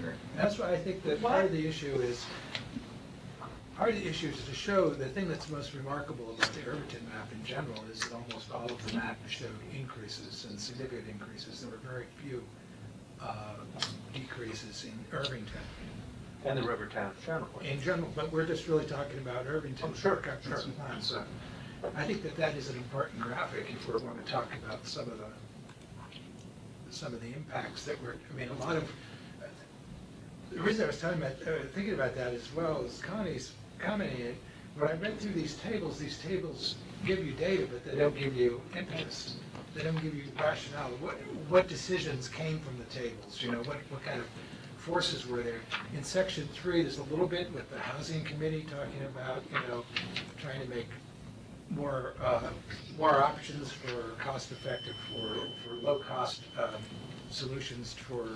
bigger. That's why I think that part of the issue is to show the thing that's most remarkable about the Irvington map in general is that almost all of the maps showed increases and significant increases. There were very few decreases in Irvington. And the Rivertown general. In general, but we're just really talking about Irvington. Oh, sure, sure. So I think that is an important graphic if we want to talk about some of the impacts that were. I mean, a lot of the reason I was thinking about that as well as Connie's commenting. When I read through these tables give you data, but they don't give you impetus. They don't give you rationale. What decisions came from the tables? You know, what kind of forces were there? In section 3, there's a little bit with the housing committee talking about, trying to make more options for cost-effective, for low-cost solutions for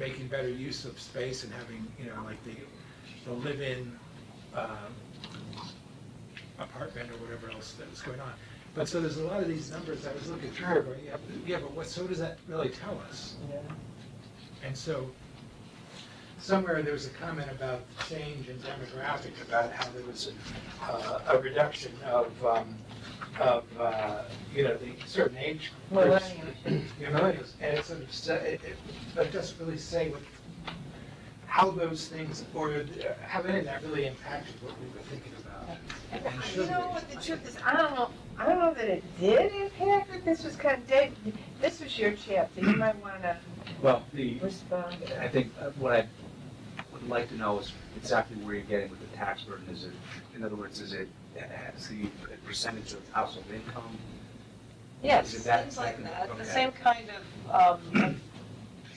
making better use of space and having, like the live-in apartment or whatever else that was going on. But so there's a lot of these numbers I was looking through, but so does that really tell us? Yeah. And so somewhere there was a comment about change in demographic, about how there was a reduction of the certain age groups. Millennials. And it sort of but it doesn't really say how those things, or how any of that really impacted what we were thinking about. You know what the truth is? I don't know that it did impact it. This was kind of, Dave, this was your chapter. You might want to respond. I think what I would like to know is exactly where you're getting with the tax burden. Is it, in other words, is it as the percentage of household income? Yes, things like that. Okay. The same kind of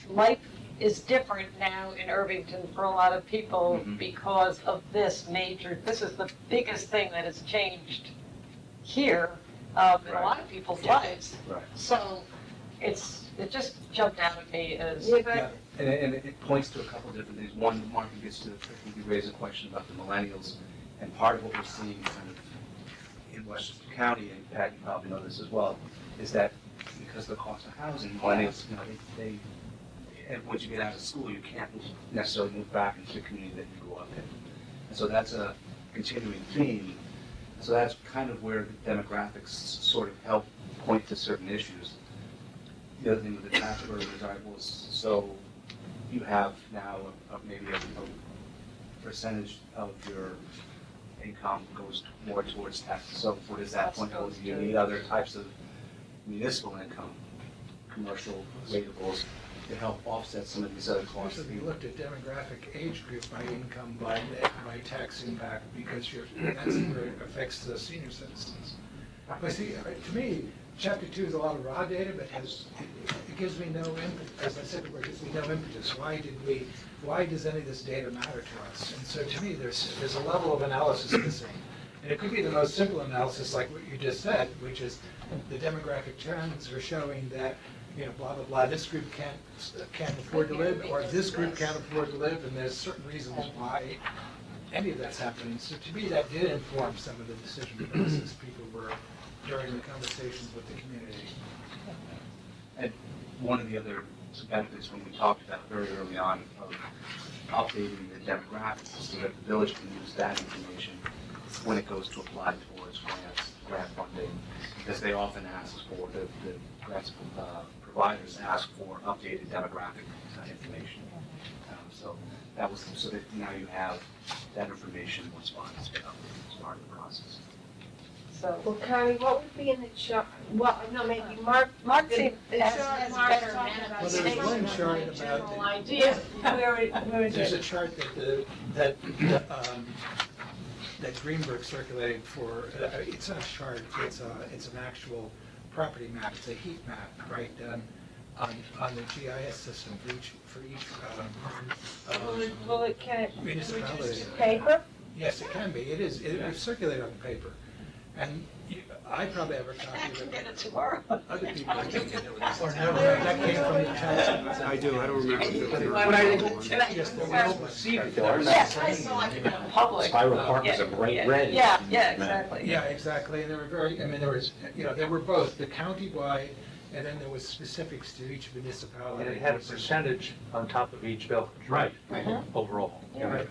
life is different now in Irvington for a lot of people because of this is the biggest thing that has changed here in a lot of people's lives. Right. So it just jumped out at me as... And it points to a couple of different things. One, Mark gets to, I think you raised a question about the millennials, and part of what we're seeing kind of in Westchester County, and Pat, you probably know this as well, is that because of the cost of housing, millennials, they and once you get out of school, you can't necessarily move back into the community that you grew up in. And so that's a continuing theme. So that's kind of where the demographics sort of help point to certain issues. The other thing with the tax burden is, so you have now maybe a percentage of your income goes more towards taxes. So what does that point to? You need other types of municipal income, commercial ratables, to help offset some of these other costs. We looked at demographic age group by income, by tax impact, because that's where it affects the senior citizens. But see, to me, Chapter 2 is a lot of raw data, but it gives me no impetus. As I said before, it gives me no impetus. Why does any of this data matter to us? And so to me, there's a level of analysis missing. And it could be the most simple analysis, like what you just said, which is the demographic trends are showing that blah, blah, blah, this group can't afford to live, or this group can't afford to live, and there's certain reasons why any of that's happening. So to me, that did inform some of the decision process people were during the conversations with the community. And one of the other benefits when we talked about very early on of updating the demographics so that the village can use that information when it goes to apply towards grant funding, because they often ask for the grants providers ask for updated demographic information. So that was so that now you have that information once it's been updated as part of the process. So, well, Connie, what would be in the chart? Well, no, maybe Mark seemed has better Well, there's one chart about idea. Where is there's it? a chart that Greenberg circulated for. It's not a chart. It's an actual property map. It's a heat map, right? On the GIS system for each municipality. Paper? Yes, it can be. It is. It's circulated on paper. And I probably have a copy I of can it. get it tomorrow. Other people can get it. Or no, that came from the tax. I do, I don't remember. When I Yes, there was received. Yes, I saw it in public. Spiral Park was a bright red. Yeah, exactly. Yeah, exactly. And they were very, there were both the county-wide and then there was specifics to each municipality. And it had a percentage on top of each village. Right. Overall. Right,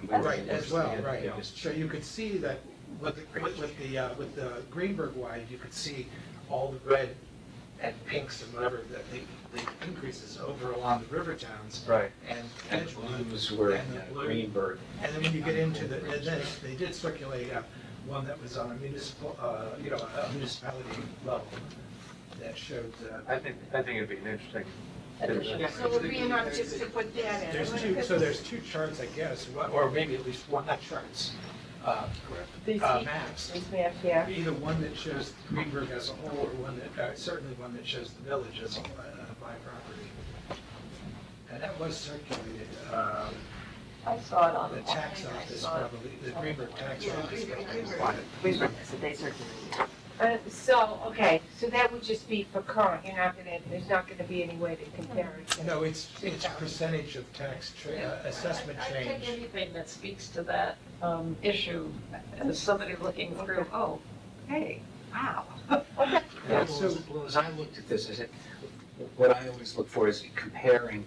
as well, right. Yeah. So you could see that with the Greenberg wide, you could see all the red and pinks and whatever, the increases over along the river towns. Right. And And the blues were And the blue. Greenberg. And then when you get into the, and then they did circulate one that was on a municipal, a municipality level that showed, I think it'd be an interesting. So we're being on just to put that in. there's two charts, I guess, or maybe at least one, not charts, These maps. These maps, yeah. Either one that shows Greenberg as a whole, or one that, certainly one that shows the village as a by property. And that was circulated, I saw it on the tax office probably, the Greenberg tax office. Okay, so that would just be for current, there's not gonna be any way to compare it. No, it's percentage of tax assessment I take change. anything that speaks to that issue as somebody looking through, oh, hey, wow. Yeah, So- well, as I looked at this, I said, what I always look for is comparing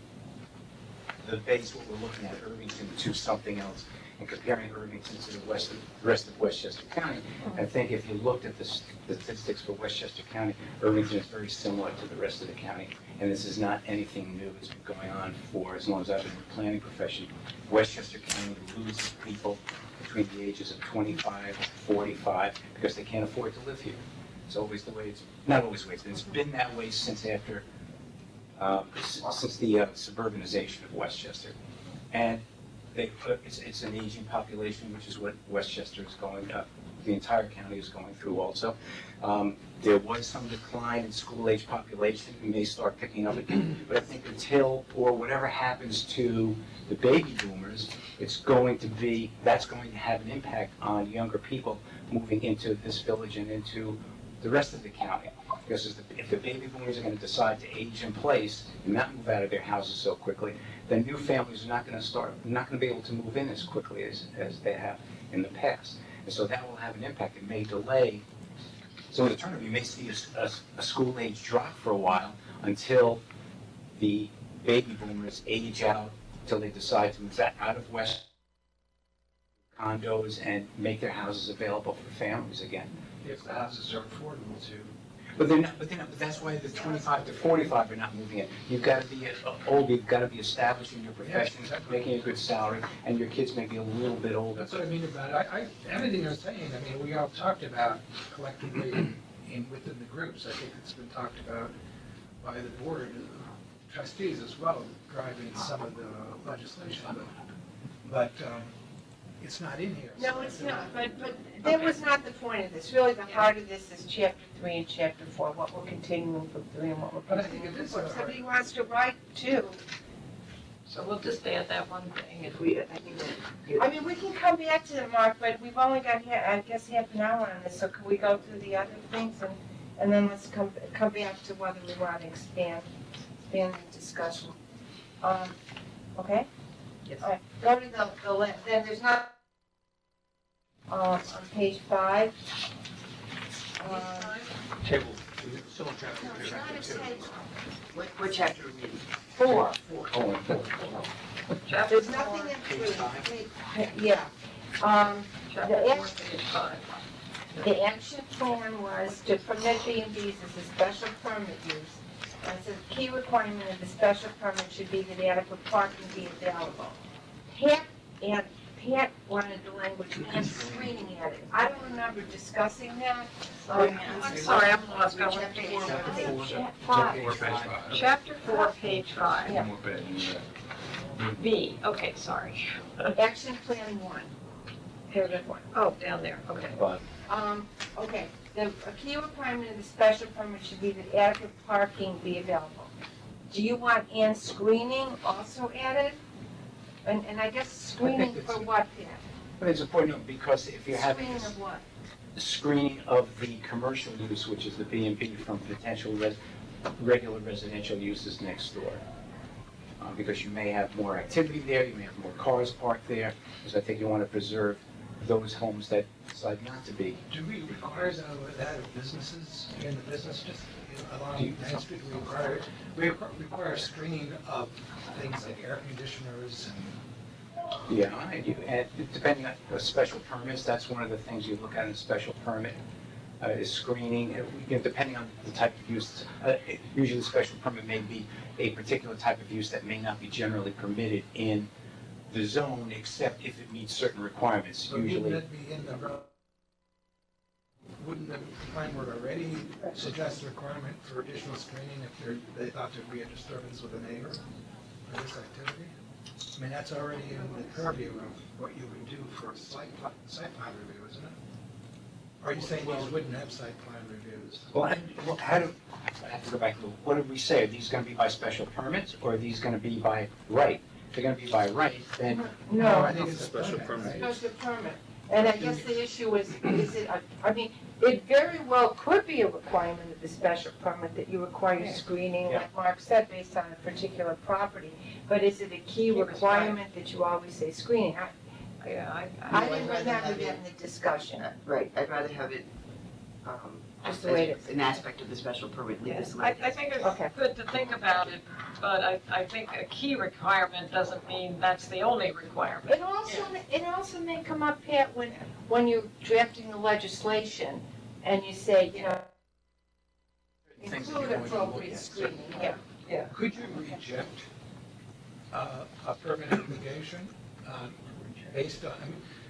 the base, what we're looking at, Irvington, to something else, and comparing Irvington to the rest of Westchester County. I think if you looked at the statistics for Westchester County, Irvington is very similar to the rest of the county, and this is not anything new. It's been going on for as long as I've been in the planning profession. Westchester County loses people between the ages of 25 and 45 because they can't afford to live here. It's always the way not always the way, it's been that way since after, since the suburbanization of Westchester. And it's an aging population, which is what Westchester is going, the entire county is going through also. There was some decline in school-age population. We may start picking up again, but I think until, or whatever happens to the baby boomers, that's going to have an impact on younger people moving into this village and into the rest of the county. Because if the baby boomers are going to decide to age in place and not move out of their houses so quickly, then new families are not going to be able to move in as quickly as they have in the past. And so that will have an impact. It may delay. So in the term, you may see a school age drop for a while until the baby boomers age out, until they decide to move out of West condos and make their houses available for families again. If the houses are affordable too. But they're not, but that's why the 25 to 45 are not moving in. You've got to be old, you've got to be established in your profession, making a good salary, and your kids may be a little bit older. That's what I mean about it. Everything you're saying, I mean, we all talked about collectively within the groups. I think it's been talked about by the board, trustees as well, driving some of the legislation. But it's not in here. No, it's not, but that was not the point of this. Really, the heart of this is chapter 3 and chapter 4, what we're continuing from 3 and what we're But I think continuing it is from 4. the heart. Somebody wants to write 2. So we'll just add that one thing if I mean, we can come back to the mark, but we've only got, I guess, half an hour on this, so can we go through the other things and then let's come back to whether we want to expand the discussion. Okay? Yes. All right, go to then there's not, on page 5. Table. What chapter are we reading? 4. Oh, and 4. Chapter There's 4, nothing in Page 3. Yeah. chapter 4, page 5. The action plan was to permit B&Bs as a special permit use. And it says, key requirement of the special permit should be that adequate parking be available. Pat wanted the language and screening added. I don't remember discussing that. I'm sorry, I'm lost. I went to Chapter 4, page 5. Yeah. B, okay, sorry. Action plan 1, paragraph 1. Oh, down there, okay. But Okay, a key requirement of the special permit should be that adequate parking be available. Do you want and screening also added? And I guess screening it's- for what, Pat? But it's important because if you're having Screening of what? screening of the commercial use, which is the B&B, from potential regular residential uses next door. Because you may have more activity there, you may have more cars parked there, so I think you want to preserve those homes that decide not to be. Do we require that of businesses in the business district? along Main Street, we require screening of things like air conditioners and Yeah, and depending on the special permits, that's one of the things you look at in a special permit, is screening, depending on the type of use. Usually the special permit may be a particular type of use that may not be generally permitted in the zone, except if it meets certain requirements, But usually. wouldn't that be in the, wouldn't the plan board already suggest a requirement for additional screening if they thought there'd be a disturbance with a neighbor for this activity? I mean, that's already in the purview of what you would do for a site plan review, isn't it? Or are you saying these wouldn't have site plan reviews? Well, how do, I have to go back to, what did we say? Are these gonna be by special permits, or are these gonna be by right? If they're gonna be by right, then, No, I think it's a Special permit, permit. right? special permit. And I guess the issue is it, I mean, it very well could be a requirement of the special permit that you require screening, like Mark said, based on a particular property. But is it a key requirement that you always say screening? Yeah, I didn't remember that in the discussion. Right, I'd rather have it, Just the way it as an aspect of the special permit, leave this I like. think Okay. it's good to think about it, but I think a key requirement doesn't mean that's the only requirement. It also may come up, Pat, when you're drafting the legislation and you say, you know, Things that include you're going to look appropriate at. screening, yeah. Could you reject a permit application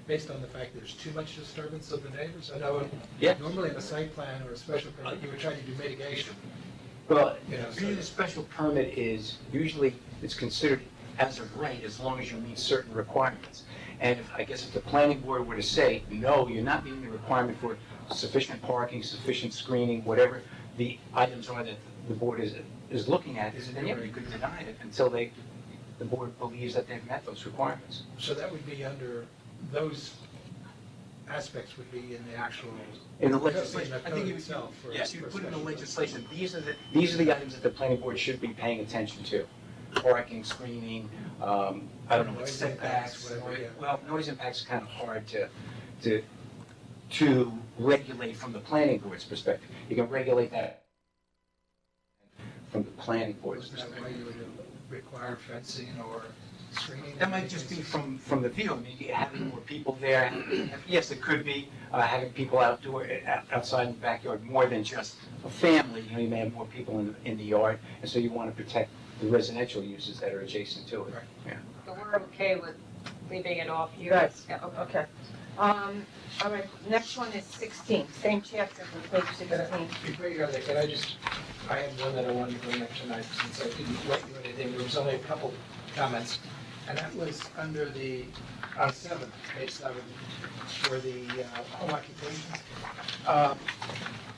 based on the fact there's too much disturbance of the neighbors? I know Yeah. normally in a site plan or a special permit, you would try to do mitigation. well, You know, so- usually the special permit is, usually it's considered as of right, as long as you meet certain requirements. And I guess if the planning board were to say, no, you're not meeting the requirement for sufficient parking, sufficient screening, whatever the items are that the board is looking at, then yeah, you could deny it until the board believes that they've met those requirements. So that would be under, those aspects would be in the actual. In the legislation, in the I think code you, itself for- yes, you for put in the special permit. legislation, these are the items that the planning board should be paying attention to. Parking, screening, I don't know, Noise setbacks. impacts, whatever, yeah. Well, noise impacts is kind of hard to regulate from the planning board's perspective. You can regulate that from the planning board's Is that perspective. why you would require fencing or screening? That might just be from the view, I mean, having more people there. Yes, it could be having people outside in the backyard, more than just a family. You know, you may have more people in the yard, and so you want to protect the residential uses that are adjacent to it. Right. Yeah. So we're okay with leaving it off here? Right. Yeah, okay. Okay. All right, next one is 16, same chapter from page 16. Before you go there, can I just, I have one that I wanted to bring up tonight, since I didn't write you anything, there was only a couple comments. And that was under the, on 7, page 7, for the home occupations.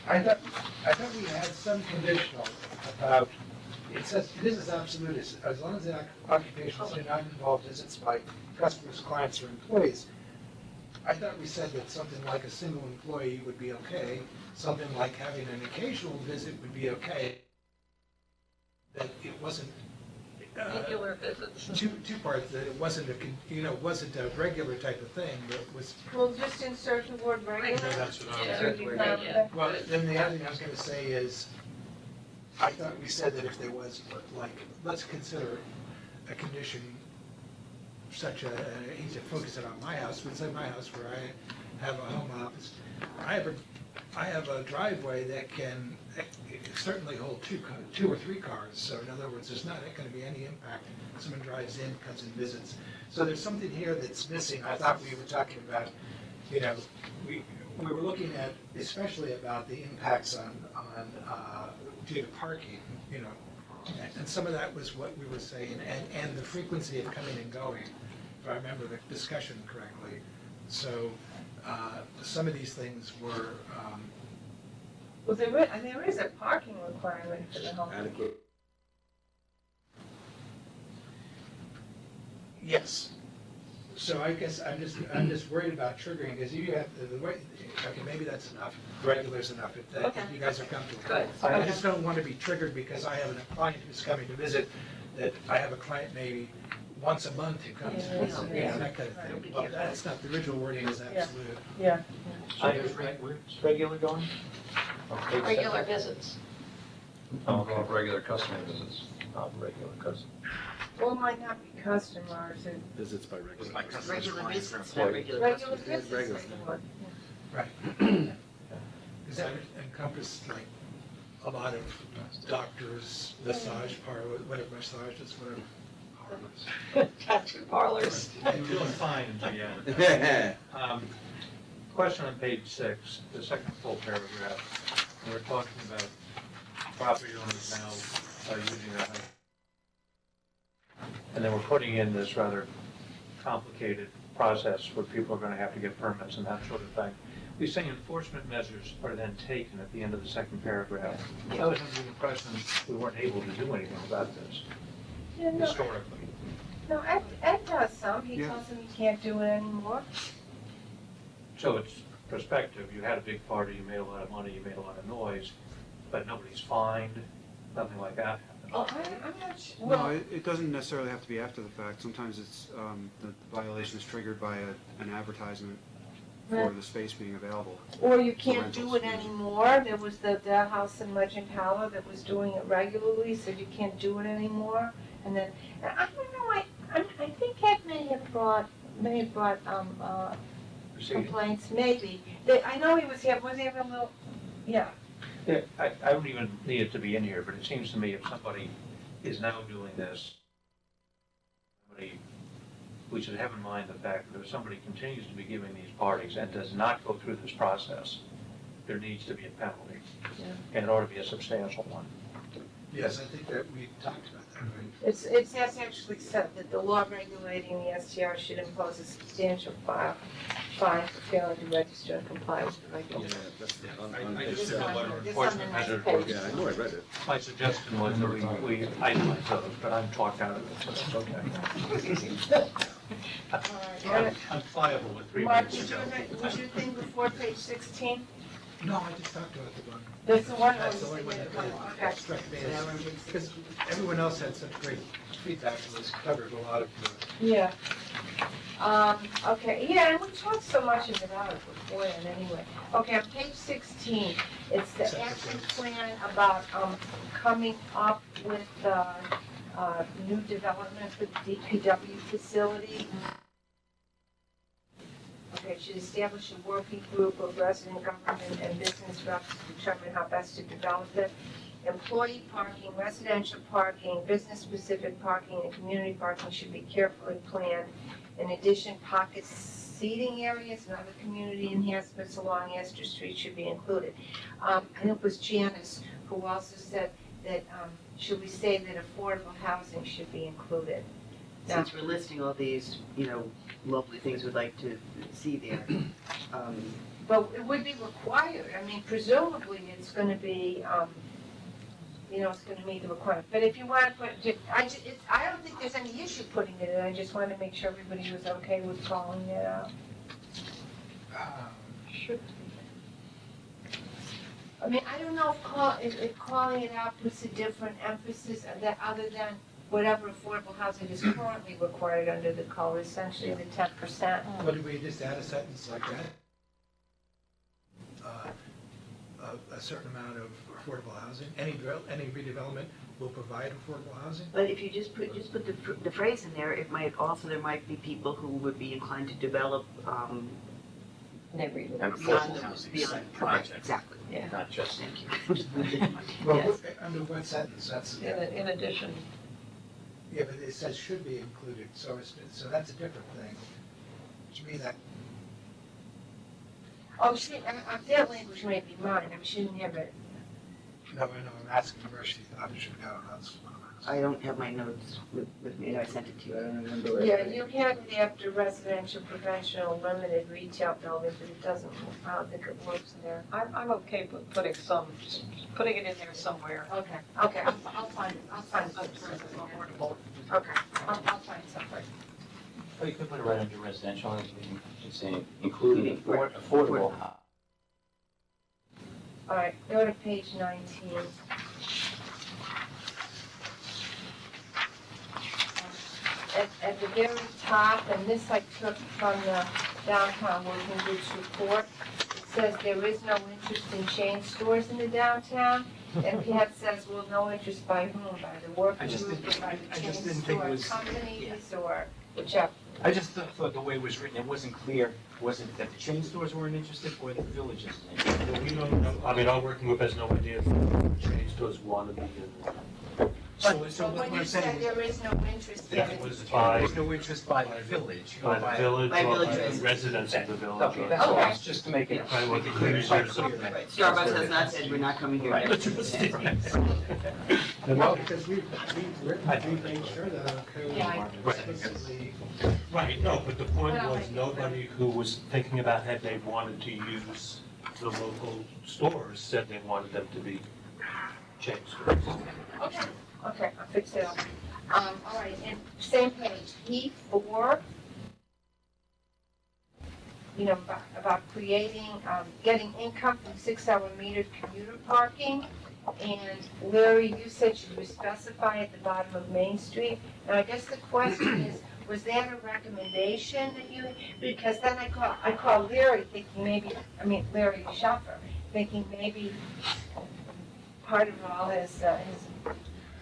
I thought we had some conditional about, it says, this is absolute, as long as the occupations do not involve visits by customers, clients, or employees. I thought we said that something like a single employee would be okay, something like having an occasional visit would be okay. That it wasn't, Regular visits. two parts, that it wasn't wasn't a regular type of thing, but it was, We'll just insert the word regular. That's what I was Yeah. thinking. Yeah. well, then the other thing I was gonna say is, I thought we said that if there was, like, let's consider a condition such a, I hate to focus it on my house, but say my house where I have a home office. I have a driveway that can certainly hold two or three cars, so in other words, there's not gonna be any impact. Someone drives in, comes and visits. So there's something here that's missing. I thought we were talking about, you know, we were looking at, especially about the impacts on due to parking, you know. And some of that was what we were saying, and the frequency of coming and going, if I remember the discussion correctly. So, some of these things were, Well, there is a parking requirement for the home. Adequate. yes. So I guess I'm just worried about triggering, because you have the way, okay, maybe that's enough, regular's enough, if you guys are comfortable. Good. I just don't want to be triggered because I have a client who's coming to visit, that I have a client maybe once a month who comes to visit, Yeah. that kind of thing. Well, that's not, the original wording is absolute. Yeah. Where's regular going? Regular visits. Involve regular customer visits, not regular customers. Well, it might not be customers, it- Visits by regular. Regular visits, not regular regular customers. business. Right. Does that encompass like a lot of doctors, massage parlor, whatever, massages, whatever? parlors? Tattoo parlors. You're doing fine until you end. Question on page 6, the second full paragraph. We're talking about property owners now using their home. And then we're putting in this rather complicated process where people are going to have to get permits and that sort of thing. We say enforcement measures are then taken at the end of the second paragraph. I was under the impression we weren't able to do anything about this Yeah, no, historically. no, Ed does some, he Yeah. tells them he can't do it anymore. So it's perspective, you had a big party, you made a lot of money, you made a lot of noise, but nobody's fined, nothing like that happened. Oh, I'm not sure, No, well, it doesn't necessarily have to be after the fact. Sometimes it's, the violation is triggered by an advertisement for Right. the space being available. or you can't do rentals. it anymore, there was the house in Legend Hollow that was doing it regularly, said you can't do it anymore. And then, and I don't know, I think Ed may have brought, Proceeding. complaints, maybe. I know he was here, was he having a little, yeah, Yeah, I don't even need it to be in here, but it seems to me if somebody is now doing this, we should have in mind the fact that if somebody continues to be giving these parties and does not go through this process, there needs to be a penalty. Yeah. And it ought to be a substantial one. Yes, I think that we talked about that, right? it's actually said that the law regulating the STR should impose a substantial fine for failing to register and comply with the Yeah, regulations. that's I This just is did a on- letter of this is on the enforcement next measure. page. Yeah, I know, I read it. My suggestion was that we itemize those, but I'm talked out of it, so that's okay. All right. I'm pliable with 3 Mark, minutes did to you, go. was your thing before page 16? No, I just talked about the one. That's the one, That's the only one that struck me as, because everyone else had such great feedback, and was covered a lot of the. Yeah. Okay, yeah, and we talked so much about it before and anyway. Okay, on page 16, it's the Second action page. plan about, coming up with, new development for the DPW facility. Okay, should establish a working group of resident government and business reps to determine how best to develop it. Employee parking, residential parking, business-specific parking, and community parking should be carefully planned. In addition, pocket seating areas and other community enhancements along Astor Street should be included. I think it was Janice who also said that, should we say that affordable housing should be included? Since we're listing all these, lovely things we'd like to see there. But it would be required, I mean, presumably it's gonna be, it's gonna meet the requirement. But if you want to put, I don't think there's any issue putting it in, I just wanted to make sure everybody was okay with calling it out. Should I mean, I don't know if calling it out puts a different emphasis that other than whatever affordable housing is currently required under the code, essentially the 10%. What did we just add a sentence like that? A certain amount of affordable housing, any redevelopment will provide affordable housing? But if you just put the phrase in there, there might be people who would be inclined to develop, neighborhood. And beyond, affordable housing beyond, project, exactly. Yeah, not just. Thank you. Well, Yes. under what sentence? That's, in addition, yeah, but it says should be included, so that's a different thing. To me, that, Oh, that language may be mine, I shouldn't have it. no, I know, I'm asking where she thought it should go, that's what I'm asking. I don't have my notes with me, I sent it to you. Yeah, you had it after residential, professional, limited retail building, but it doesn't, I don't think it works there. I'm okay with putting putting it in there somewhere. Okay, I'll find it, Affordable. Okay, I'll find something. Oh, you could put it right under residential, just saying, including affordable. All right, go to page 19. At the very top, and this I took from the downtown working group's report, it says there is no interest in chain stores in the downtown, And Pat says, well, no interest by whom, by the working I just group, didn't- or by I the just chain didn't think it store was- companies, or whichever. I just thought the way it was written, it wasn't clear, was it that the chain stores weren't interested or the villages? Well, we don't know, I mean, our working group has no idea if the chain stores want to be in. So But what when I'm you saying said is, there is no interest in That it, was by, there's no interest by the village. by the village by or village by the residents. residents of the village. Okay, that's all, Okay. it's just to make it. Right, what the clear. users of- Right, Starbucks has not said we're not coming here. Right. Well, because we've made sure that our code Yeah, explicitly. Right, no, but the point Well, was, nobody who was thinking about had they wanted to use the local stores said they wanted them to be chain stores. okay, I'll fix it up. All right, and same page, E4. You know, about creating, getting income from 6-hour metered commuter parking. And Larry, you said you would specify at the bottom of Main Street. And I guess the question is, was that a recommendation that you, because then I call Larry thinking maybe, Larry the shopper, thinking maybe part of all his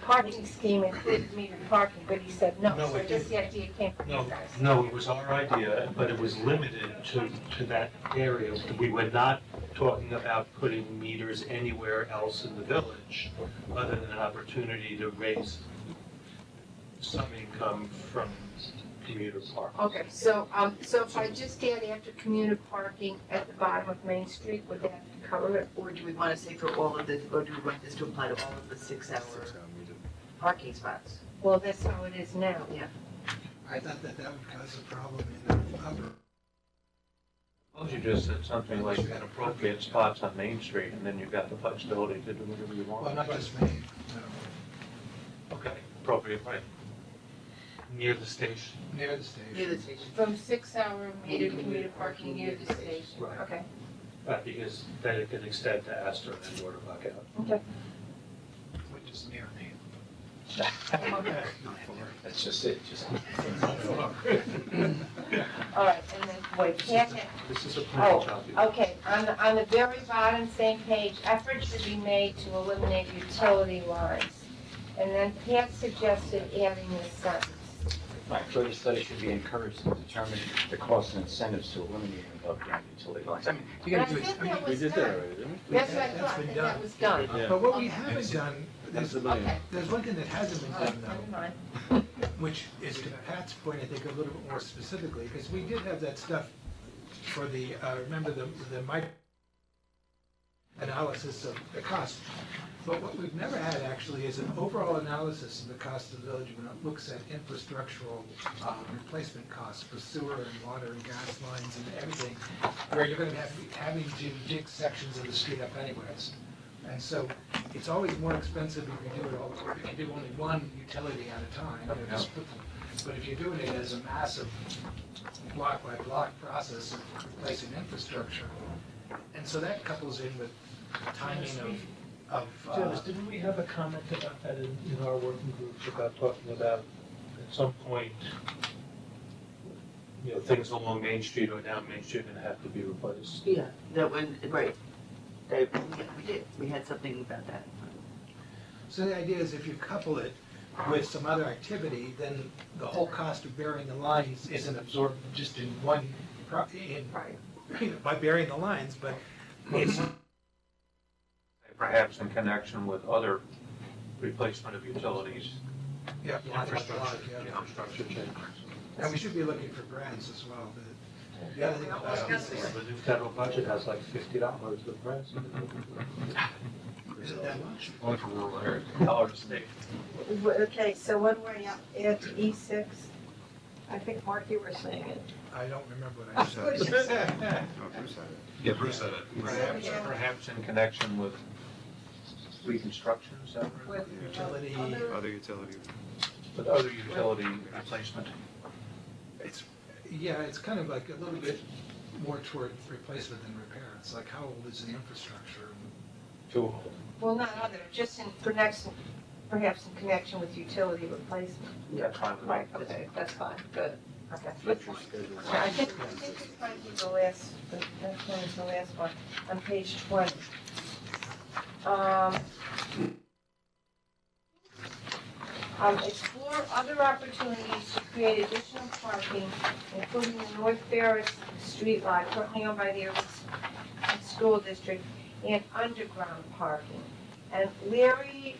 parking scheme included metered parking, but he said no. No, So I it guess the idea came from you No, guys. no, it was our idea, but it was limited to that area. We were not talking about putting meters anywhere else in the village, other than an opportunity to raise some income from commuter parking. Okay, so if I just add after commuter parking at the bottom of Main Street, would that cover it? Or do we want to say for all of this, or do we want this to apply to all of the 6-hour parking spots? Well, that's how it is now. I thought that would cause a problem in the upper. Suppose you just said something like you had appropriate spots on Main Street, and then you've got the flexibility to do whatever you want. Well, not just me, no, Okay, appropriate, right. Near the station. near the station. Near the station. From 6-hour metered commuter parking near the station. Right. Okay. Right, because then it can extend to Astor and then Waterbuck out. Which is near me. That's just it, just. All right, and then, wait, Pat had, This is a plan copy. okay, on the very bottom, same page, efforts should be made to eliminate utility lines. And then Pat suggested adding this sentence. Right, further study should be encouraged to determine the costs and incentives to eliminate above ground utility lines. I mean, you But I gotta do it. think I mean, that was done. didn't That's what I That's thought, been that done. that was done. But what we haven't done, That's there's, the money. Okay, there's one thing that hasn't been all right, done never mind. though, which is to Pat's point, I think, a little bit more specifically, because we did have that stuff for the, remember the micro analysis of the cost. But what we've never had actually is an overall analysis of the cost of the village when it looks at infrastructural replacement costs for sewer and water and gas lines and everything, where you're gonna have, having to dig sections of the street up anyways. And so it's always more expensive if you do it all, if you do only one utility at a time. You know, just put them- But if you're doing it as a massive block by block process of replacing infrastructure, and so that couples in with timing of Dennis, didn't we have a comment about that in our working groups about talking about at some point, you know, things along Main Street or down Main Street are gonna have to be replaced? Yeah, that one, right. That, yeah, we did, we had something about that. So the idea is if you couple it with some other activity, then the whole cost of burying the lines isn't absorbed just in one, by burying the lines, but it's, Perhaps in connection with other replacement of utilities, yeah, block by block, yeah. infrastructure changes. And we should be looking for grants as well. The other thing about it is, The new federal budget has like $50 of grants. is it that much? Only for rural areas. Dollar a state. Okay, so what do I add to E6? I think, Mark, you were saying it. I don't remember what I said. Oh, Bruce said it. Yeah, Bruce said it. Perhaps in connection with reconstruction, is that right? With Utility, Other utility. With other utility replacement. it's, yeah, it's kind of like a little bit more toward replacement than repair. It's like, how old is the infrastructure? Too old. Well, not other, just in connection, perhaps in connection with utility replacement. That's fine with me. Right, okay, that's fine, good. Okay. I think this might be the last, that one is the last one, on page 20. Explore other opportunities to create additional parking, including the North Ferris Street lot currently owned by the Irving School District, and underground parking. And Larry,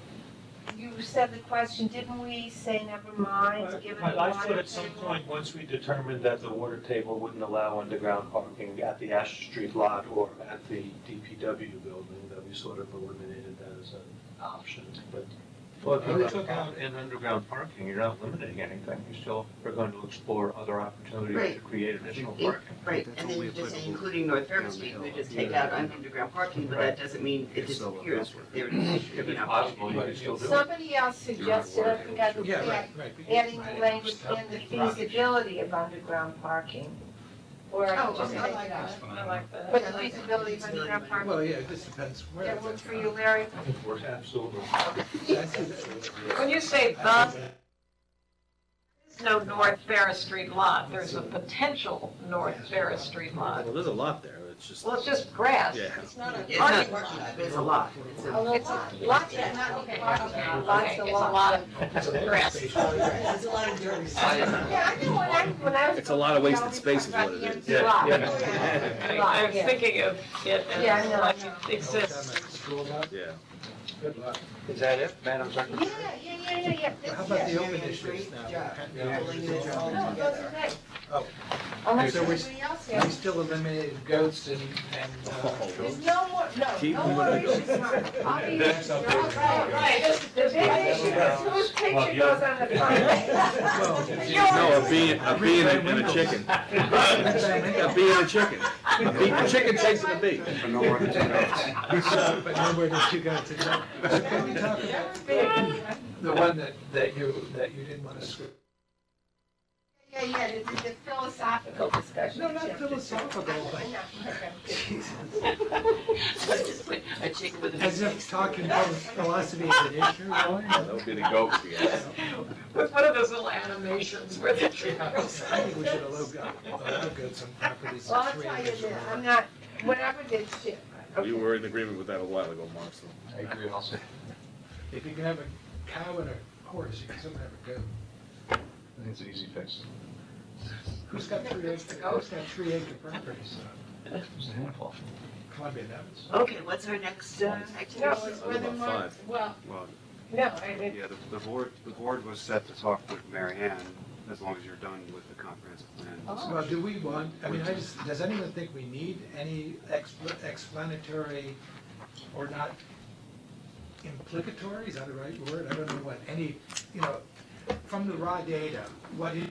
you said the question, didn't we say never mind, given the I water thought at some table? point, once we determined that the water table wouldn't allow underground parking at the Astor Street lot or at the DPW building, that we sort of eliminated that as an option, but. Well, if you took out an underground parking, you're not limiting anything. You still are going to explore other opportunities to Right. create additional It- parking. Right, That's and then only you just say applicable including North Fairmont down the Street, hill. we just take out underground parking, but that doesn't mean it It's still disappears. allowed. There it is, If you it's know. possible, you can still do it. Somebody else suggested, I forgot who, Yeah, right, right. adding the language and the feasibility of underground parking. Or I could just okay. say, I like that. but the feasibility of underground parking, Well, yeah, it just depends where. that it's works at. for you, Larry? Absolutely. Yeah, I see that. When you say the, there's no North Ferris Street lot, there's a potential North Ferris Street lot. Well, there's a lot there, it's just. Well, it's just grass. Yeah. It's not a It's not, parking lot. it's a lot. It's a- It's a lot, yeah, not Okay, a parking okay, lot, okay, lots it's of a lots. lot of grass. It's a lot of dirt. Yeah, I know when I was. It's a lot of wasted space is what it is. Yeah, Yeah, yeah. I was thinking of it Yeah, I as know. like it exists. School lot? Yeah. Good luck. Is that it, Madam Secretary? Yeah. How about the open Great issues now? job. Yeah. Pulling it all No, together. those are great. Oh. Unless So we're- somebody else We has. still eliminated goats and, There's no more, Keep no more issues, Mark. I'll be, you're all right, right. The big issue is whose picture goes on the front. No, a bee and a chicken. A bee and a chicken. A chicken chasing a bee. But no more than two goats. So can we talk about the one that you didn't want to switch? Yeah, the philosophical discussion. No, not philosophical, but I know, Let's just put a chicken with a as big if talking about philosophy is an issue, really. That would be the goat, yes. With one of those little animations where the tree I goes. think we should allow goats on properties Well, of I'll 3 tell you acres or this, more. I'm not, whatever they shit. You were in agreement with that a while ago, Mark, so. I agree also. If you can have a cow and a horse, you can still have a goat. I think it's an easy fix. Who's got 3 acre properties? It's a handful. Columbia knows. Okay, what's our next No, activity? it's whether About Mark, 5. well, Well, no, I mean, yeah, the board was set to talk with Mary Ann, as long as you're done with the comprehensive plan. Well, do we want, I mean, does anyone think we need any explanatory or not implicatory, is that the right word? I don't know what, any, from the raw data, what is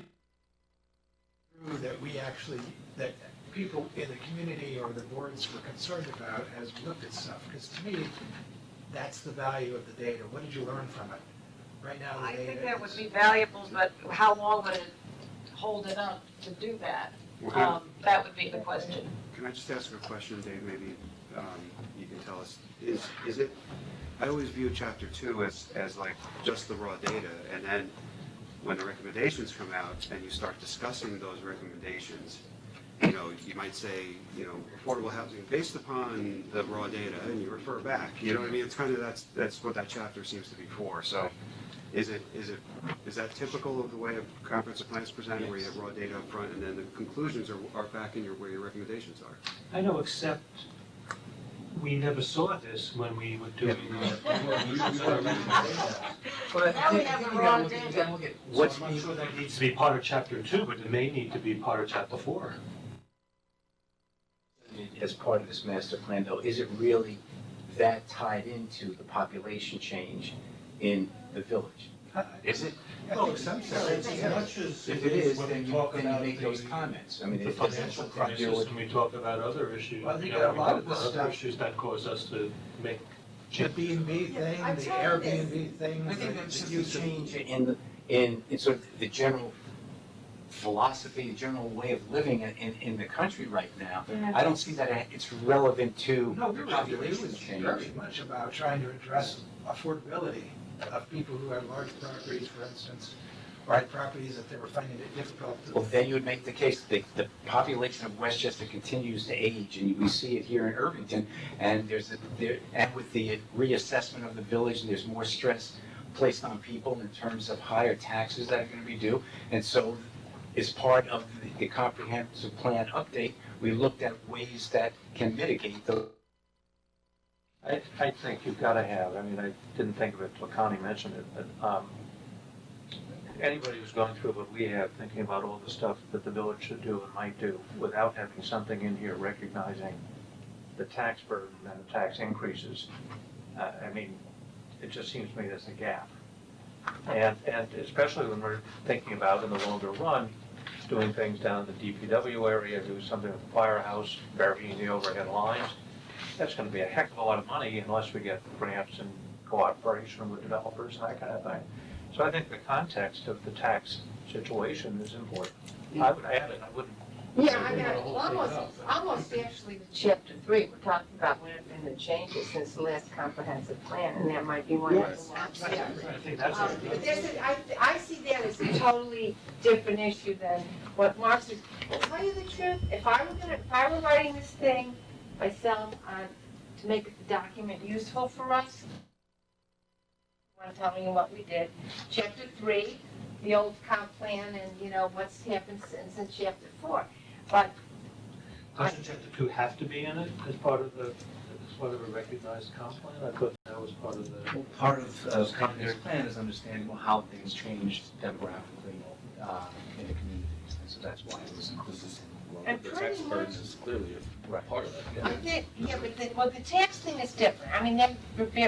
true that we actually, that people in the community or the boards were concerned about as we looked at stuff? Because to me, that's the value of the data. What did you learn from it? Right now, the I data think that would is- be valuable, but how long would it hold it up to do that? That would be the question. Can I just ask a question, Dave, maybe you can tell us, is it, I always view chapter 2 as like just the raw data, and then when the recommendations come out and you start discussing those recommendations, you might say, affordable housing based upon the raw data, and you refer back, you know what I mean? It's kind of, that's what that chapter seems to be for, so is that typical of the way a comprehensive plan is presented, where you have raw data up front, and then the conclusions are back in where your recommendations are? I know, except we never saw this when we were doing. But Now we have the raw data. You gotta look at So what's I'm not being, sure that needs to be part of chapter 2, but it may need to be part of chapter 4. as part of this master plan, though, is it really that tied into the population change in the village? Is it? I think some sense, yeah. much as If it is, then you make those comments. I mean, The it doesn't financial have to deal crisis, with. and we talk about other issues, Well, I think you know, a lot of this other stuff- issues that cause us to make The changes. B&B thing, I'm the telling you Airbnb thing. I think that's the just a use of- change in sort of the general philosophy, the general way of living in the country right now. I don't see that it's relevant to No, the it population was change. very much about trying to address affordability of people who have large properties, for instance, or the properties that they were finding it difficult to. Well, then you would make the case, the population of Westchester continues to age, and we see it here in Irvington, and and with the reassessment of the village, and there's more stress placed on people in terms of higher taxes that are gonna be due, and so as part of the comprehensive plan update, we looked at ways that can mitigate those. I think you've got to have, I mean, I didn't think of it until Connie mentioned it, but anybody who's going through what we have, thinking about all the stuff that the village should do and might do, without having something in here recognizing the tax burden and the tax increases, I mean, it just seems to me there's a gap. And especially when we're thinking about, in the longer run, doing things down in the DPW area, do something with the firehouse, burying the overhead lines, that's gonna be a heck of a lot of money unless we get grants and cooperation with developers and that kind of thing. So I think the context of the tax situation is important. I would add it, I wouldn't. Yeah, I mean, almost actually with chapter 3, we're talking about what have been the changes since the last comprehensive plan, and that might be one of Yes, the absolutely. I think that's. But I see that as a totally different issue than what Mark says. To tell you the truth, if I were writing this thing myself to make the document useful for us, I'm telling you what we did. Chapter 3, the old comp plan, and what's happened since chapter 4. But Doesn't chapter 2 have to be in it as part of a recognized comp plan? I thought that was part of the. Well, part of the comprehensive plan is understanding how things changed demographically in the community, and so that's why it was included. And The tax pretty burden much- is clearly a part of that. I think, but the tax thing is different. I mean, that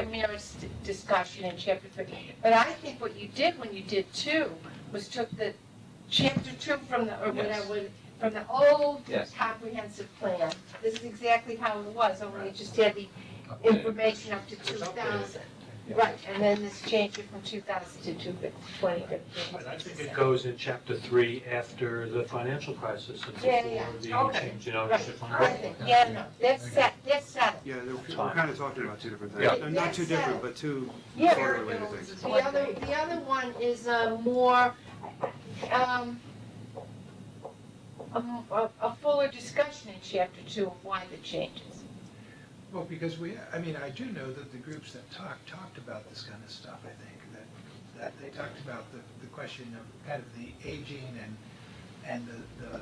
merits discussion in chapter 3. But I think what you did when you did 2 was took the chapter 2 from the old Yes. comprehensive plan. This is exactly how it was, only it just had the information up to 2000. Right, and then this changed it from 2000 to 2015. But I think it goes in chapter 3 after the financial crisis and Yeah, before yeah, the okay. change in Right, ownership on I gold. think, no, that's set. Yeah, we're kind of talking about two different Yeah. things. They're not two different, but two Yeah. sort of related things. The other one is more, a fuller discussion in chapter 2 of why the changes. Well, because I do know that the groups that talked about this kind of stuff, I think, that they talked about the question of kind of the aging and the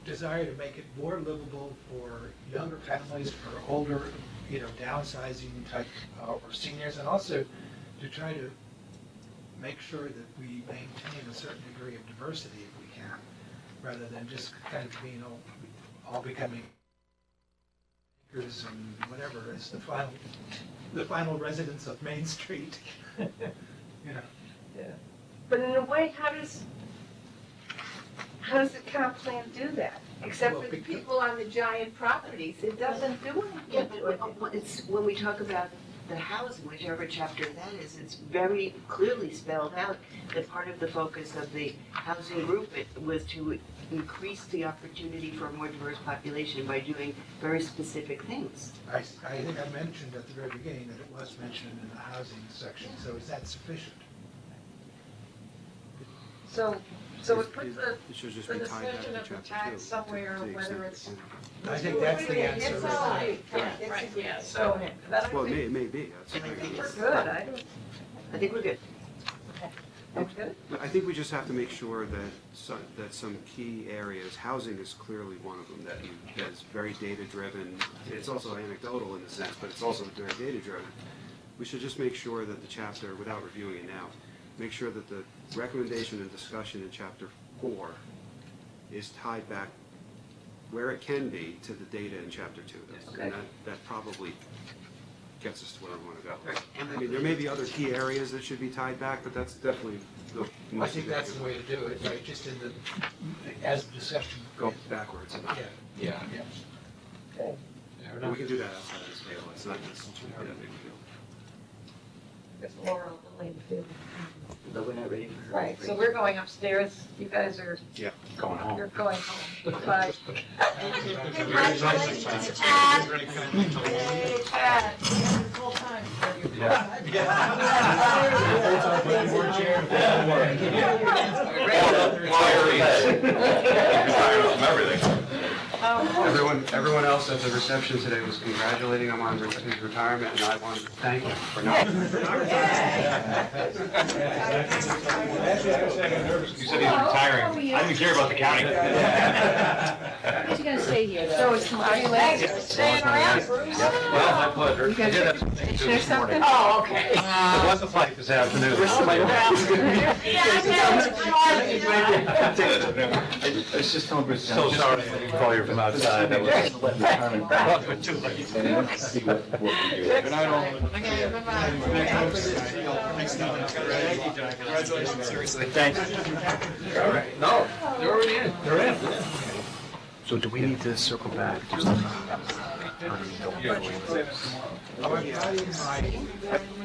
desire to make it more livable for younger families, for older, downsizing type, or seniors, and also to try to make sure that we maintain a certain degree of diversity if we can, rather than just kind of being all becoming and whatever is the final residents of Main Street. But in a way, how does the comp plan do that? Except Well, for the because- people on the giant properties, it doesn't do Yeah, anything. but it's, when we talk about the housing, whichever chapter that is, it's very clearly spelled out that part of the focus of the housing group was to increase the opportunity for a more diverse population by doing very specific things. I think I mentioned at the very beginning that it was mentioned in the housing section, so is that sufficient? So it puts the It should just the be tied back decision to of the chapter 2. tax somewhere, to the whether extent it's. that I think that's the answer. It's right all now. right. Yeah, That's right, a good- yeah, go so ahead. that I can. Well, think it may be, that's. And I think we're it's good, I think we're good. I'm good. I think we just have to make sure that some key areas, housing is clearly one of them, that is very data-driven. It's also anecdotal in a sense, but it's also very data-driven. We should just make sure that the chapter, without reviewing it now, make sure that the recommendation and discussion in chapter 4 is tied back where it can be to the data in chapter 2. And that probably gets us to where we want to go. I mean, there may be other key areas that should be tied back, but that's definitely the I most think that's the significant. way to do it, right, just as discussion. Go backwards. Yeah. We can do that outside of this table, it's not a big deal. It's Laura will leave the field. But we're not ready for. Right, so we're going upstairs. You guys are, Going home. you're going home. Bye. Congratulations, Chad. Yay, Chad. Full time. Everyone else at the reception today was congratulating him on his retirement, and I wanted to thank him for not. You said he's retiring. I didn't care about the county. He's gonna stay here, though. So it's, are you late? Staying around, Bruce? Well, my pleasure. You guys share something? Oh, okay. It was a flight this afternoon. I was just telling Bruce. So sorry I didn't call you from outside. That was too late. See what we do. Good night, all. Okay, bye-bye. Congratulations, seriously. Thanks. All right. No, they're already in. They're in. So do we need to circle back? Just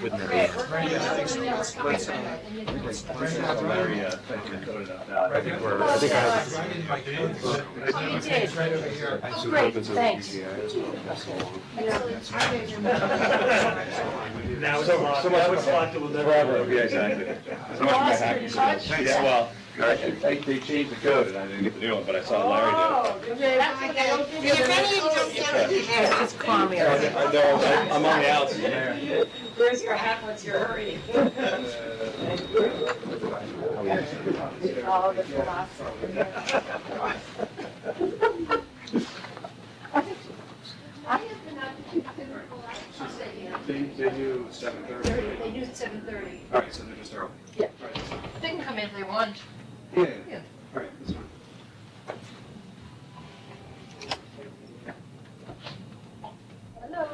wouldn't there Larry, I think we're. I think I have. Oh, you did? Oh, great, thanks. Now it's locked, now it's locked, it will never. Yeah, exactly. So much for my hacking skills. Yeah, well, they changed the code and I didn't get the new one, but I saw Larry do it. If any of you don't get it, just call me. I know, I'm on the outs. Yeah. Where's your hat, what's your hurry? Oh, the philosophy. They do 7:30. They do 7:30. All right, so they're just early. Yeah. Right. They can come in if they want. Yeah. Yeah. All right, that's fine. Hello.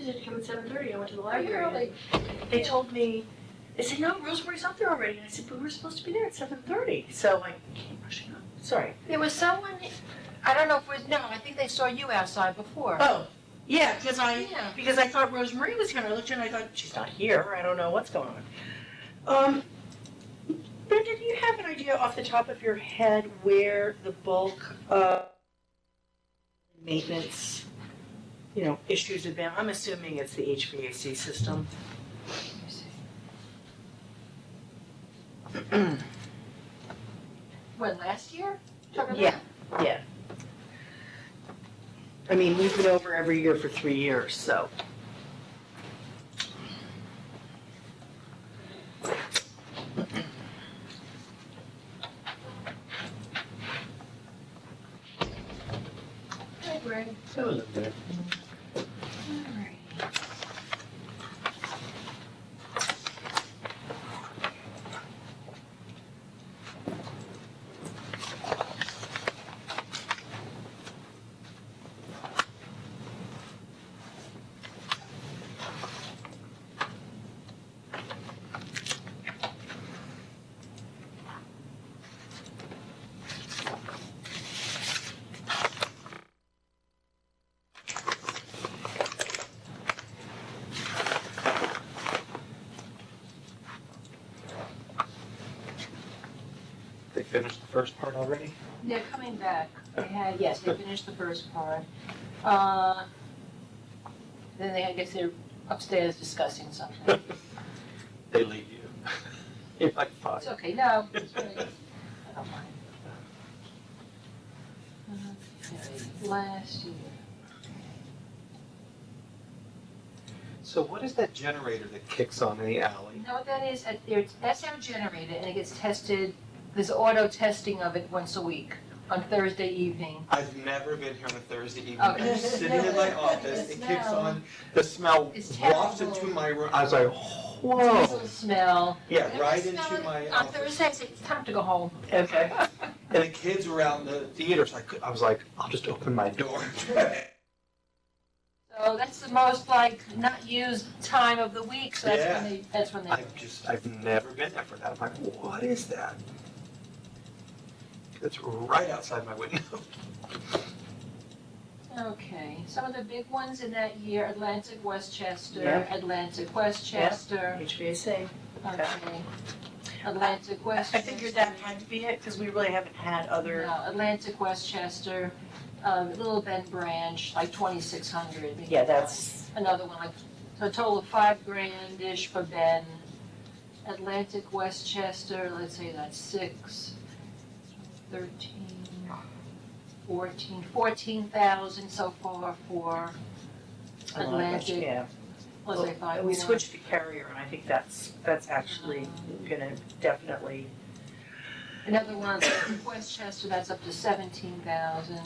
you said to come at 7:30, I went to the library. They told me, they said, no, Rosemary's up there already. And I said, but we're supposed to be there at 7:30. So I came rushing up. Sorry. There was someone, I don't know if it was, no, I think they saw you outside before. Oh, yeah, because Yeah. I thought Rosemary was here, and I looked at her and I thought, she's not here, I don't know what's going on. Brenda, do you have an idea off the top of your head where the bulk of maintenance, issues have been? I'm assuming it's the HVAC system. When, last year? Talking Yeah, yeah. I mean, we've been over every year for 3 years, so. Hi, Greg. Hello there. They finished the first part already? They're coming back. Yes, they finished the first part. Then I guess they're upstairs discussing something. They leave you. You're like, fine. It's okay, no, it's really, I don't mind. Okay, last year. So what is that generator that kicks on in the alley? You know what that is? That's our generator, and it gets tested, there's auto testing of it once a week, on Thursday evening. I've never been here on a Thursday evening. Okay. I'm sitting in my office, it kicks on, the smell It's wafts terrible. into my room. I was like, whoa. Diesel smell. Yeah, Whenever right I smell into it my on office. Thursday, I say, it's time to go home. Okay. And the kids were out in the theater, so I was like, I'll just open my door. So that's the most not used time of the week, so that's when they. I've never been there for that. I'm like, what is that? It's right outside my window. Okay, some of the big ones in that year, Atlantic Westchester, Yeah. Atlantic Westchester. HVAC. Okay. Atlantic Westchester. I figured that had to be it, because we really haven't had other. No, Atlantic Westchester, Little Bend Branch, like 2,600. Yeah, that's. Another one, so a total of $5,000-ish for Ben. Atlantic Westchester, let's say that's 6, 13, 14,000 so far for Atlantic. Yeah. Was it 5 We more? switched to carrier, and I think that's actually gonna definitely. Another one, Westchester, that's up to 17,000.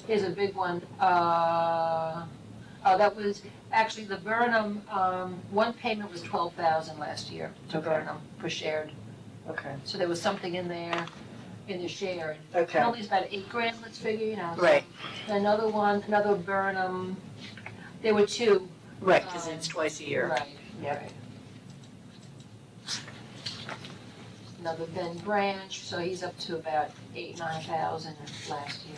Here's a big one. That was, actually, the Burnham, one payment was 12,000 last year to Okay. Burnham for shared. Okay. So there was something in there, in the shared. Okay. Only it's about $8,000, let's figure, so. Right. Another one, another Burnham, there were 2. Right, because it's twice a year. Right, yeah. Another Ben Branch, so he's up to about 9,000 last year.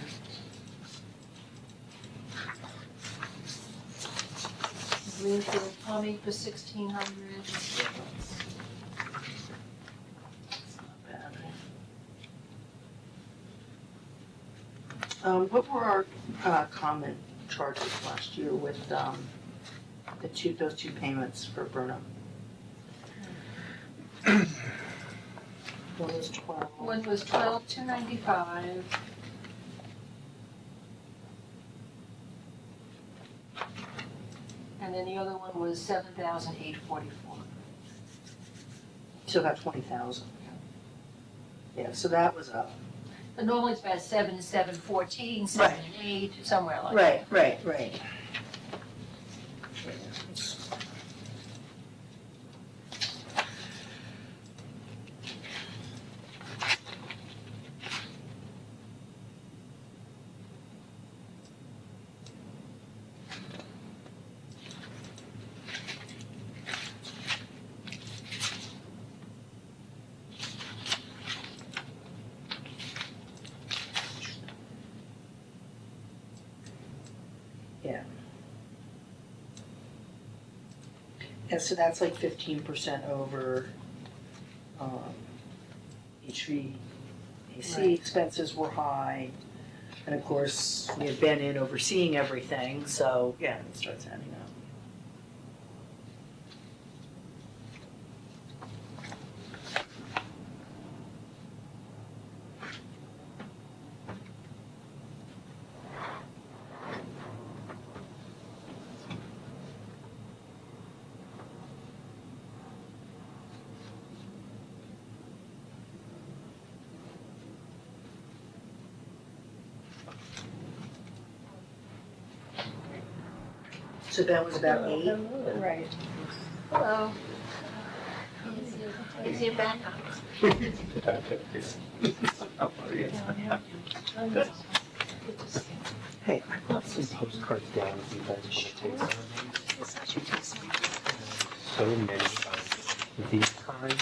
Greenfield Plumbing for 1,600. What were our common charges last year with those two payments for Burnham? One was 12. One was 12,295. And then the other one was 7,844. So about 20,000. Yeah, so that was up. But normally it's about 7,714, 7 and 8, somewhere like Right, that. right. And so that's like 15% over, HVAC Right. expenses were high. And of course, we had been in overseeing everything, so yeah, it starts adding up. So that was about 8. Right. Hello. Is your backup? Hey, I brought some postcards down if you guys want to take some. So many of these kinds,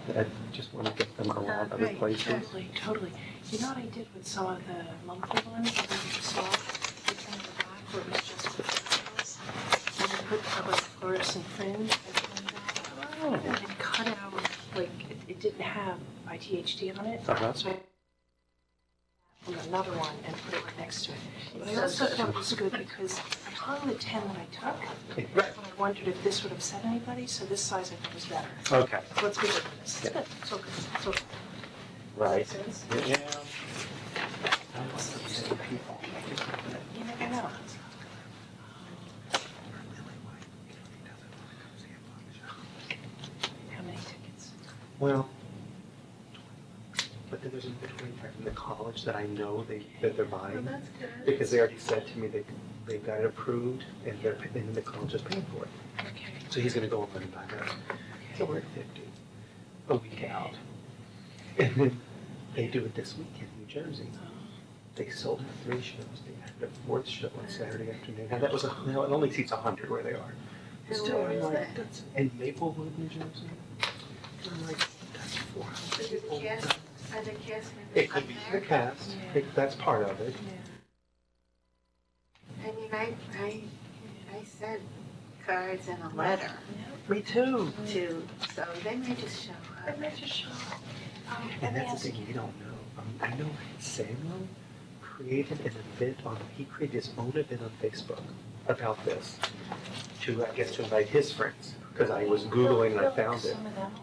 that I just want to get them around other places. Totally. You know what I did with some of the monthly ones that you saw? They turned the back where it was just photos. And I put like fluorescent fringe and then cut out, like, it didn't have ITHD on it. Uh-huh. So I from another one and put it right next to it. But I also thought it was good because I hung the 10 that I took, but I wondered if this would have said anybody, so this size I thought was better. Okay. So let's be good with this. It's Yeah. good, it's okay, it's okay. Right. Makes sense? Yeah. You never know. How many tickets? Well, but then there's another 25 from the college that I know that they're buying. That's good. Because they already said to me they got it approved and and the college is paying for it. Okay. So he's gonna go over and buy that. So we're at 50, a week out. And then they do it this week in New Jersey. They sold 3 shows. They had the 4th show on Saturday afternoon. Now that was, it only seats 100 where they are. But still, where I'm is like, that? that's in Maplewood, New Jersey. And I'm like, that's 400 people. Are the cast members It could up be there? the cast, that's part of it. I mean, I sent cards and a letter Me too. to, so they may just show up. And that's the thing you don't know. I know Samuel created an event he created his own event on Facebook about this to, I guess, to invite his friends. Because I was Googling and I found it.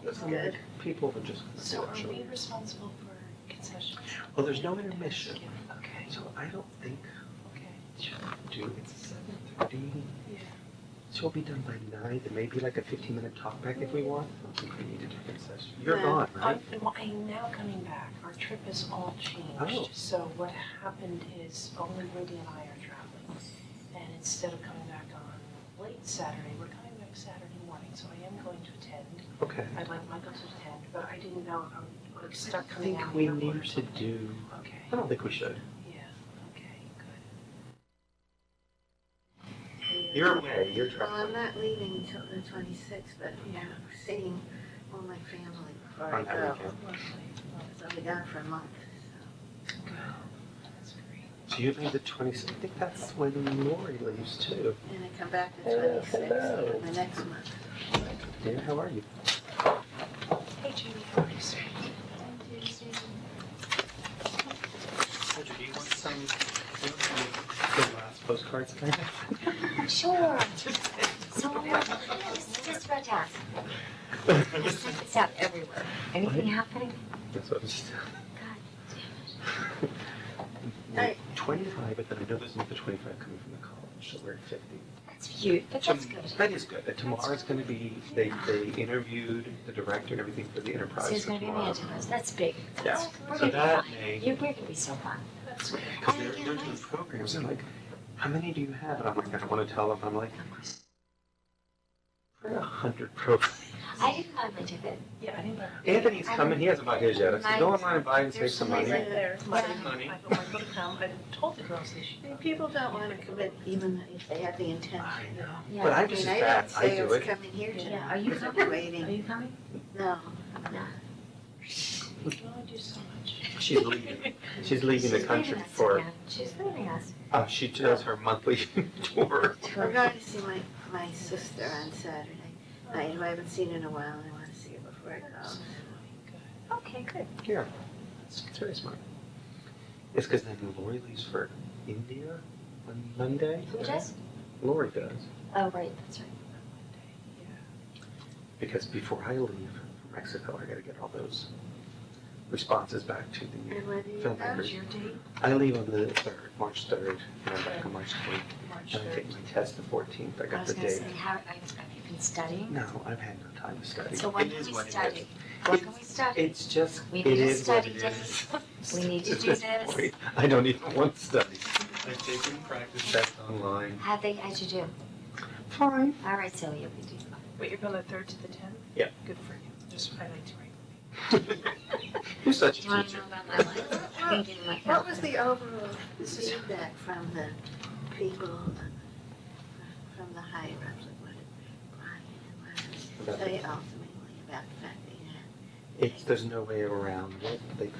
It's good. People are just. So are we responsible for concessions? Well, there's no intermission, Okay, so I don't think okay. she'll do, it's 7:30. Yeah. She'll be done by 9, there may be like a 15-minute talk back if we want. I don't think we need to do a concession. You're No. gone, right? I'm now coming back. Our trip has all changed. Oh. So what happened is only Wendy and I are traveling. And instead of coming back on late Saturday, we're coming back Saturday morning. So I am going to attend. Okay. I'd like Michael to attend, but I didn't know if I would like, start I coming out. think we of the airport need or to something. do, Okay, I don't think we should. yeah, okay, good. You're away, you're Well, I'm traveling. not leaving until the 26th, but Yeah. I'm seeing all my family before I On that go. weekend. Lovely, So I'll be gone for a month, good. That's great. So you leave the 26th, I think that's when Lori leaves too. and I come back the Hello. 26th, my next month. Dear, how are you? Hey, Jamie, how are you, sir? Roger, do you want some, the last postcards kind of? Sure. So, just about to ask. It's out everywhere. Anything happening? That's what I'm just. God Hey. 25, but then I know there's another 25 coming from the college, so we're at 50. that's huge. But that's good. That is good. Tomorrow's going to be, they interviewed the director and everything for the enterprise So it's for going to be in the tomorrow. enterprise. That's big. Yeah. We're So going to be that fine. may, We're going to be so fun. That's good. because they're doing programs, they're like, how many do you have? And I'm like, I don't want to tell them. I'm like, we're 100 programs. I didn't buy my ticket. Yeah, I didn't buy. Anthony's coming, he hasn't bought his yet. I said, go online and buy and save There's some somebody money. right there. Save money. I don't want to come. I told the girls they should. I mean, people don't want to commit even if they have the intention. I know. Yeah. But I I'm just mean, as I bad. didn't I say I do was it. coming here tonight. Yeah. Are you I'm coming? Are waiting. you coming? No. No. You only do so much. She's leaving. She's leaving the She's country leaving us for, again. She's leaving us. she does her monthly tour. We're going to see my sister on Saturday. I haven't seen it in a while, and I wanna see it before I go. Okay, good. Yeah, it's very smart. It's because then Lori leaves for India on Monday. Who does? Lori does. Oh, right, that's right. Because before I leave for Mexico, I gotta get all those responses back to the And when do you filmmakers. your date? I leave on the 3rd, March 3rd, and I'm back on March 8th. March And I take 3rd. my test the 14th. I I got was the gonna date. say, have you been studying? No, I've had no time to study. So when It can is we what it study? is. When can we study? It's just, We it need a is what study it day. is. We need to At do this this. point, I don't even want to study. I take it in practice test online. How'd you do? Fine. All right, Sylvia, we do. Wait, you're going the 3rd to the 10th? Yeah. Good for you. Just, I like to write. You're such Do a you want to teacher. know about my life? I can give you my What was calendar. the overall feedback from the people, from the higher ups, like what did Brian and About what did they ultimately about the fact that you had? There's no way around it. They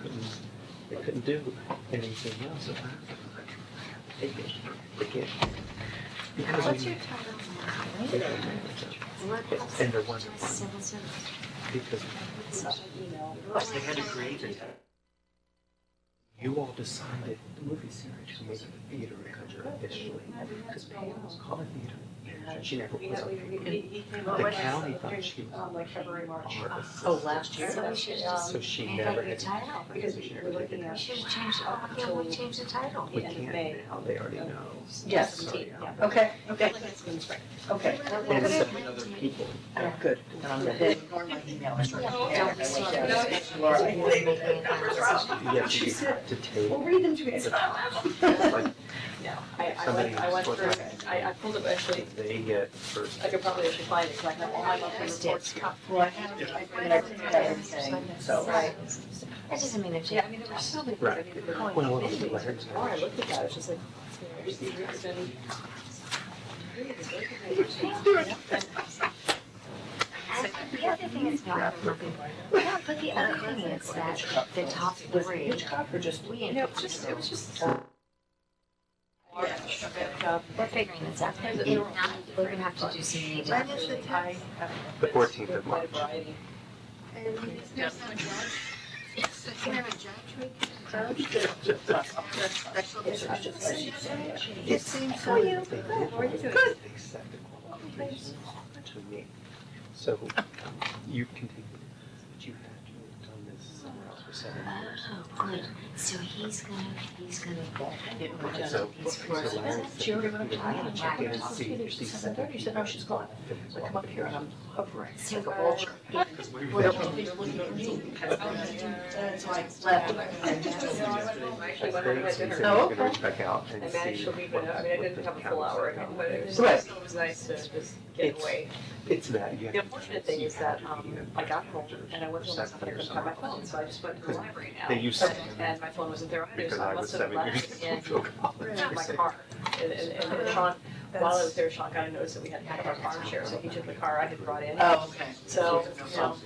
couldn't do anything else about it. They can't. Because What's your title now? What and there wasn't else? Civil service. because they had to create it. You all decided the movie series to make it a theater manager initially, because Pam was called a theater manager. She never was. The county thought she was like February, March. artist. Oh, last year? So we should just So she make never up your had. title. Because we were looking We at. should change, yeah, we'll change the title. We the end of can't May. now. They already know. Yes. Sorry, Yeah. Al. Okay, okay, Okay. And 7 other people. good. And I'm gonna ignore my email. I started to Don't start. Laura, Making a final decision. Yes, you have to take. Well, read them to me. Like, No, somebody I went was through, like- I pulled up actually, They get first. I could probably actually find it, because I have all my monthly reports. Well, I have everything, so. Right. That doesn't mean it's. Yeah, I mean, there were so many things I Right. needed to point. Well, Many things, letters. the more I looked at that, it's just like, it's been. The other thing is, no, but the other thing is that the top three, we input. It was just. We're figuring this out. If not, we're gonna have to do some needed. When is the test? The 14th of March. And there's no judge? Can we have a judge we can judge? It seems so. They did. They set the qualifications to me. So you can take it, but you have to have done this somewhere else for 7 years. Oh, good. So he's gonna. So Larry said, She already "You're went to gonna check in and see if She's these 7:30. She said, no, she's gone. So I come up here and I'm hovering So, like a vulture. Because we Well, were- they're looking at me. So I left. Actually, went over to So he said he dinner. was gonna reach back out I and see. managed to leave it, I mean, I what didn't the have a full county hour, said. but it was, Right. it was nice to just get It's- away. It's that, you have The to- unfortunate thing is that, I got home and I went to For myself, I couldn't find my phone, so I just went to the library now. They used to- And my phone wasn't there either, Because so I I was must have 7 left years it in old for college. my car. And Sean, while I was there, Sean got a notice that we had to pack up our farm share, so he took the car I had brought in. Oh, okay. So, you know,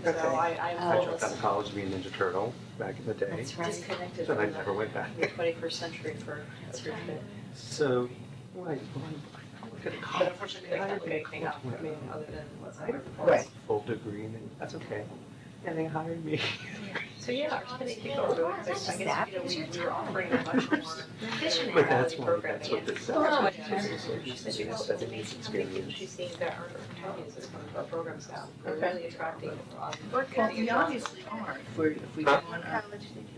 so Okay. I I am dropped almost out of college to be a Ninja Turtle back in the day, That's right. disconnected and I from never went back. the 21st century for a good bit. So, why, I look at a But college, unfortunately, I can't look anything up, I mean, other than what's there. Right. full degree, and that's okay. And they hired me. So, yeah, our committee kicked over, I guess, you know, we were offering a much more. But that's why, Programming. that's what this Oh, says. She It's said, a 7 years experience. she's seeing that our counties is coming to our programs now, we're Okay. really attracting. Well, we obviously are, if we go on a,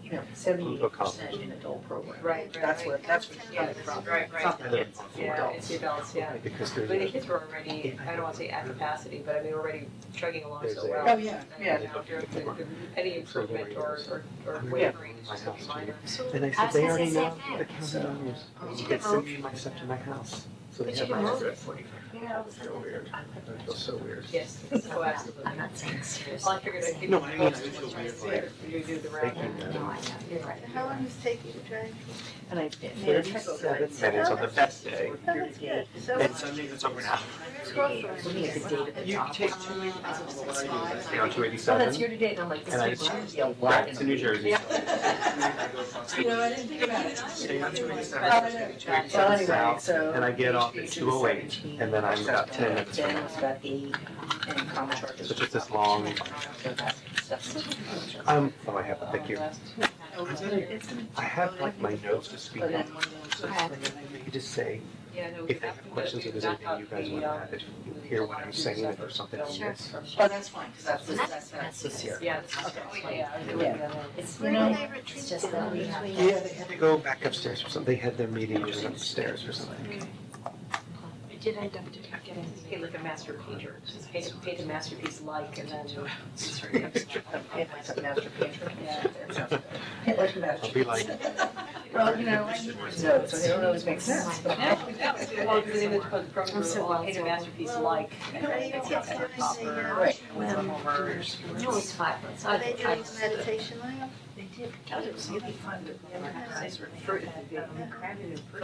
you know, 78% in adult program. Right, That's where it's coming from. Right, right. Something Yeah. that's Yeah, adults. it's the adults, yeah. Because But there's the a, kids were already, I don't want to say at capacity, but I mean, already chugging along so There's a- well. Oh, yeah, yeah. And now any improvement or wavering is just gonna be minor. and I I said, was they gonna already say know, same the thing. county knows. But You you can can send move me my stuff to my house. So they But have you my can move address. it. Yeah, So weird. I feel so weird. Yes, oh, absolutely. I'm not saying serious. Well, I figured I'd keep. No, I mean, I feel weird. You do the Thank round. you. No, I know, you're right. How long does it take you to drive? And I made a typo. 37 minutes on the best day. Oh, that's good. So And Sundays it's over an hour. Looking at the date at the You top. take 2 weeks as of 6/5. You know, Oh, that's 287. year to date, I'm like, And I this seems to be a lot. back to New Jersey. You know, I didn't think about it. Stay on 287. Well, anyway, South, so. And I get off at HVAC is 208, 17. and then I time, about 10 minutes from Ben now. was about 8, and common charges. So just this long. Oh, I have it, thank you. I have like my notes to speak on. So you could just say, if they have questions or there's anything you guys want to add, if you hear what I'm saying, if there's something I missed. Oh, that's fine, because that's this year. Yeah. It's, It's just that we have. Yeah, they had to go back upstairs or something. They had their meeting upstairs or something. I did end up getting. pay like a master painter, just paint a masterpiece like, and then. Paint like a master painter. Yeah, that sounds good. Paint like a master. I'll be like, Well, you know, I need more notes, so they don't always make sense, but. Well, the image for the program was all paint a masterpiece like. Right. No, it's 5 months. Are they doing meditation lab? They did, because it was really fun to be able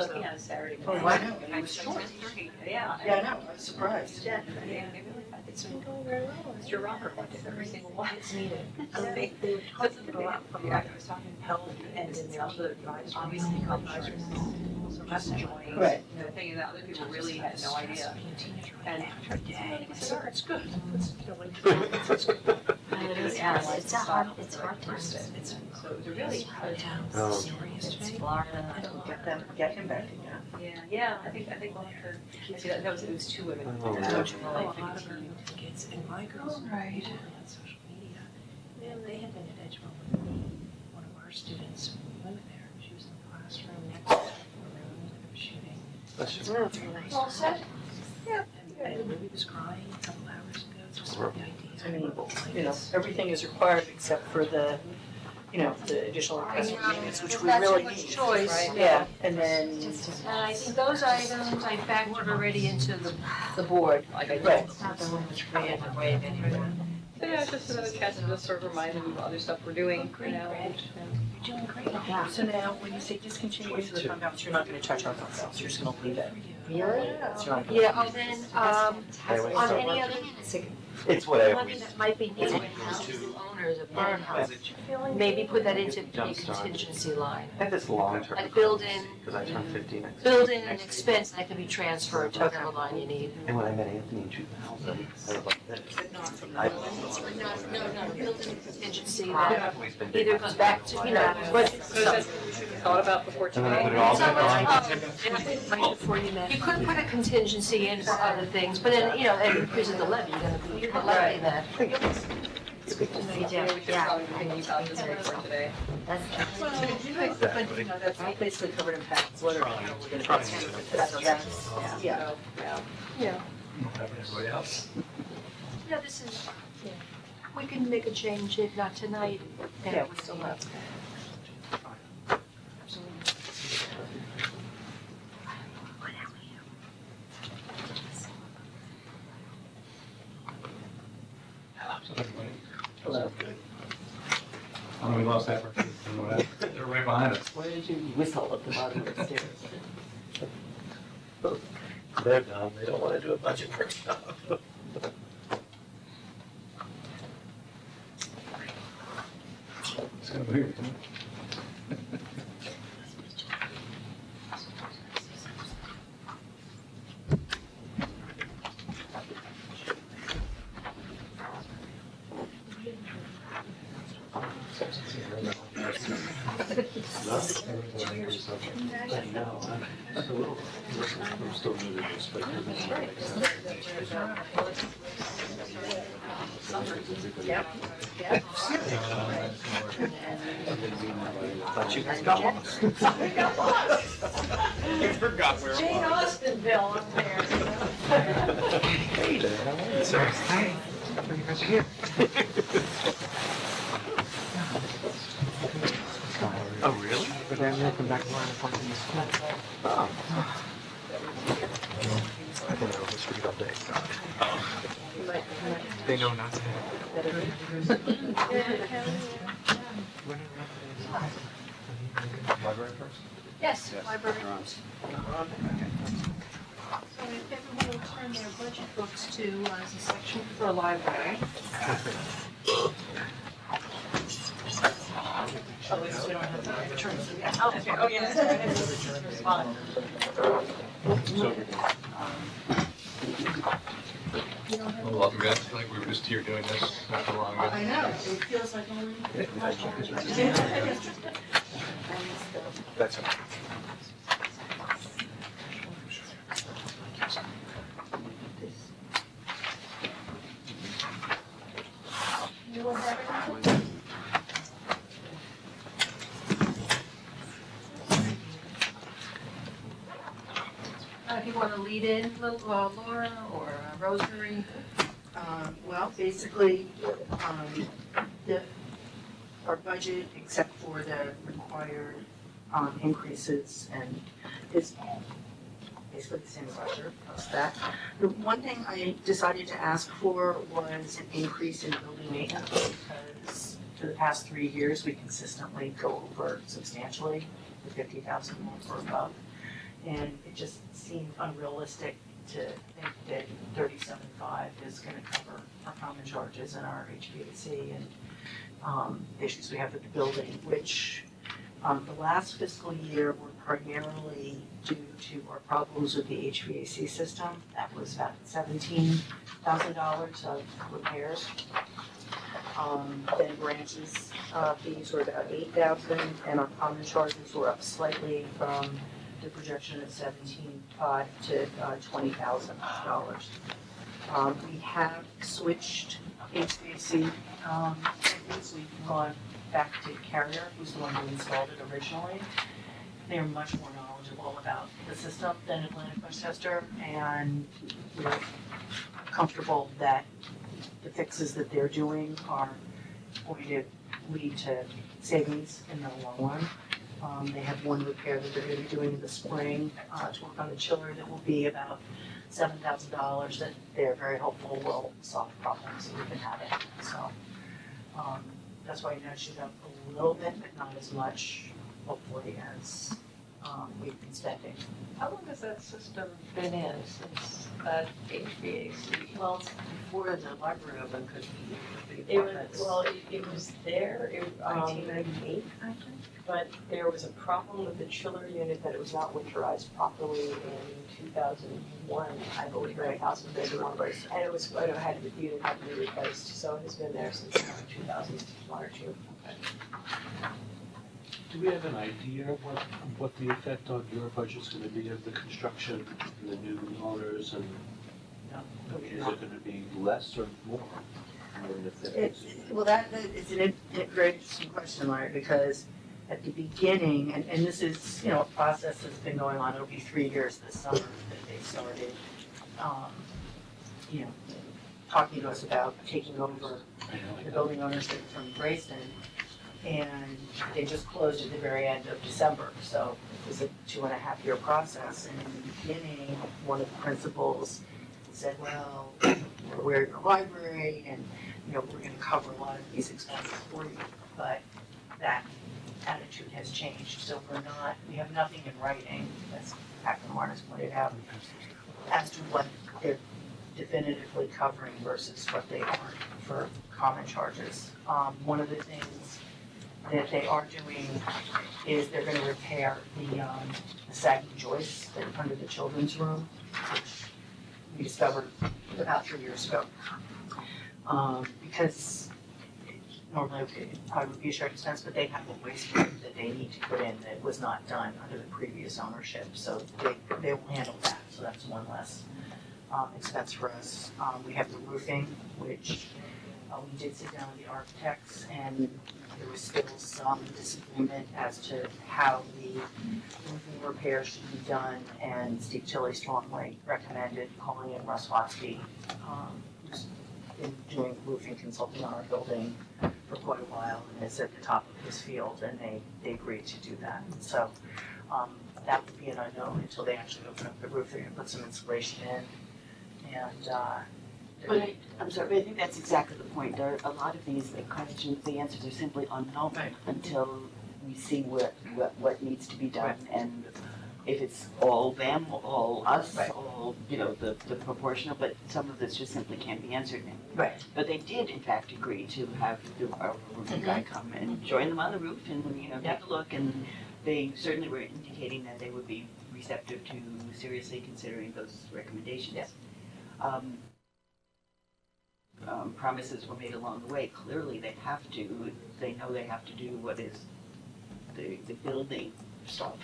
to Yeah, Saturday. Oh, wow, and it was short. Yeah. Yeah, I know, I was surprised. Yeah, it's been going very well. Mr. Rocker wanted every single one. It's needed. They talking about from the actors talking health and then the other advisors, obviously advisors. So just enjoying Right. the thing that other people really had no idea. And it's good. It's a hard time. So it's really hard. oh, It's Florida. Get him back again. Yeah, I think we'll have to, I see that was, it was 2 women. Oh, Yeah. yeah. A lot of our kids and my girls are on social media. Man, they had been at Edgemont with me. One of our students, we went there, she was in the classroom next to the room that I was shooting. that's just. All set? Yeah. And Ruby was crying a couple hours ago, just with the idea. I mean, you know, everything is required except for the, you know, the additional request for maintenance, which we That's really your need. choice. Right, yeah, and then. And I think those items I factored already into the board, like I Right. did. Not the one which ran the way anyway. So yeah, it's just another chance to just sort of remind them of other stuff we're doing, you know. You're doing great. Yeah. So now, when you say discontinue use of the fund balance, you're not gonna touch our fund balance, you're just gonna leave it. Really? Yeah, oh, then, on any other It's what I money always. that might be needed to the owners of farmhouse, maybe put that into a contingency line. I have this long-term. Like build in, Because I turned 50 next. build in an expense that can be transferred to whatever line you need. And when I met Anthony in 2000, I was like this. No, build in a contingency I've that always been. either goes back to, you know, what. So that's what we should have thought about before And then I today. put it all back on. Right before you met. You could put a contingency in for other things, but then, you know, and increasing the levy, you're gonna be collecting that. Yeah, we should have probably been thinking about this before today. But, you know, that's basically covered in tax, what are, you know, we're gonna. So that's, yeah. Yeah. Everybody else? Yeah, this is, we can make a change, if not tonight, Yeah, and we still have. Hello. Oh, we lost that person. They're right behind us. Why did you whistle at the bottom of the stairs? They're dumb. They don't want to do a budget workshop. It's kind of weird, isn't it? I'm still new to this, but But you guys got lost. You forgot where it Jane was. Austenville up there. Hey there, how are you, sir? Hi. You guys are here. Oh, really? But then they'll come back around and find this school. Oh. I've been over the street all day. They know not to. library first? Yes, library. So if everyone will turn their budget books to, as a section for library. Oh, we don't have the returns. Oh, okay. Oh, yeah, that's right. Respond. So, we don't have. Well, welcome guys, I feel like we were just here doing this not too long ago. I know, it feels like only. That's okay. Anyone have anything? If you want to lead in, Laura or Rosemary? Well, basically, our budget, except for the required increases, and is basically the same as last year, plus that. The one thing I decided to ask for was an increase in building maintenance, because for the past 3 years, we consistently go over substantially the 50,000 or above. And it just seemed unrealistic to think that 37.5 is gonna cover our common charges and our HVAC and issues we have with the building, which the last fiscal year were primarily due to our problems with the HVAC system. That was about $17,000 of repairs. Then branches fees were about $8,000, and our common charges were up slightly from the projection of $17,500 to $20,000. We have switched HVAC techniques. We've gone back to Carrier, who's the one who installed it originally. They're much more knowledgeable about the system than Atlantic Westchester, and we're comfortable that the fixes that they're doing are going to lead to savings in the long run. They have one repair that they're gonna be doing in the spring, to work on the chiller that will be about $7,000 that they're very hopeful will solve problems that we've been having, so. That's why I nudged it up a little bit, but not as much, hopefully, as, we've been spending. How long has that system been in since that HVAC? Well, it's before the library opened, because It was there, 1998, I think. But there was a problem with the chiller unit that it was not winterized properly in 2001, I believe, or 2001. And it was, it had to be replaced, so it has been there since 2001 or 2. Do we have an idea of what the effect on your budget's gonna be of the construction and the new owners, and is it gonna be less or more? Well, that is a very interesting question, Larry, because at the beginning, and this is, a process that's been going on, it'll be 3 years this summer that they started, talking to us about taking over the building ownership from Grayston. And they just closed at the very end of December, so it was a 2.5-year process. And in the beginning, one of the principals said, well, we're at the library, and we're gonna cover a lot of these expenses for you, but that attitude has changed, so we have nothing in writing, as Captain Martin's pointed out, as to what they're definitively covering versus what they aren't for common charges. One of the things that they are doing is they're gonna repair the sagging joists that are under the children's room, which we discovered about 3 years ago. Because normally it probably would be a shared expense, but they have a waste room that they need to put in that was not done under the previous ownership, so they will handle that, so that's one less expense for us. We have the roofing, which we did sit down with the architects, and there was still some disagreement as to how the roofing repair should be done, and Steve Tilley strongly recommended calling in Russ Watsky, who's been doing roofing consulting on our building for quite a while, and is at the top of his field, and they agreed to do that. So that would be an unknown until they actually open up the roofing and put some insulation in, and But I'm sorry, but I think that's exactly the point. There are a lot of these questions, the answers are simply unknown until we see what needs to be done. And if it's all them, all us, all, the proportional, but some of this just simply can't be answered now. Right. But they did in fact agree to have our roofing guy come and join them on the roof and, take a look. And they certainly were indicating that they would be receptive to seriously considering those recommendations. promises were made along the way. Clearly, they know they have to do what is the building stuff.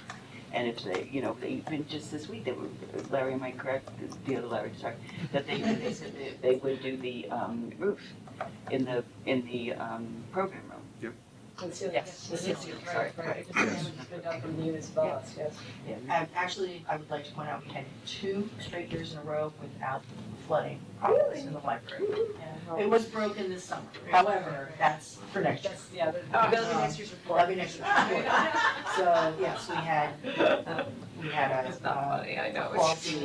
And if they, even just this week, they were, Larry, am I correct? The other Larry, sorry, that they said that they would do the roof in the program room. Yep. Yes. The ceiling, sorry. Right, just damages been done from the municipalities, yes. Actually, I would like to point out, we had 2 straight years in a row without flooding problems in the library. It was broken this summer. However, that's for next year. Yeah, that'll be next year's report. That'll be next year's report. So, yes, we had It's not funny, I know. a faulty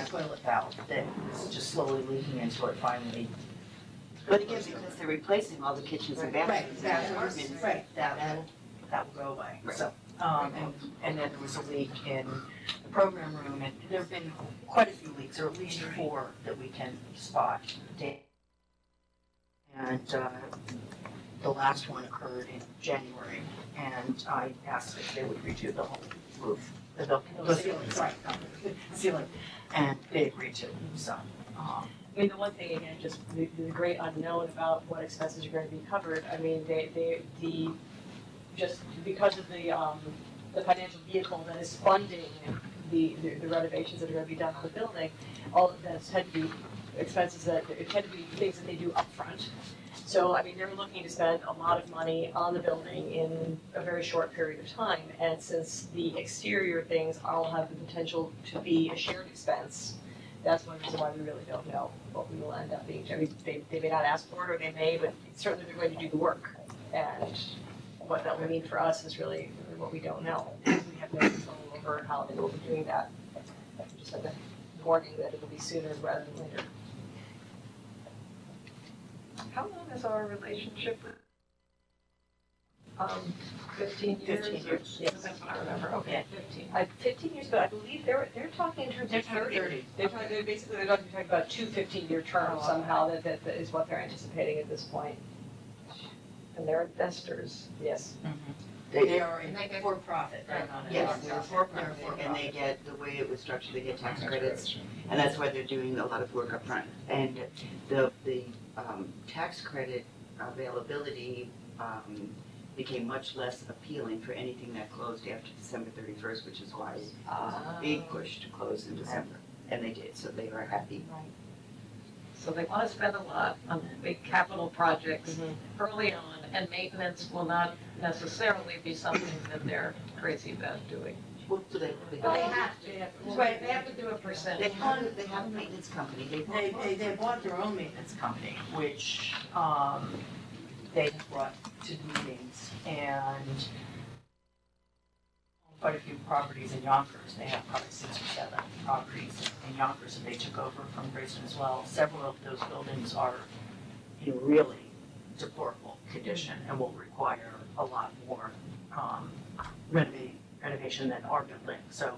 toilet valve that was just slowly leaking into it finally. But again, because they're replacing all the kitchens and bathrooms. That will go away. Right. So, and then there was a leak in the program room, and there have been quite a few leaks, or at least 4 that we can spot. And the last one occurred in January, and I asked if they would redo the whole roof, the ceiling, sorry, not the ceiling, and they agreed to, so. I mean, the one thing, again, just the great unknown about what expenses are going to be covered, I mean, just because of the financial vehicle that is funding the renovations that are going to be done on the building, all of that tend to be expenses that, tend to be things that they do upfront. So, I mean, they're looking to spend a lot of money on the building in a very short period of time, and since the exterior things all have the potential to be a shared expense, that's one reason why we really don't know what we will end up being. I mean, they may not ask for it, or they may, but certainly they're going to do the work. And what that will mean for us is really what we don't know. We have no control over how they will be doing that. Just like a warning that it will be sooner rather than later. How long is our relationship? 15 years? 15 years, Yes, that's what I remember, okay, 15. 15 years, but I believe they're talking in terms of 30. They're talking about 2 15-year terms somehow, that is what they're anticipating at this point. And they're investors. Yes. They are a for-profit, they're not a. Yes, they're for-profit, and they get, the way it was structured, they get tax credits, and that's why they're doing a lot of work up front. And the tax credit availability became much less appealing for anything that closed after December 31st, which is why it was a big push to close in December. And they did, so they are happy. So they want to spend a lot on big capital projects early on, and maintenance will not necessarily be something that they're crazy about doing. Well, so they Well, they have to. Right, they have to do a percentage. They have a maintenance company. They bought their own maintenance company, which they have brought to the meetings, and quite a few properties in Yonkers. They have probably 6 or 7 properties in Yonkers that they took over from Grayson as well. Several of those buildings are in really deplorable condition and will require a lot more renovation than our building. So,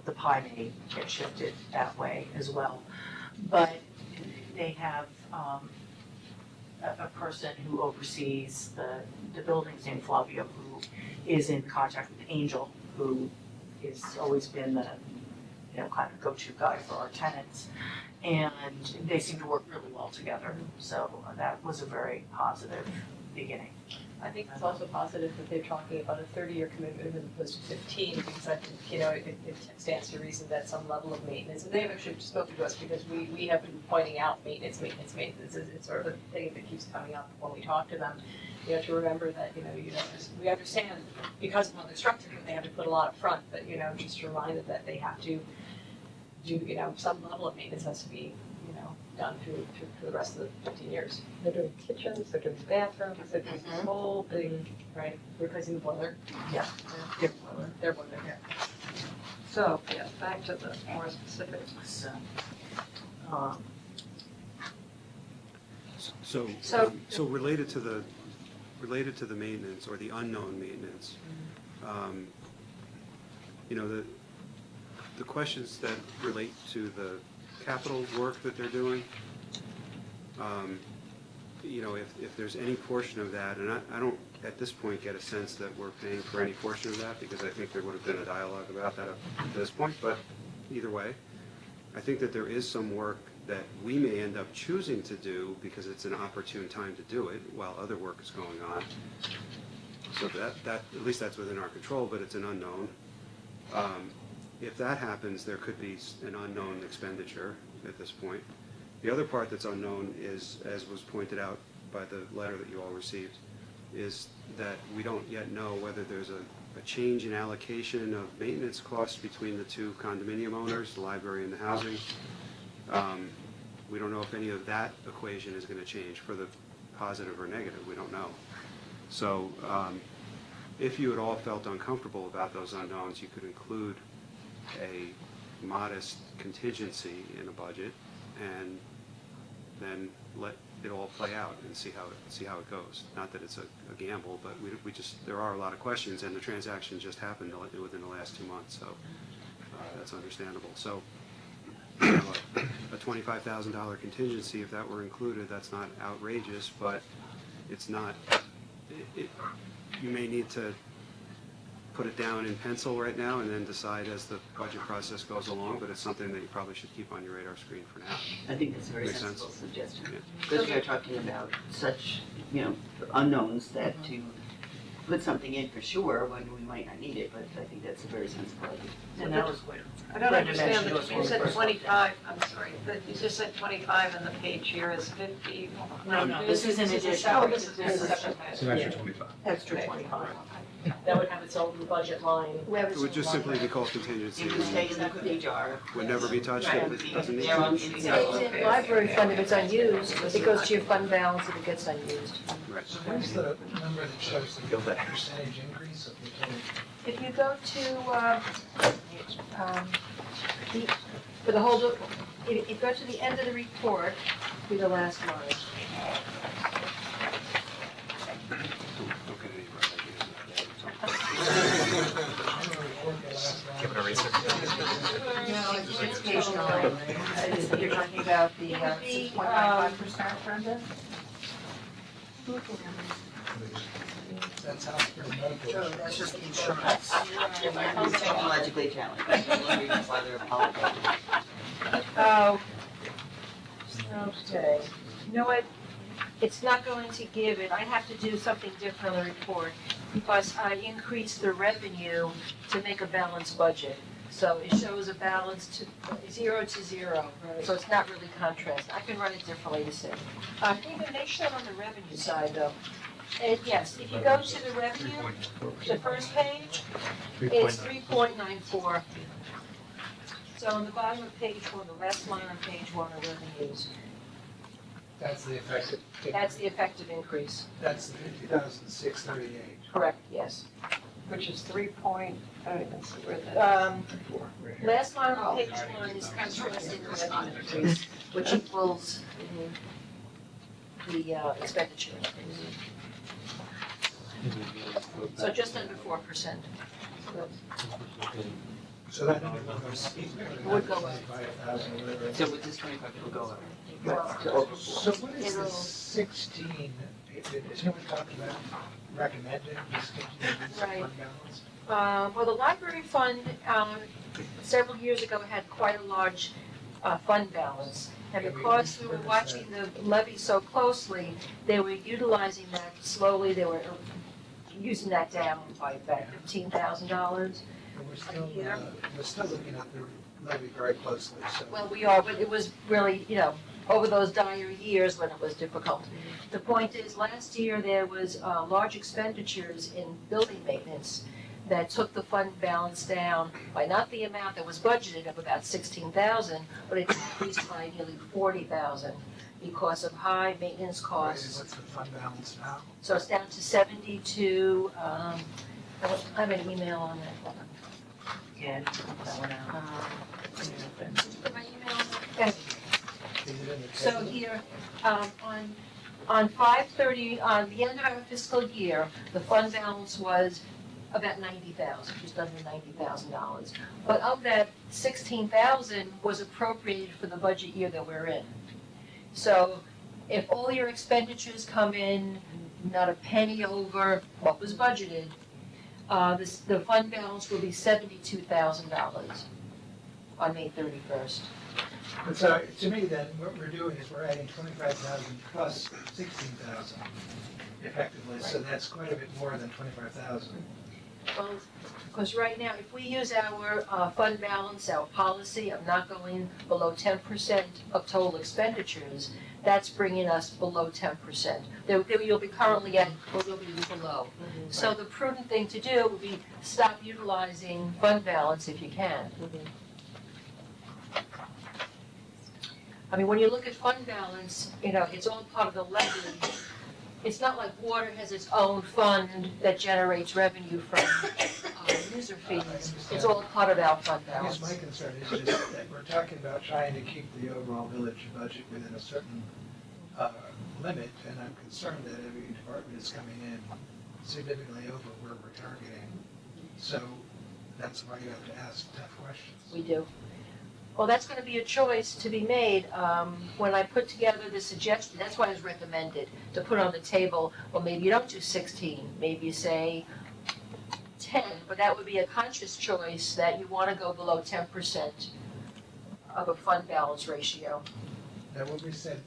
the pie may get shifted that way as well. But they have a person who oversees the buildings named Flavio, who is in contact with Angel, who has always been the kind of go-to guy for our tenants. And they seem to work really well together. So that was a very positive beginning. I think it's also positive that they're talking about a 30-year commitment as opposed to 15, because I think, it stands to reason that some level of maintenance, and they've actually spoken to us because we have been pointing out maintenance. It's sort of a thing that keeps coming up when we talk to them, to remember that, we understand because of how they're structured, they have to put a lot up front, but, just a reminder that they have to do, some level of maintenance has to be, done through the rest of the 15 years. They're doing kitchens, they're doing bathrooms, they're doing this whole big, right, replacing the boiler. Yeah. Their boiler, yeah. So, yes, back to the more specifics. So related to the maintenance or the unknown maintenance, the questions that relate to the capital work that they're doing, if there's any portion of that, and I don't at this point get a sense that we're paying for any portion of that, because I think there would have been a dialogue about that at this point, but either way, I think that there is some work that we may end up choosing to do because it's an opportune time to do it while other work is going on. So that at least that's within our control, but it's an unknown. If that happens, there could be an unknown expenditure at this point. The other part that's unknown is, as was pointed out by the letter that you all received, is that we don't yet know whether there's a change in allocation of maintenance costs between the two condominium owners, the library and the housing. We don't know if any of that equation is going to change for the positive or negative. We don't know. So if you at all felt uncomfortable about those unknowns, you could include a modest contingency in a budget and then let it all play out and see how it goes. Not that it's a gamble, but we just, there are a lot of questions, and the transaction just happened within the last 2 months, so that's understandable. So you know, a $25,000 contingency, if that were included, that's not outrageous, but it's not, you may need to put it down in pencil right now and then decide as the budget process goes along, but it's something that you probably should keep on your radar screen for now. I think that's a very Makes sensible sense? suggestion. Yeah. Because we are talking about such, unknowns that to put something in for sure when we might not need it, but I think that's a very sensible idea. And that was what I don't Brenda understand, mentioned you was said one of the 25, I'm sorry, but you just said 25 and the page here is 50. No, this is an addition. Oh, this is This is separate. It's an extra 25. extra 25. That would have its own budget line. It would just simply be called contingency. It would stay in the cookie jar. Would never be touched if it doesn't need There on- to. in Stays in the library fund if it's unused, it goes to your fund balance if it gets unused. Right. So where's the number that shows the percentage increase of the total? If you go to, for the whole, if you go to the end of the report, be the last line. Don't get any bright Give it a research. No, it's page 9. You're talking about the 6.95%, Brenda? That's how it's for medical. That's just insurance. Technologically challenged. Why they're apologizing. Oh, okay. You know what? It's not going to give it, I have to do something different on the report because I increased the revenue to make a balanced budget. So it shows a balance to 0 to 0, so it's not really contrast. I can run it differently to see. Even they show it on the revenue side though. Yes, if you go to the revenue, the first page, it's 3.94. So on the bottom of page 1, the last line on page 1 are revenues. That's the effective. That's the effective increase. That's the 50,638. Correct, yes. Which is 3 point, I don't even see where that. Last line on page 1 is contrasting the revenue increase, which equals the expenditure increase. So just under 4%. So that number Would go up. 5,000 or whatever. So with this 25, it'll go up. So what is the 16, is anyone talking about recommended discontinuing Right. fund balance? Well, the library fund, several years ago had quite a large fund balance. And because we were watching the levy so closely, they were utilizing that slowly, they were using that down by about $15,000. And we're still looking at the levy very closely, so. Well, we are, but it was really, over those dire years when it was difficult. The point is, last year there was large expenditures in building maintenance that took the fund balance down by not the amount that was budgeted of about 16,000, but it increased by nearly 40,000 because of high maintenance costs. What's the fund balance now? So it's down to 72, I have an email on that. Yeah, that one out. Put my email on that. Okay. Is it in the So table? here, on 5/30, on the end of our fiscal year, the fund balance was about 90,000, just under $90,000. But of that, 16,000 was appropriated for the budget year that we're in. So if all your expenditures come in, not a penny over what was budgeted, the fund balance will be $72,000 on May 31st. But so, to me then, what we're doing is we're adding 25,000 plus 16,000 effectively, so that's quite a bit more than 25,000. Well, because right now, if we use our fund balance, our policy of not going below 10% of total expenditures, that's bringing us below 10%. You'll be currently at, or you'll be below. So the prudent thing to do would be stop utilizing fund balance if you can. I mean, when you look at fund balance, it's all part of the levy. It's not like water has its own fund that generates revenue from user fees. It's all part of our fund I guess balance. my concern is just that we're talking about trying to keep the overall village budget within a certain limit, and I'm concerned that every department is coming in significantly over where we're targeting. So that's why you have to ask tough questions. We do. Well, that's going to be a choice to be made. When I put together the suggestion, that's why it was recommended to put on the table, well, maybe you don't do 16, maybe you say 10, but that would be a conscious choice that you want to go below 10% of a fund balance ratio. Now, when we said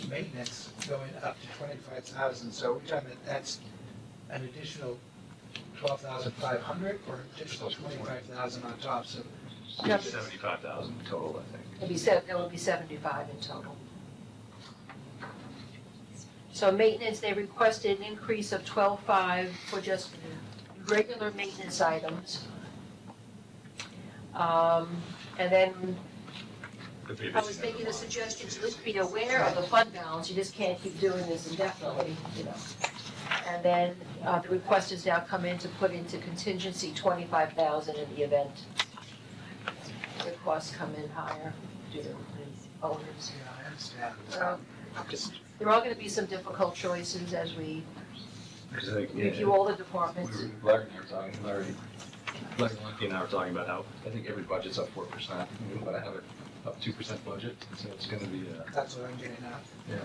maintenance going up to 25,000, so we're talking about that's an additional 12,500 or additional 25,000 on top, so 75,000 total, I think. That would be 75 in total. So maintenance, they requested an increase of 12.5 for just regular maintenance items. And then I was making the suggestion to just be aware of the fund balance, you just can't keep doing this indefinitely, And then the request has now come in to put into contingency 25,000 in the event the costs come in higher due to owners. yeah, I understand. There are going to be some difficult choices as we review all the departments. Larry and I were talking, Larry Lunke and I were talking about how, I think every budget's up 4%. We want to have a up 2% budget, so it's going to be That's what I'm getting at. Yeah.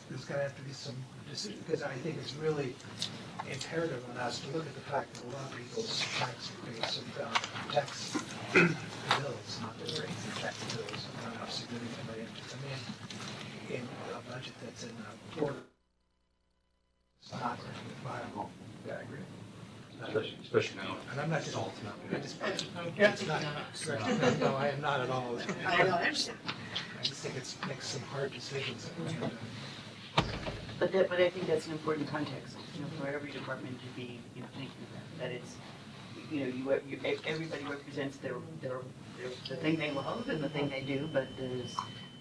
There's going to have to be some decision, because I think it's really imperative on us to look at the fact that a lot of people's tax base and tax bills, not the rates, the tax bills have gone up significantly. And to come in a budget that's in the quarter, it's not viable. Yeah, I agree. Especially now. And I'm not just, it's not correct. No, I am not at all. I know, I understand. I just think it makes some hard decisions that we have to. But I think that's an important context, for every department to be, thinking that it's, everybody represents the thing they love and the thing they do, but there's.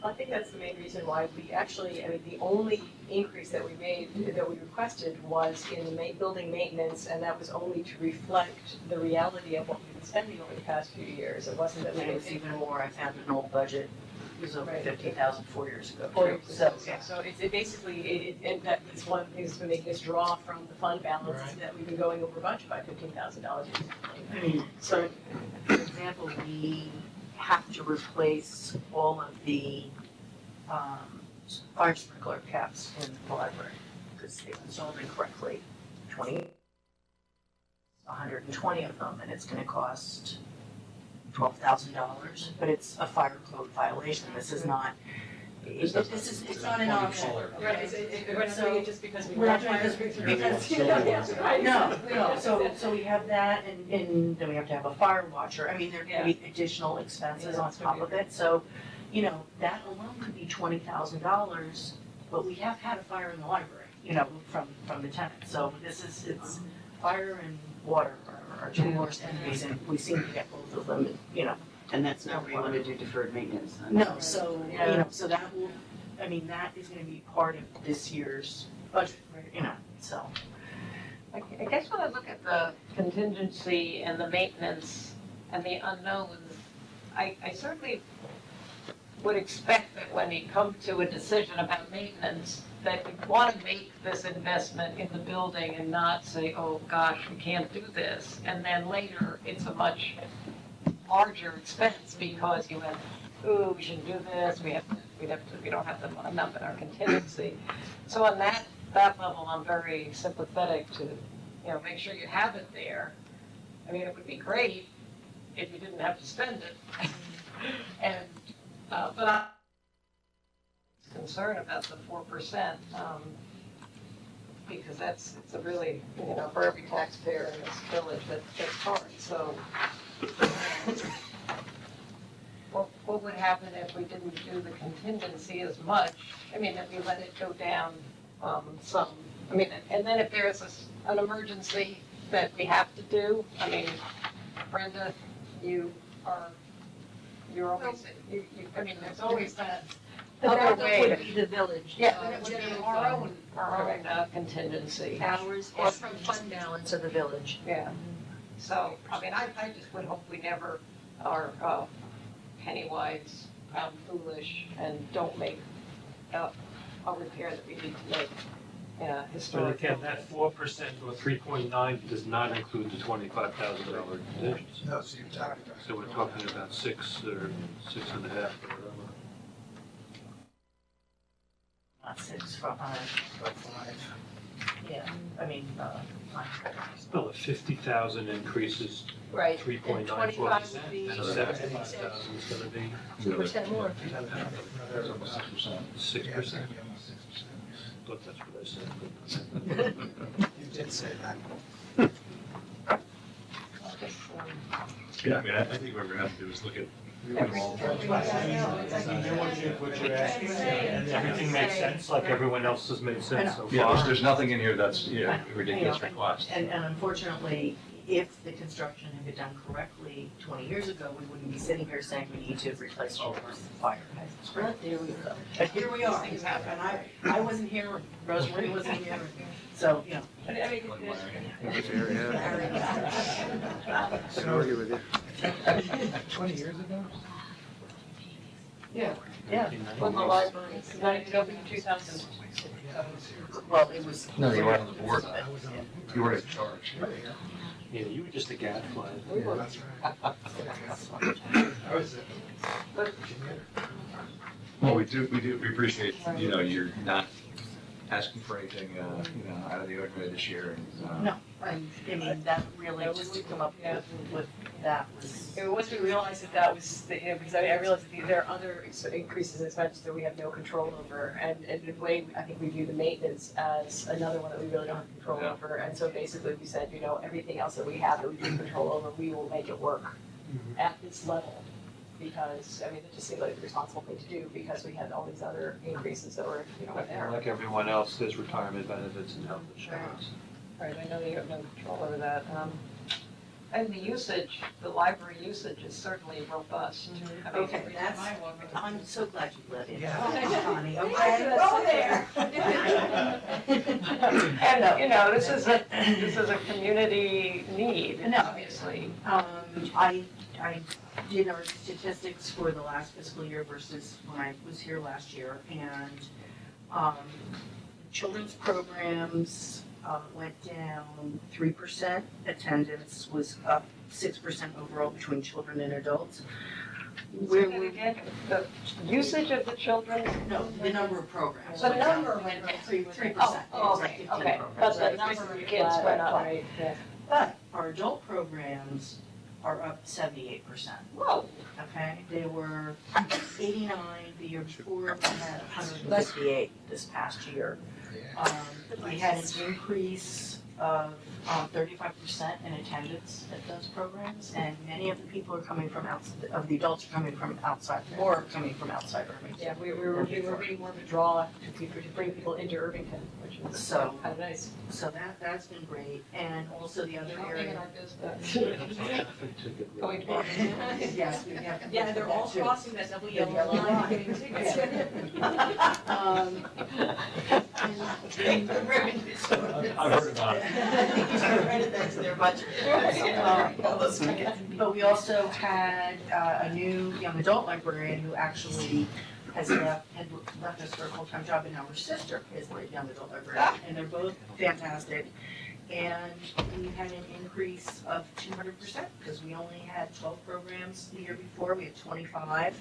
I think that's the main reason why we actually, the only increase that we made, that we requested was in the building maintenance, and that was only to reflect the reality of what we've been spending over the past few years. It wasn't that we And made it's even more, I found an old budget, it was over 50,000 4 years ago. So it's basically, that is one of the things that's been making us draw from the fund balance, Right. that we've been going over budget by $15,000. So, for example, we have to replace all of the fire sprinkler caps in the library because they were installed incorrectly. 120 of them, and it's going to cost $12,000. But it's a fire code violation. This is not. It's not an option. Right, we're not doing it just because we We're not want doing fire it because no. So we have that, and then we have to have a fire watcher. I mean, there could be additional expenses on top of it. So, that alone could be $20,000. But we have had a fire in the library, from the tenant. So it's fire and water are two worst enemies, and we seem to get both of them. And that's not where you want to do deferred maintenance. No, so, so that will, that is gonna be part of this year's budget, so. I guess when I look at the contingency and the maintenance and the unknown, I certainly would expect that when you come to a decision about maintenance, that you want to make this investment in the building and not say, oh gosh, we can't do this. And then later, it's a much larger expense because you have, we shouldn't do this, we don't have enough in our contingency. So on that level, I'm very sympathetic to, make sure you have it there. It would be great if you didn't have to spend it. And But I'm concerned about the 4%, because it's a really, for every taxpayer in this village, that's hard, so. What would happen if we didn't do the contingency as much? I mean, if we let it go down some, I mean, and then if there's an emergency that we have to do, I mean, Brenda, you're always, I mean, there's always that The other backup way would to. be the village. Yeah, but it would be general our fund. own contingency. Ours or from fund balance of the village. Yeah, so, I mean, I just would hope we never are penny wise, pound foolish, and don't make a repair that we need to make in a But historic. again, that 4% or 3.9 does not include the $25,000 conditions. No, so you're talking about. So we're talking about 6 or 6.5 or whatever. Not 6, 5. 5. Yeah, I mean, 5. Still a 50,000 increases, Right. 3.94%. 25 would be. So 75,000 is gonna be 2% more. That's almost 6%. 6%. Yeah, almost 6%. But that's what I said. You did say that. Yeah, I mean, I think what we're gonna have to do is look at all. And everything makes sense, like everyone else has made sense so Yeah, far. there's nothing in here that's, ridiculous request. And unfortunately, if the construction had been done correctly 20 years ago, we wouldn't be sitting here saying we need to replace all of our fire hydrants. But there we go. But here we are, and I wasn't here, Rosemary wasn't here, so, you know. I mean, Can argue with you. 20 years ago? Yeah. when the library, it opened in 2000. Well, it was. No, you weren't on the board. I was on. You were in charge. Yeah, you were just a gadfly. That's right. I was Well, we appreciate, you're not asking for anything, out of the ordinary this year, and, No, I mean, that really, just to come up with that was. Once we realized that was, because I realized that there are other increases in expenses that we have no control over, and in a way, I think we view the maintenance as another one that we really don't have control Yeah. over, and so basically we said, everything else that we have that we do control over, we will make it work at this level. Because, I mean, it just seemed like the responsible thing to do, because we had all these other increases that were, there. Like everyone else, there's retirement benefits and health insurance. Right, I know that you have no control over that. And the usage, the library usage is certainly robust. I mean, Okay, that's, I'm so glad you let it. Yeah. Honey, I'm okay? glad you there. And, this is a community need, No. obviously. I did our statistics for the last fiscal year versus when I was here last year, and children's programs went down 3%. Attendance was up 6% overall between children and adults. Where we get the usage of the children? No, the number of programs. The number went down. 3%. Oh, okay, okay, but the number of kids went up. Right, yeah. But our adult programs are up 78%. Whoa. Okay, they were 89 the year before, we had 158 this past year. We had an increase of 35% in attendance at those programs, and many of the people are coming from outside, of the adults are coming from outside, more are coming from outside Irvington. Yeah, we were being more of a draw to bring people into Irvington, which is So- kind of nice. So that's been great, and also the other Shopping in area. our business. Going to Yes, we have. Yeah, they're all That too. crossing that double yellow line, getting tickets. I've heard about it. Credit that to their budget. But we also had a new young adult librarian who actually had left us for a full-time job, and now her sister is a young adult librarian, and they're both fantastic. And we had an increase of 200%, because we only had 12 programs the year before, we had 25.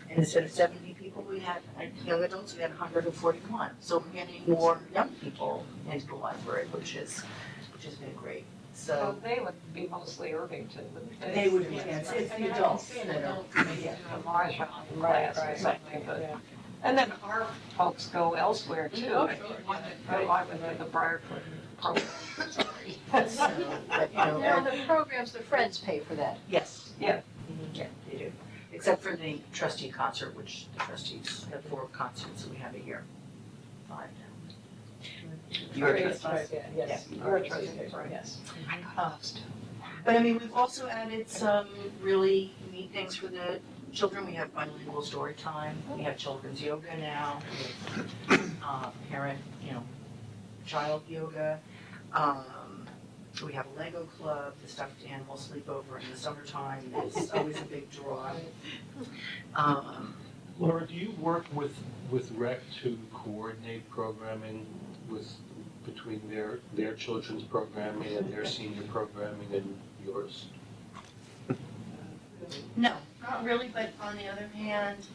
And instead of 70 people, we had, young adults, we had 141. So we're getting more young people into the library, which has been great. So So they would be mostly Irvington, wouldn't they? they would be, it's the adults that are, Maybe a Marshall class or something, but, and then our folks go elsewhere too. Oh, If you sure, wanted yeah. to go, I went to the Briarcliff program, sorry. so, but, you know, Now, and- the programs, the friends pay for that. yes. Yeah. Yeah, they do, except for the trustee concert, which the trustees have 4 concerts that we have a year. 5 now. You're a Yes. trustee, yes, you're a trustee, yes. But I mean, we've also added some really neat things for the children. We have bilingual story time, we have children's yoga now, we have, parent, child yoga. We have a Lego club, the stuffed animal sleepover in the summertime is always a big draw. Laura, do you work with rec to coordinate programming between their children's programming and their senior programming and yours? No, not really, but on the other hand,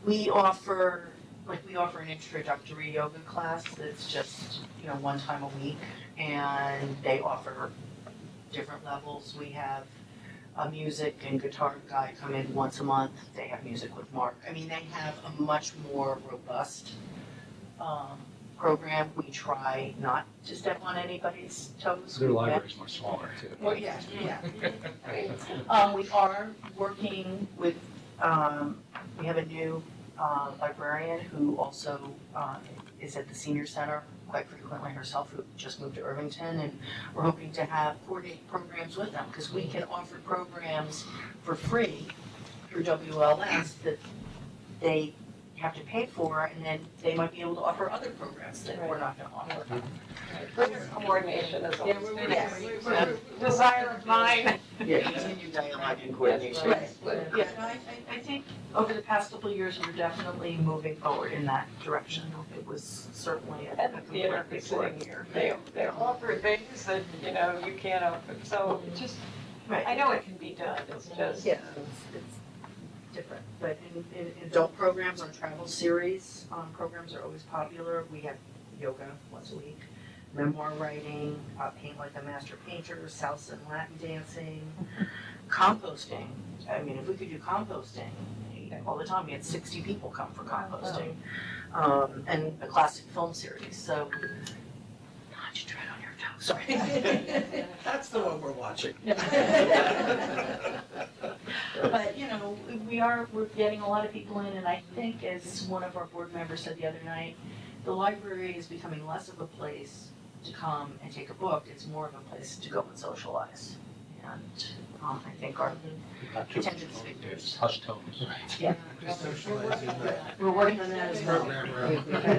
we offer an introductory yoga class that's just, 1 time a week, and they offer different levels. We have a music and guitar guy come in once a month, they have music with Mark. I mean, they have a much more robust, program. We try not to step on anybody's toes. Their library's much smaller too. Well, yeah. We are working with, we have a new librarian who also is at the senior center quite frequently herself, who just moved to Irvington, and we're hoping to coordinate programs with them, because we can offer programs for free through WLS that they have to pay for, and then they might be able to offer other programs that we're not gonna offer. Coordination is always been Yes. a desire of mine. Yeah, continue dialogue and coordination. Right, yeah, no, I think over the past couple of years, we're definitely moving forward in that direction. It was certainly a And the theater complaint is before. sitting here, they offer things that, you can't open, so it just, Right. I know it can be done, it's just. Yeah, it's different, but in adult programs, our travel series, programs are always popular. We have yoga once a week, memoir writing, paint like a master painter, salsa and Latin dancing, composting. I mean, if we could do composting all the time, we had 60 people come for composting, and a classic film series, so. Not to tread on your toes, sorry. That's the one we're watching. But, we're getting a lot of people in, and I think, as one of our board members said the other night, the library is becoming less of a place to come and take a book, it's more of a place to go and socialize. And, I think our attendance figures. Hush tones. Yeah. We're working on that as well.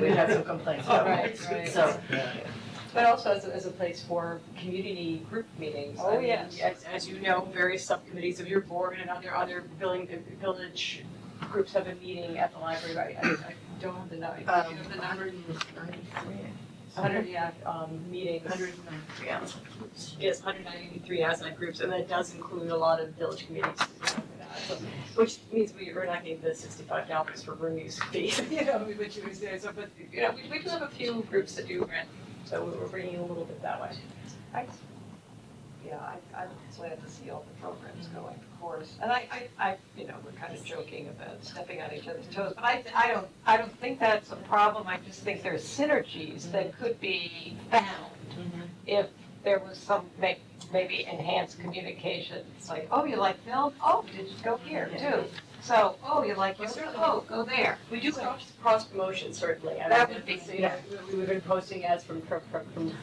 We've had some complaints about it, Right. so. But also as a place for community group meetings. Oh, I mean, yes. As you know, various subcommittees of your board and other village groups have been meeting at the library, right? I don't have the number, do you have the number? 100 meetings. 193 outside. Yes, 193 outside groups, and that does include a lot of village committees. So, which means we're not getting the $65 for room use fees, which is there. So, but we do have a few groups that do rent, so we're bringing a little bit that way. I'm glad to see all the programs going, of course. And we're kind of joking about stepping on each other's toes, but I don't think that's a problem. I just think there's synergies that could be found if there was some maybe enhanced communication. It's like, oh, you like film? Oh, did you go here too? So, oh, you like yoga? Oh, go there. We do cross promotion certainly. That would be, We've been posting ads from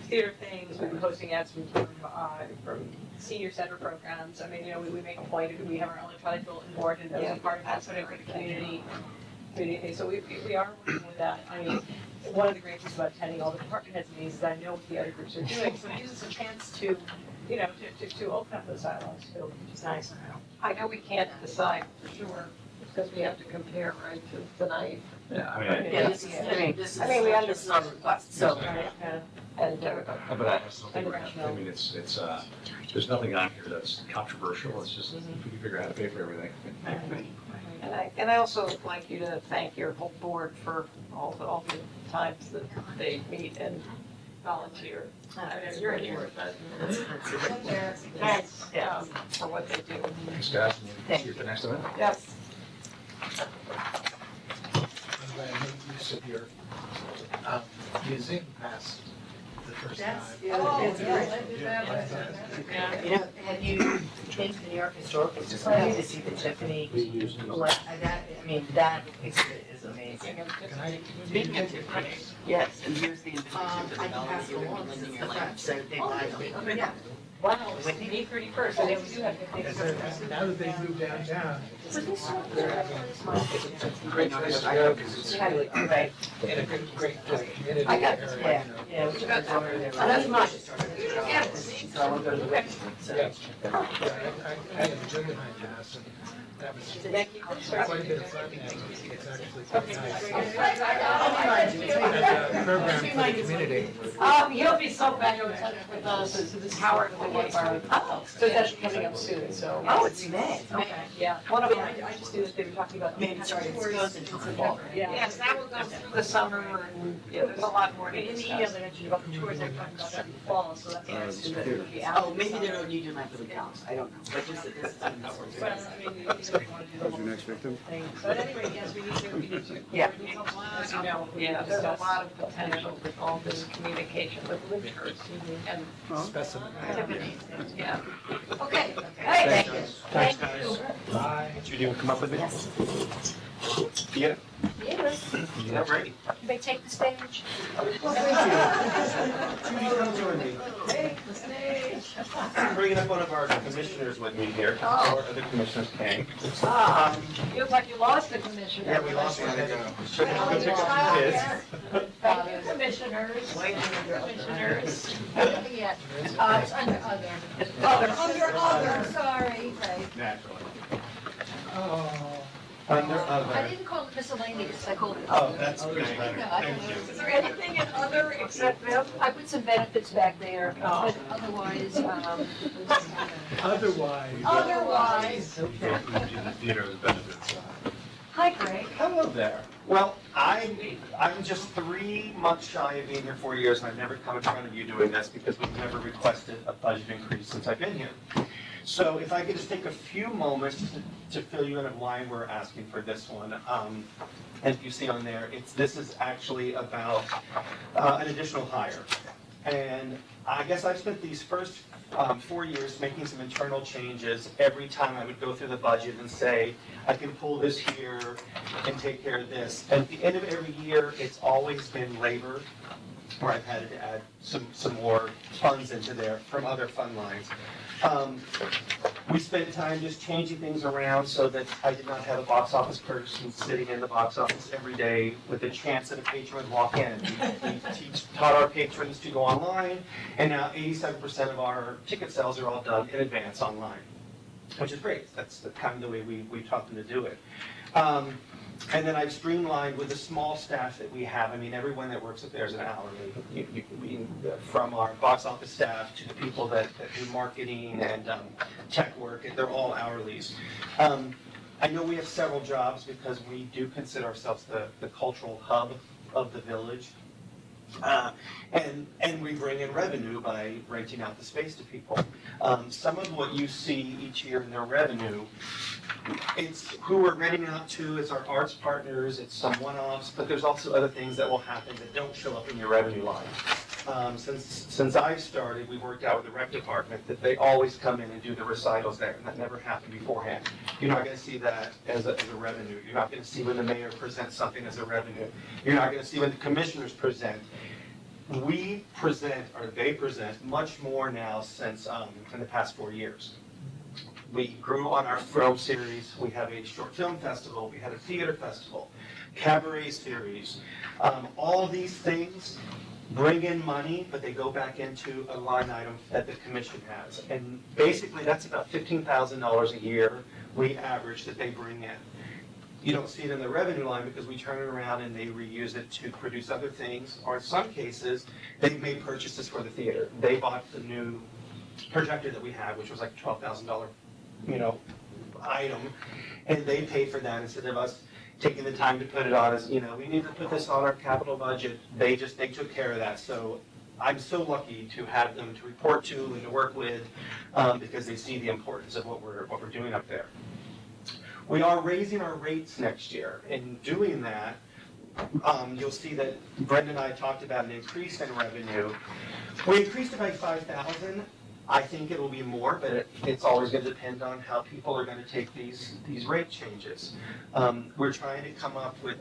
theater things. We've been posting ads from senior center programs. I mean, we make a point of we have our electronic bulletin board, and those are part of that sort of community thing. So we are working with that. I mean, one of the great things about attending all the department heads meetings is I know what the other groups are doing, so it gives us a chance to open up those dialogues, which is nice. I know we can't decide for sure, because we have to compare, right, to tonight. Yeah, I mean, Yeah, this is we this is our request, so. And, but I still think I mean, it's, there's nothing on here that's controversial, it's just, if we can figure out how to pay for everything. and I also would like you to thank your whole board for all the times that they meet and volunteer. I mean, you're here, but That's thanks, for what they do. Thanks, guys. See you at the next event. Yes. I'm glad I made use of your using pass the first time. It's great. You know, have you been to the New York Historical Society to see the Tiffany? That exhibit is amazing. Can I? Speaking of Tiffany. Yes, and here's the invitation I to can develop pass it your along lending to your the land. friends, so they buy them. Yeah. Wow, it's May 31st, so they do have good As things. now that they've moved downtown, It's a great place to I go know, because it's Right. in a great community I got area, you know. Yeah, we got over there. That's mine. So I won't go to the next one. So- I enjoyed my pass, and that was Thank you. quite a bit of fun, and it's actually quite nice. It's And program for the community. He'll be so back in touch with us, so this Howard of the Gateway. Oh, So that's coming up soon, so. Oh, it's May. okay. Yeah, one of them. I just knew that they were talking about. Maybe, sorry, it goes until fall. Yes, that will go through the summer and, yeah, there's a lot more to In the email, discuss. they mentioned about the tours, they're talking about that in the fall, so that's why I assumed that it would be out. Oh, maybe they don't need your land for the counts, I don't know, but just that this is in this one. But, I mean, you want to do the Who's whole your next victim? thing. But anyway, yes, we need to. Yeah. As you know. Yeah, there's a lot of potential with all this communication with limiters and Specimen. Tiffany, yeah. Okay, Thank you. Thanks, guys. Bye. Judy, you want to come up with me? Yes. Yeah. Yes, Yeah, ready. you may take the stage. Judy, come join me. I'm bringing up one of our commissioners with me here. Our other commissioners came. Feels like you lost the commissioner. Yeah, we lost one. Should have good pictures of kids. Thank you, commissioners. Commissioners. Yet. It's under other. Under other, sorry, right. Naturally. Oh. Under I other. didn't call it miscellaneous, I called it. Oh, that's great. No, I Thank don't know. you. Is there anything in other except them? I put some benefits back there, but otherwise, Otherwise. Theater benefits. hi Greg. Hello there. Well, I'm just 3 months shy of being here 4 years, and I've never come in front of you doing this because we've never requested a budget increase since I've been here. So if I could just take a few moments to fill you in on why we're asking for this one. As you see on there, this is actually about an additional hire. And I guess I've spent these first 4 years making some internal changes. Every time I would go through the budget and say, I can pull this here and take care of this. At the end of every year, it's always been labor, where I've had to add some more funds into there from other fund lines. We spent time just changing things around so that I did not have a box office person sitting in the box office every day with the chance that a patron would walk in. We taught our patrons to go online, and now 87% of our ticket sales are all done in advance online, which is great. That's the kind of the way we taught them to do it. And then I've streamlined with the small staff that we have. I mean, everyone that works up there is an hourly. From our box office staff to the people that do marketing and tech work, they're all hourlies. I know we have several jobs because we do consider ourselves the cultural hub of the village. And we bring in revenue by renting out the space to people. Some of what you see each year in their revenue, it's who we're renting out to, it's our arts partners, it's some one-offs, but there's also other things that will happen that don't show up in your revenue line. Since I've started, we've worked out with the rec department that they always come in and do the recitals there, and that never happened beforehand. You're not gonna see that as a revenue. You're not gonna see when the mayor presents something as a revenue. You're not gonna see when the commissioners present. We present, or they present, much more now since, in the past 4 years. We grew on our film series, we have a short film festival, we had a theater festival, cabaret series. All these things bring in money, but they go back into a line item that the commission has. And basically, that's about $15,000 a year we average that they bring in. You don't see it in the revenue line because we turn it around and they reuse it to produce other things, or in some cases, they've made purchases for the theater. They bought the new projector that we have, which was like a $12,000, item, and they paid for that instead of us taking the time to put it on as, we need to put this on our capital budget. They took care of that. So I'm so lucky to have them to report to and to work with, because they see the importance of what we're doing up there. We are raising our rates next year. In doing that, you'll see that Brenda and I talked about an increase in revenue. We increased it by 5,000. I think it'll be more, but it's always going to depend on how people are going to take these rate changes. We're trying to come up with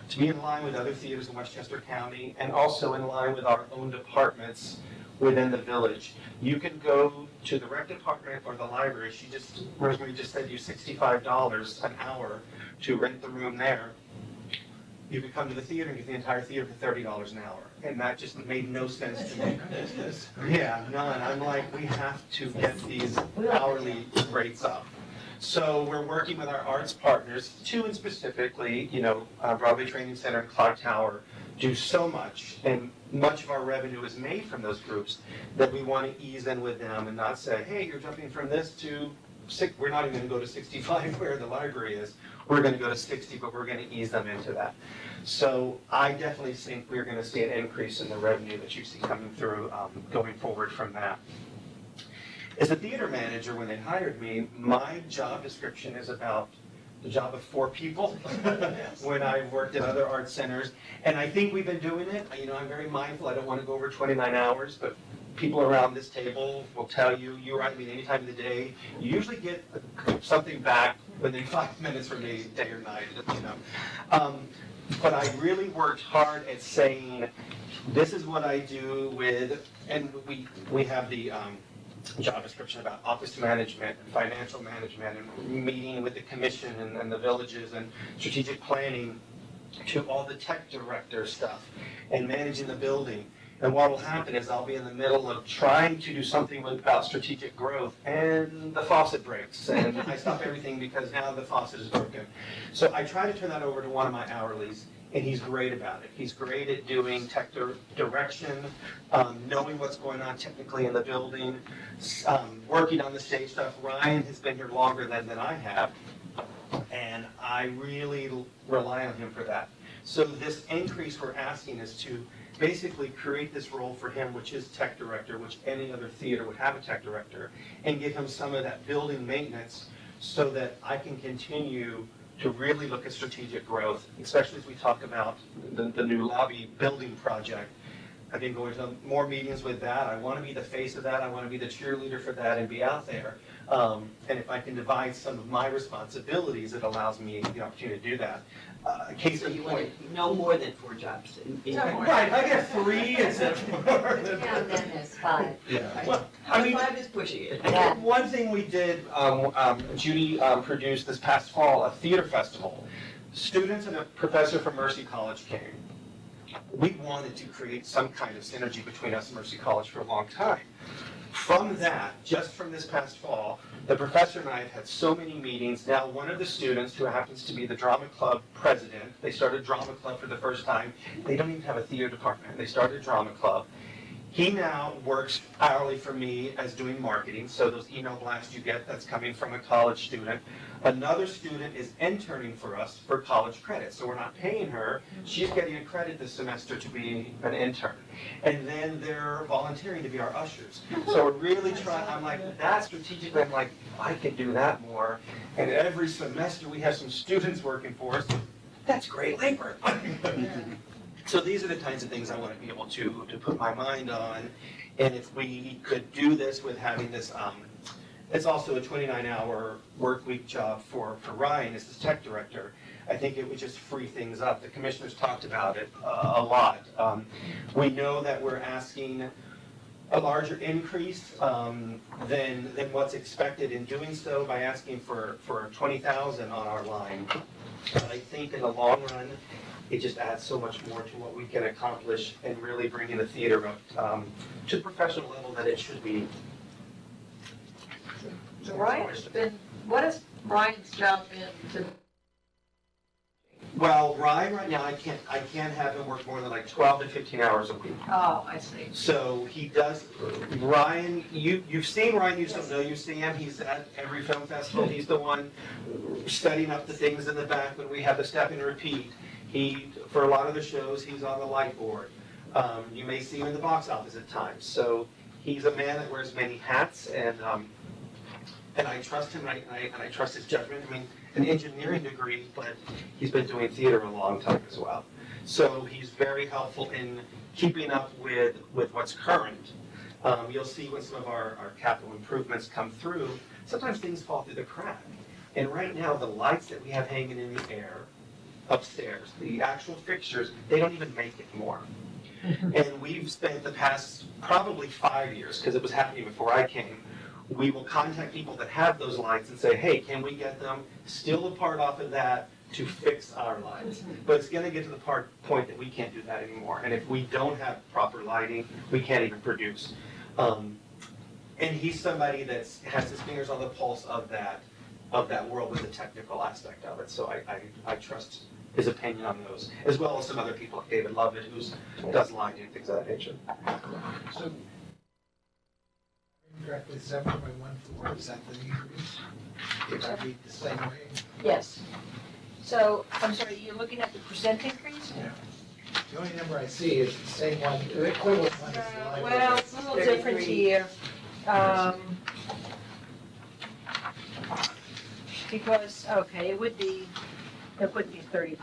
to be in line with other theaters in Westchester County, and also in line with our own departments within the village. You can go to the rec department or the library. Rosemary just said you $65 an hour to rent the room there. You could come to the theater and get the entire theater for $30 an hour. And that just made no sense to me. Yeah, none. I'm like, we have to get these hourly rates up. So we're working with our arts partners, two and specifically, Broadway Training Center and Clock Tower do so much, and much of our revenue is made from those groups, that we want to ease in with them and not say, hey, you're jumping from this to we're not even going to go to 65 where the library is. We're going to go to 60, but we're going to ease them into that. So I definitely think we're going to see an increase in the revenue that you see coming through going forward from that. As a theater manager, when they hired me, my job description is about the job of 4 people when I worked at other art centers. And I think we've been doing it. I'm very mindful. I don't want to go over 29 hours, but people around this table will tell you, any time of the day, you usually get something back within 5 minutes from me, day or night, But I really worked hard at saying, this is what I do with, and we have the job description about office management and financial management and meeting with the commission and the villages and strategic planning, to all the tech director stuff and managing the building. And what will happen is I'll be in the middle of trying to do something about strategic growth, and the faucet breaks, and I stop everything because now the faucet is broken. So I try to turn that over to one of my hourlies, and he's great about it. He's great at doing tech direction, knowing what's going on technically in the building, working on the stage stuff. Ryan has been here longer than I have, and I really rely on him for that. So this increase we're asking is to basically create this role for him, which is tech director, which any other theater would have a tech director, and give him some of that building maintenance so that I can continue to really look at strategic growth, especially as we talk about the new lobby building project. I've been going to more meetings with that. I want to be the face of that. I want to be the cheerleader for that and be out there. And if I can divide some of my responsibilities, it allows me the opportunity to do that. Case So in you point. want no more than 4 jobs. Right, I get 3 instead of 4. Yeah, then there's 5. Yeah. Well, I mean, 5 is pushing it. Yeah. one thing we did, Judy produced this past fall, a theater festival. Students and a professor from Mercy College came. We wanted to create some kind of synergy between us and Mercy College for a long time. From that, just from this past fall, the professor and I have had so many meetings. Now, one of the students, who happens to be the drama club president, they started drama club for the first time. They don't even have a theater department. They started a drama club. He now works hourly for me as doing marketing, so those email blasts you get, that's coming from a college student. Another student is interning for us for college credit, so we're not paying her. She's getting a credit this semester to be an intern. And then they're volunteering to be our ushers. So we're really trying, I'm like, that strategically, I'm like, I can do that more. And every semester we have some students working for us. That's great labor. So these are the kinds of things I want to be able to put my mind on. And if we could do this with having this, it's also a 29-hour work week job for Ryan as his tech director. I think it would just free things up. The commissioners talked about it a lot. We know that we're asking a larger increase than what's expected in doing so by asking for $20,000 on our line. But I think in the long run, it just adds so much more to what we can accomplish and really bringing the theater up to the professional level that it should be. So what has Ryan's job been to? Well, Ryan right now, I can't have him work more than like 12 to 15 hours a week. Oh, I see. So he does, Ryan, you've seen Ryan, you don't know, you see him, he's at every film festival, he's the one setting up the things in the back when we have the step and repeat. For a lot of the shows, he's on the light board. You may see him in the box office at times. So he's a man that wears many hats, and I trust him, and I trust his judgment. I mean, an engineering degree, but he's been doing theater a long time as well. So he's very helpful in keeping up with what's current. You'll see when some of our capital improvements come through, sometimes things fall through the crack. And right now, the lights that we have hanging in the air upstairs, the actual fixtures, they don't even make anymore. And we've spent the past probably 5 years, because it was happening before I came, we will contact people that have those lights and say, hey, can we get them, steal a part off of that to fix our lights? But it's going to get to the point that we can't do that anymore. And if we don't have proper lighting, we can't even produce. And he's somebody that has his fingers on the pulse of that world with the technical aspect of it. So I trust his opinion on those, as well as some other people like David Lovett, who does lighting and things of that nature. So, directly 7.14, is that the increase? Would that be the same way? Yes. So, I'm sorry, you're looking at the percent increase? Yeah. The only number I see is the same one, the equivalent one is the library. Well, it's a little different here. Because, okay, it would be 33.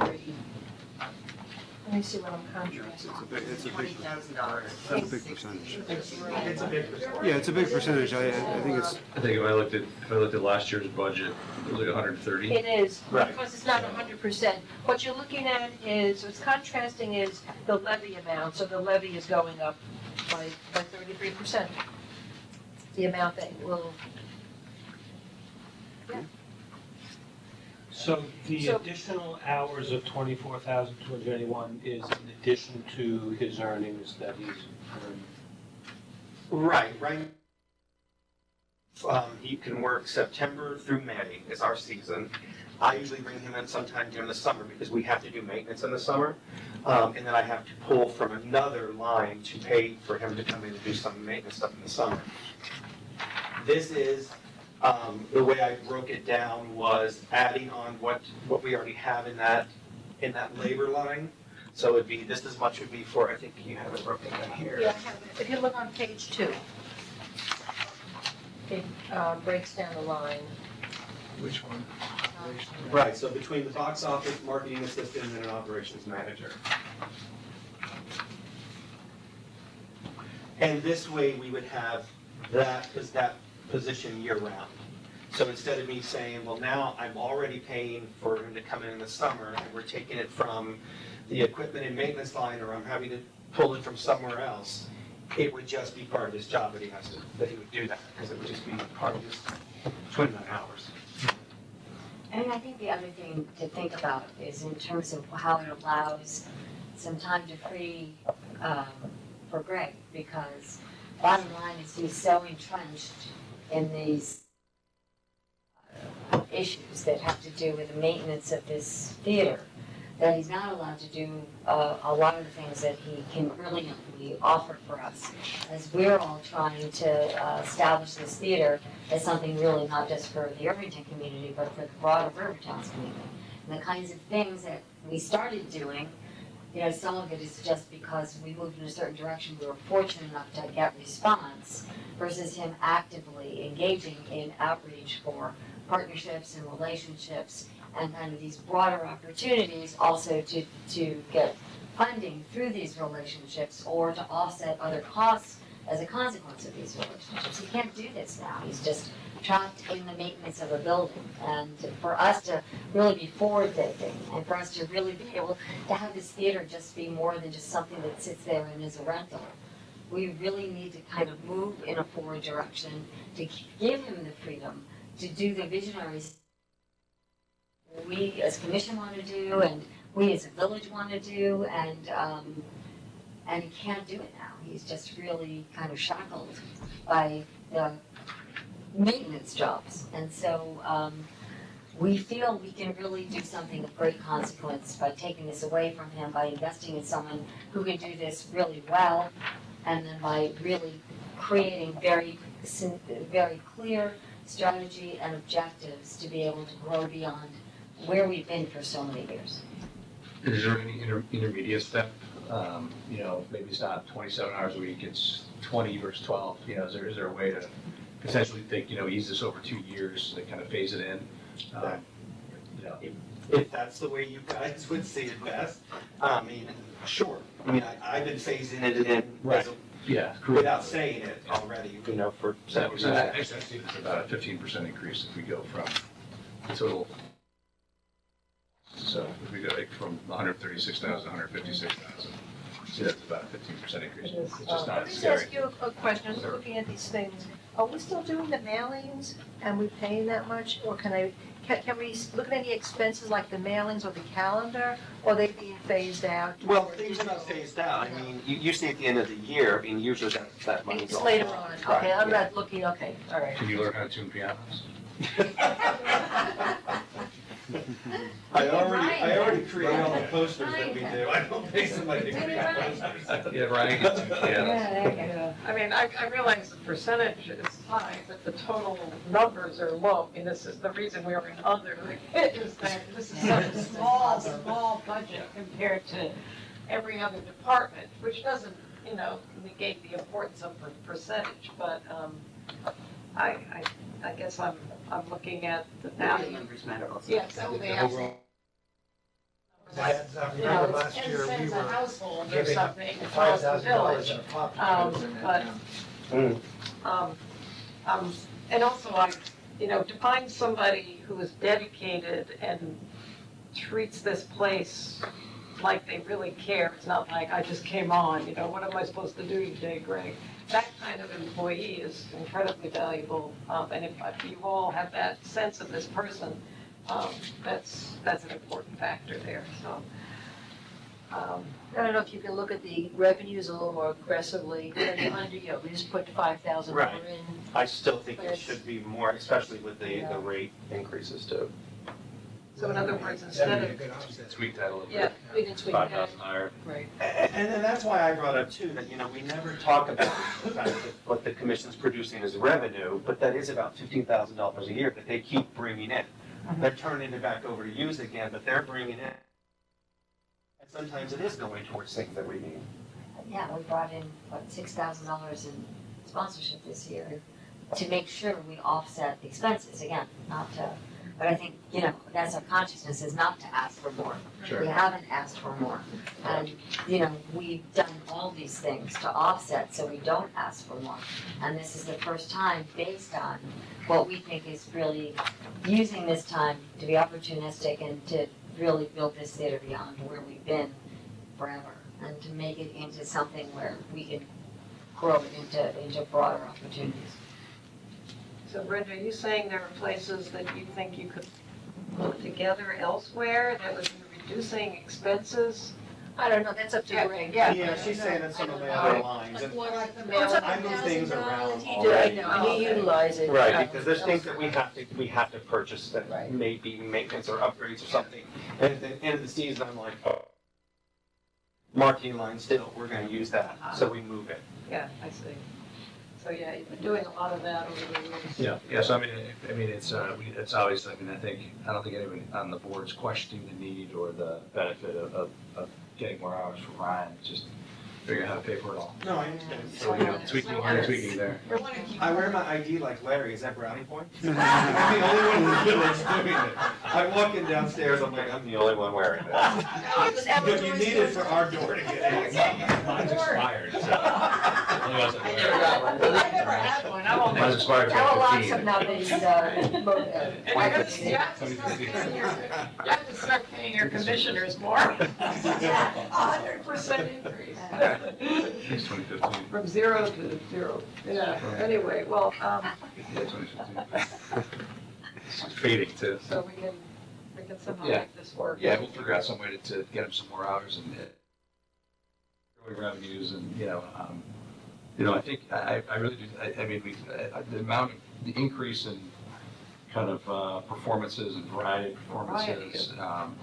Let me see what I'm contrasting. It's a big $20,000. percentage. It's a big percentage. Yeah, it's a big percentage. I think it's. I think if I looked at last year's budget, it was like 130. It is, Right. because it's not 100%. What you're looking at is, what's contrasting is the levy amount, so the levy is going up by 33%. The amount that will, So the So- additional hours of 24,281 is in addition to his earnings that he's earned? Right. He can work September through May is our season. I usually bring him in sometime during the summer because we have to do maintenance in the summer. And then I have to pull from another line to pay for him to come in and do some maintenance stuff in the summer. This is, the way I broke it down was adding on what we already have in that labor line. So it'd be, this as much would be for, I think you have it broken down here. yeah, I have it. If you look on page 2, it breaks down the line. Which one? Right, so between the box office, marketing assistant, and an operations manager. And this way, we would have that position year-round. So instead of me saying, well, now I'm already paying for him to come in the summer, and we're taking it from the equipment and maintenance line, or I'm having to pull it from somewhere else, it would just be part of his job that he would do that, because it would just be part of his 29 hours. And I think the other thing to think about is in terms of how it allows some time to free for Greg, because bottom line is he's so entrenched in these issues that have to do with the maintenance of this theater, that he's not allowed to do a lot of the things that he can brilliantly offer for us, as we're all trying to establish this theater as something really not just for the Irvington community, but for the broader River Towns community. And the kinds of things that we started doing, you know, some of it is just because we moved in a certain direction, we were fortunate enough to get response, versus him actively engaging in outreach for partnerships and relationships and kind of these broader opportunities also to get funding through these relationships or to offset other costs as a consequence of these relationships. He can't do this now. He's just trapped in the maintenance of a building. And for us to really be forward-thinking and for us to really be able to have this theater just be more than just something that sits there and is a rental, we really need to kind of move in a forward direction to give him the freedom to do the visionaries we as commission want to do and we as a village want to do, and he can't do it now. He's just really kind of shackled by the maintenance jobs. And so we feel we can really do something of great consequence by taking this away from him, by investing in someone who can do this really well, and then by really creating very clear strategy and objectives to be able to grow beyond where we've been for so many years. Is there any intermediate step You know, maybe it's not 27 hours a week, it's 20 versus 12, you know, is there a way to potentially think, you know, ease this over 2 years, to kind of phase it in? You know, If that's the way you guys would see it best, I mean, sure. I mean, I've been phasing it in Right. Yeah. without saying it already, you know, for several So I years. see it's about a 15% increase if we go from the total. So if we go like from 136,000 to 156,000, see that's about a 15% increase, which is Let not me just scary. ask you a question, I'm looking at these things, are we still doing the mailings, and we paying that much, or can we look at any expenses like the mailings or the calendar, or are they being phased out? Well, things are not phased out. I mean, you see at the end of the year, I mean, usually that money's It's all later gone. on, Right, okay, I'm yeah. not looking, okay, all right. Can you learn how to tune pianos? I already created all the posters that we do. I don't pay somebody to create posters. Yeah, Ryan can tune pianos. Yeah, I mean, I realize the percentage is high, but the total numbers are low. I mean, this is the reason we were in other, is that this is such a small budget compared to every other department, which doesn't, you know, negate the importance of the percentage, but, I guess I'm looking at the value. Numbers matter also. Yes, so they have. You Heads up, know, remember it's last 10 year, we cents a were household or giving up something across the $5,000 village. in a pop. And also you know, to find somebody who is dedicated and treats this place like they really care, it's not like, I just came on, you know, what am I supposed to do today, Greg? That kind of employee is incredibly valuable, and if you all have that sense of this person, that's an important factor there, so. I don't know if you can look at the revenues a little more aggressively, under, you know, we just put 5,000 more Right. in. I still think it should be more, especially with the rate increases too. So in other words, That'd instead be a of, good offset. Tweak that a little yeah, bit. we can tweak that. 5,000 higher. Right. And that's why I brought up too, that, you know, we never talk about the fact that what the commission's producing is revenue, but that is about $15,000 a year that they keep bringing in. They're turning it back over to use again, but they're bringing in. And sometimes it is going towards things that we need. Yeah, we brought in, what, $6,000 in sponsorship this year to make sure we offset the expenses, again, not to, but I think, you know, that's our consciousness, is not to ask for more. Sure. We haven't asked for more. And, you know, we've done all these things to offset so we don't ask for more. And this is the first time based on what we think is really using this time to be opportunistic and to really build this theater beyond where we've been forever, and to make it into something where we can grow it into broader opportunities. So Brenda, are you saying there are places that you think you could put together elsewhere that would be reducing expenses? I don't know, that's up to Greg. Yeah, she's saying it's some of the other lines. And I move things around already. I know, he utilized it. Right, because there's things that we have to purchase that may be maintenance or upgrades or something. And at the end of the season, I'm like, oh, marketing line still, we're gonna use that, so we move it. Yeah, I see. So, yeah, you've been doing a lot of that over the years. Yeah, yes, I mean, it's always, I mean, I don't think anyone on the board's questioning the need or the benefit of getting more hours for Ryan, just figuring out how to pay for it all. No, I understand. So, you know, tweaking here, tweaking there. I wear my ID like Larry, is that brownie points? I'm the only one in the village doing it. I'm walking downstairs, I'm like, I'm the only one wearing this. But you need it for our door to get in. Mine's expired, so. Otherwise I'd wear it. I never had one, I'm only. Mine's expired Our for locks 15. have not been, You have to start paying your commissioners more. 100% increase. It's 2015. From 0 to 0. Yeah, anyway, well, Yeah, 2015. It's fading too. so we can somehow Yeah. make this work. Yeah, we'll figure out some way to get him some more hours and growing revenues and, I think, I really do, I mean, the increase in kind of performances and variety of performances,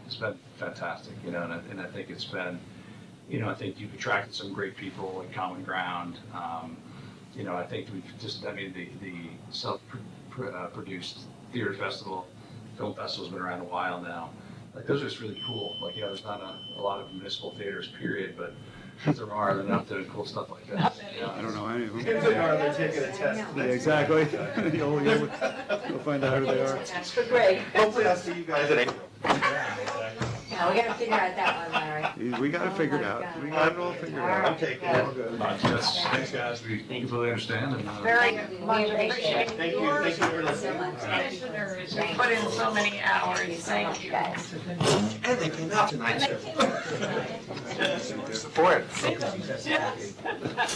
it's been fantastic, and I think it's been, I think you've attracted some great people like Common Ground. I think we've just, the self-produced theater festival, film festival's been around a while now. Like, those are just really cool. Like, there's not a lot of municipal theaters, period, but If there are, they're not doing cool stuff like that. I don't know any of them. If they are, they're taking a test. Yeah, exactly. You'll find out who they are. Great. Hopefully I'll see you guys in April. Yeah, we gotta figure out that one, Larry. We got it figured out. We got it all figured out. I'm taking it. Thanks, guys, we completely understand, and, Very We much appreciate appreciate it. Thank you, thank you for listening. commissioners who put in so many hours. Thank you. Guys. And they came out tonight, too. Support. Yes.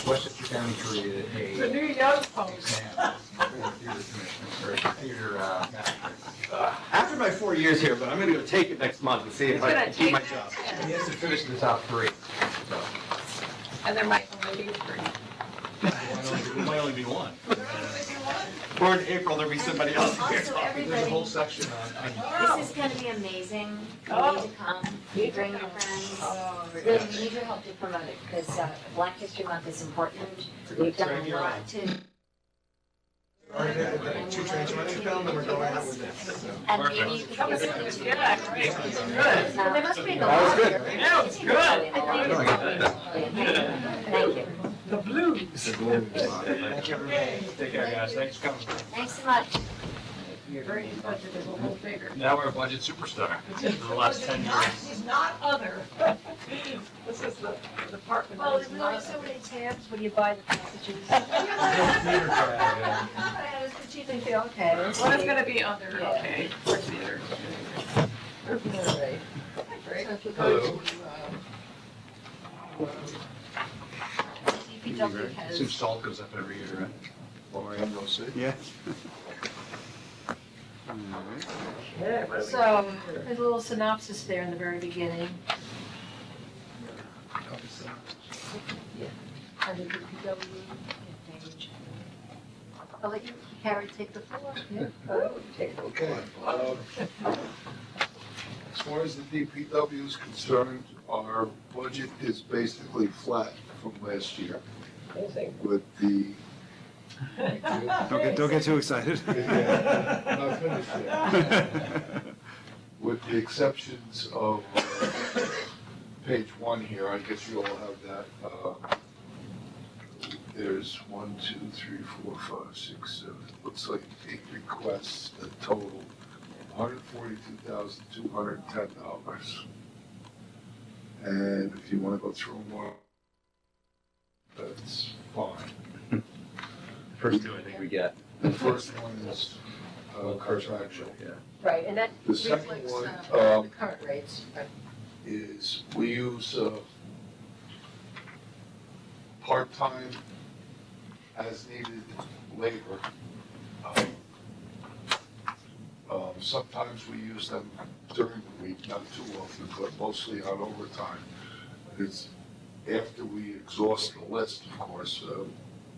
Westchester County created The new young folks. exam for theater commissioners, or theater masters. After my 4 years here, but I'm gonna go take it next month and see if I can keep my job. He has to finish in the top 3, so. And there might only be 3. it might only be one. Or in April, there'll be somebody else here. Also, There's a everybody, whole section on this is gonna be amazing. You Oh. need to come, you bring your friends. Really, we need your help to promote it, because Black History Month is important. We've done a lot to. Two trains running film, and we're going out with this. And maybe you can visit it too. Yeah, great. Good. Well, there must be the That was law good. here. Yeah, it was good. Thank you. The blues. Thank you, everybody. Take care, guys. Thanks for coming. Thanks so much. Your drainage budget is a little bigger. Now we're a budget superstar for the last 10 years. This is not other. This is the department. Well, that is there's not really so other. many tabs when you buy the packages. I was strategically feel, okay. What is gonna be other, Yeah. okay, for theater. All right. Great. So if you go to, DPW Seems has, salt goes up every year, right? Or we'll see. Yeah. so, there's a little synopsis there in the very beginning. And the DPW page. I'll let you, Carrie, take the floor. Yeah. Okay. As far as the DPW is concerned, our budget is basically flat from last year with the. Don't get too excited. Not finished yet. With the exceptions of page 1 here, I guess you all have that. There's 1, 2, 3, 4, 5, 6, 7, looks like 8 requests, a total $142,210. And if you want to go through more, that's fine. First two, I think we get. The first one is contractual. Yeah. Right, and that The second reflects one, the current rates. Right. is we use part-time as needed labor. Sometimes we use them during the week, not too often, but mostly on overtime. It's after we exhaust the list, of course,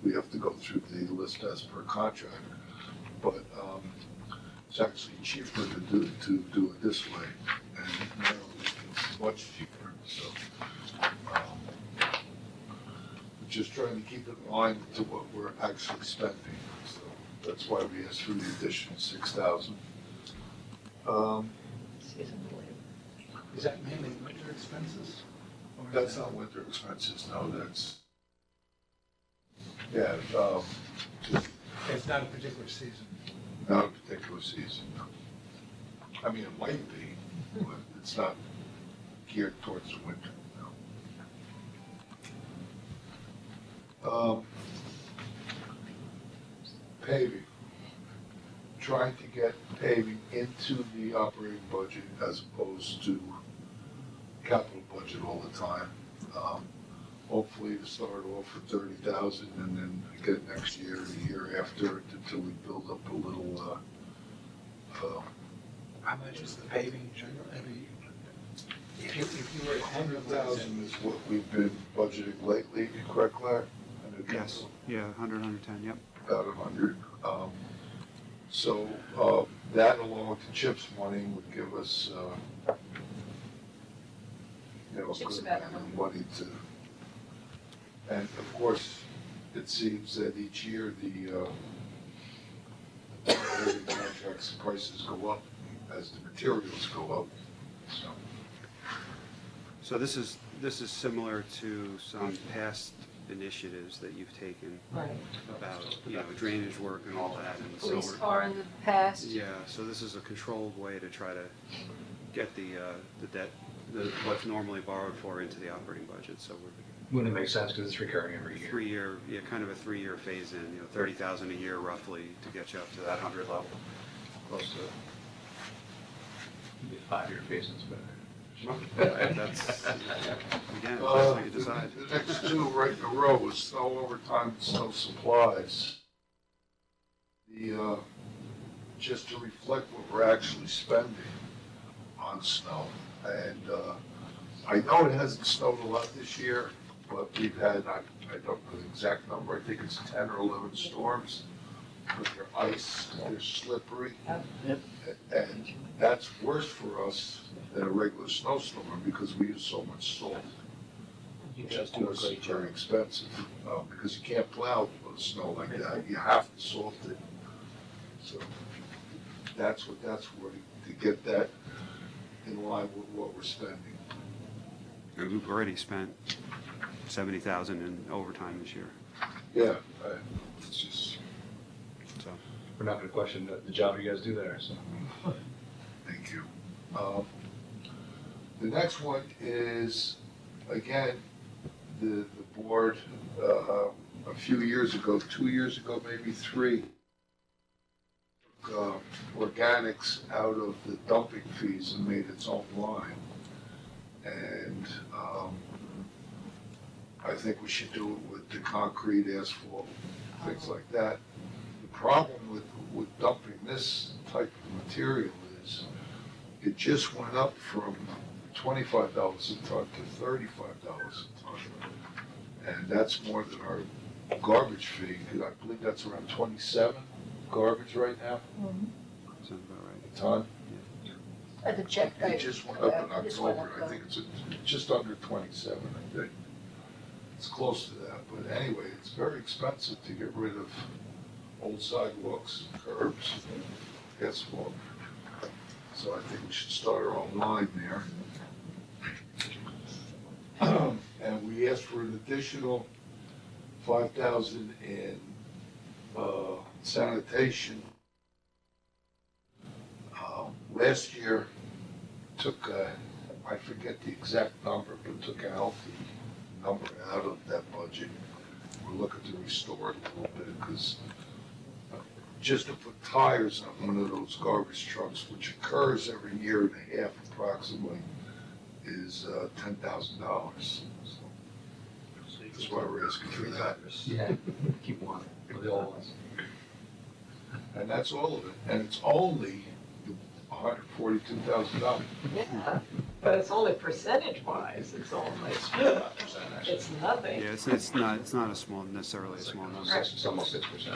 we have to go through the list as per contract. But it's actually cheaper to do it this way, and generally it's much cheaper, so. We're just trying to keep it in line to what we're actually spending, so that's why we asked for the additional 6,000. Is that mainly winter expenses? Or is That's that- not winter expenses, no, that's, yeah, just It's not a particular season. not a particular season, no. I mean, it might be, but it's not geared towards the winter, no. Paving. Trying to get paving into the operating budget as opposed to capital budget all the time. Hopefully to start off with 30,000 and then again next year, the year after, until we build up a little, How much is the paving in general? If you were at 100,000 is what we've been budgeting lately, correct, Claire? Yes, yeah, 100, 110, yep. About 100. So that along with the CHIPS money would give us, a CHIPS good better, amount of money to, and of course, it seems that each year the contracts prices go up as the materials go up, so. So this is this is similar to some past initiatives that you've taken Right. about, drainage work and all that, and so Police we're. car in the past. Yeah, so this is a controlled way to try to get the debt, what's normally borrowed for into the operating budget, so we're. Wouldn't it make sense because it's recurring every year? 3-year, kind of a 3-year phase in, 30,000 a year roughly to get you up to that 100 level. Close to it. Maybe 5-year phases, but. That's, again, that's Uh, what you decide. The next two right in a row is snow overtime and snow supplies. Just to reflect what we're actually spending on snow. And I know it hasn't snowed a lot this year, but we've had, I don't know the exact number, I think it's 10 or 11 storms. But they're ice, they're slippery. And that's worse for us than a regular snowstorm because we use so much salt. You Which guys of do a course great is very job. expensive, because you can't plow with snow like that. You have to salt it. So that's what that's for, to get that in line with what we're spending. And we've already spent 70,000 in overtime this year, Yeah, it's just, so. We're not gonna question the job you guys do there, so. thank you. The next one is, again, the board, a few years ago, 2 years ago, maybe 3, took organics out of the dumping fees and made its own line. And I think we should do it with the concrete, asphalt, things like that. The problem with dumping this type of material is it just went up from $25 a ton to $35 a ton. And that's more than our garbage fee, because I believe that's around 27 garbage right now, Sounds about right. a ton. The check. It just went up in October, I think it's just under 27, I think. It's close to that, but anyway, it's very expensive to get rid of old sidewalks, curbs, asphalt. So I think we should start our own line there. And we asked for an additional 5,000 in sanitation. Last year took, I forget the exact number, but took a healthy number out of that budget. We're looking to restore it a little bit, because just to put tires on one of those garbage trucks, which occurs every year and a half approximately, is $10,000. So that's why we're asking for that. Yeah, keep one, for the old ones. And that's all of it, and it's only $142,000. Yeah, but it's only percentage-wise, it's only, it's nothing. Yeah, it's not a small, necessarily a small number. It's almost 6%.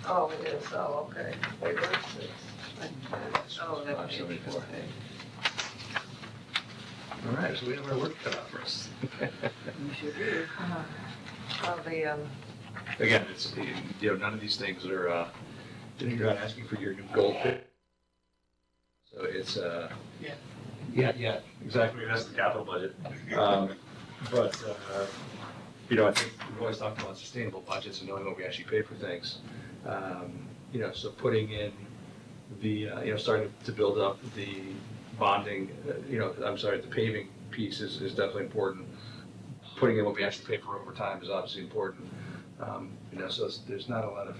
Oh, it is, oh, okay. Wait, where's this? Oh, that would be before. All right, so we have our work cut out for us. Oh, the, Again, it's, none of these things are, you're not asking for your new gold pit. So it's, yeah, exactly, that's the capital budget. But, I think we've always talked about sustainable budgets and knowing what we actually pay for things. So putting in the, starting to build up the bonding, the paving piece is definitely important. Putting in what we actually pay for overtime is obviously important. So there's not a lot of,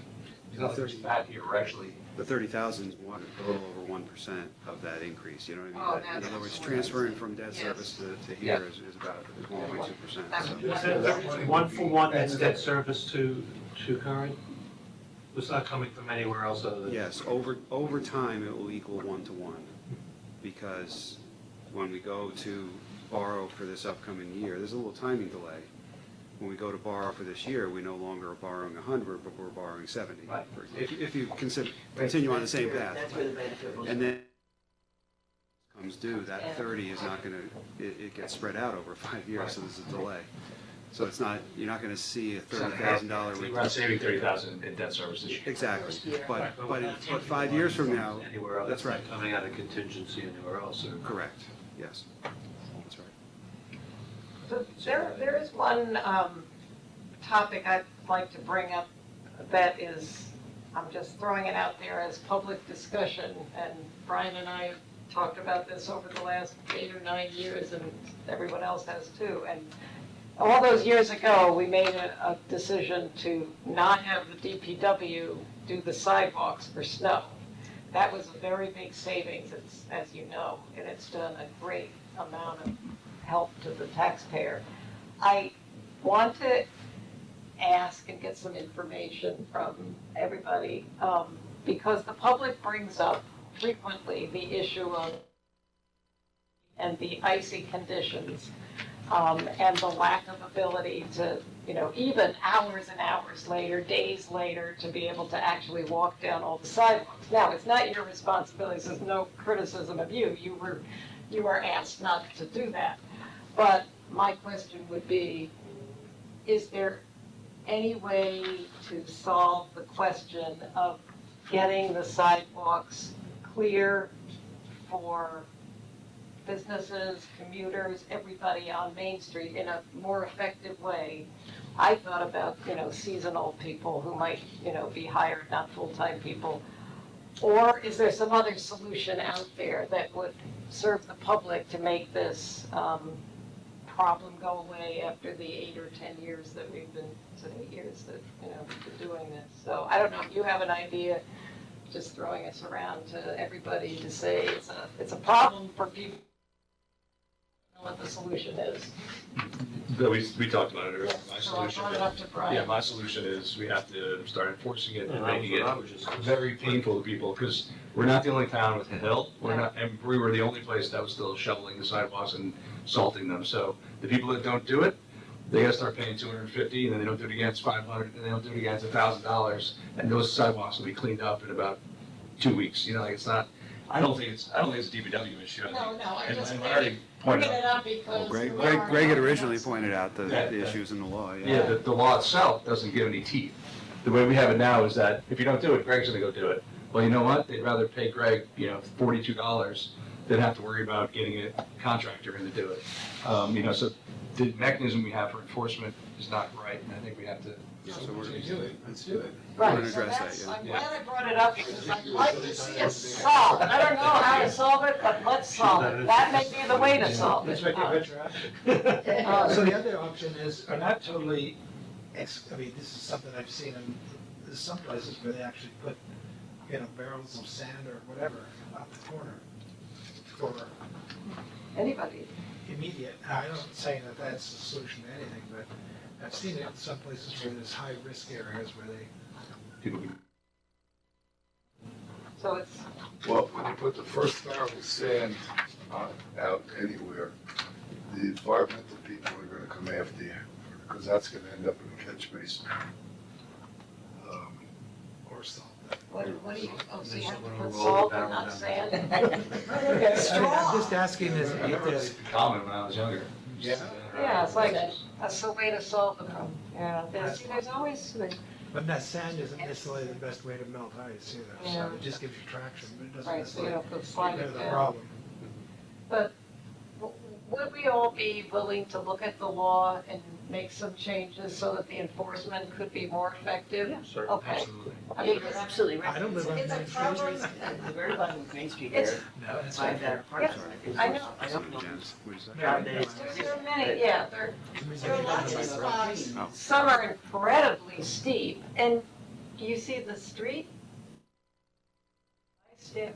there's fat here, we're actually. The 30,000 is a little over 1% of that increase, you know what I mean? Oh, In other words, transferring from debt service to here is about 1.2%. So. Is that one for one, that's debt service to current? It's not coming from anywhere else other than? Yes, over time, it will equal 1-to-1, because when we go to borrow for this upcoming year, there's a little timing delay. When we go to borrow for this year, we no longer are borrowing 100, but we're borrowing 70. Right. If you continue on the same path. That's where the benefit will. And then comes due, that 30 is not gonna, it gets spread out over 5 years, so there's a delay. So it's not, you're not gonna see a $30,000. We're not saving 30,000 in debt service this year. Exactly, but we're not 5 years from now, Anywhere else. that's right. It's not coming out of contingency anywhere else, or? Correct, yes, that's right. So there is one topic I'd like to bring up that is, I'm just throwing it out there as public discussion, and Brian and I talked about this over the last 8 or 9 years, and everyone else has too. And all those years ago, we made a decision to not have the DPW do the sidewalks for snow. That was a very big savings, as you know, and it's done a great amount of help to the taxpayer. I want to ask and get some information from everybody, because the public brings up frequently the issue of and the icy conditions, and the lack of ability to, even hours and hours later, days later, to be able to actually walk down all the sidewalks. Now, it's not your responsibility, so there's no criticism of you. You were asked not to do that. But my question would be, is there any way to solve the question of getting the sidewalks clear for businesses, commuters, everybody on Main Street in a more effective way? I thought about, seasonal people who might, be hired, not full-time people. Or is there some other solution out there that would serve the public to make this problem go away after the 8 or 10 years that we've been, is it 8 years that, we've been doing this? So I don't know, if you have an idea, just throwing us around to everybody to say it's a problem for people. I don't know what the solution is. But we talked about it earlier. My So I solution, brought it up to Brian. yeah, my solution is we have to start enforcing it and And making I it was just- very painful to people, because we're not the only town with a hill. And we were the only place that was still shoveling the sidewalks and salting them. So the people that don't do it, they gotta start paying $250, and then they don't do it again, it's $500, and they don't do it again, it's $1,000. And those sidewalks will be cleaned up in about 2 weeks. It's not, I don't think it's a DPW issue. No, I And just Larry pointed bringing it out. up because. Greg we had are- originally pointed out the issues in the law, Yeah, the law itself doesn't give any teeth. The way we have it now is that if you don't do it, Greg's gonna go do it. Well, you know what? They'd rather pay Greg, $42 than have to worry about getting a contractor in to do it. So the mechanism we have for enforcement is not right, and I think we have to. Yeah, so we're Let's do it, let's do it. Right, gonna so address that's, that, I'm yeah. glad I brought it up because I'd like to see it solved. I don't know how to solve it, but let's solve it. That may be the way to solve Let's it. make it retroactive. So the other option is, are not totally, this is something I've seen in, there's some places where they actually put, barrels of sand or whatever up the corner for Anybody. immediate, I'm not saying that that's the solution to anything, but I've seen it in some places where there's high-risk areas where they, People can So it's, Well, when you put the first barrel of sand out anywhere, the environmental people are gonna come after you, because that's gonna end up in a catch basin. or salt. what do you, so you have to Someone put will roll salt the and barrel not down. sand? I'm just asking this, if there's, common when I was younger. Yeah. Yeah, it's like, that's the way to solve the problem. Yeah, there's always, but that sand isn't necessarily the best way to melt ice either, so Yeah. it just gives you traction, but it doesn't right, so you necessarily don't go get sliding rid of the down. problem. But would we all be willing to look at the law and make some changes so that the enforcement could be more effective? Yeah, certainly. Okay. Absolutely. I Yeah, mean, you're absolutely right. I don't live on It's a Main Street. problem. At the very bottom of Main Street It's- there, No, that's by right. that park. I know. I don't know. What is that? Yeah, they- There are many, yeah, there are lots of spots. Oh. Some are incredibly steep, and you see the street?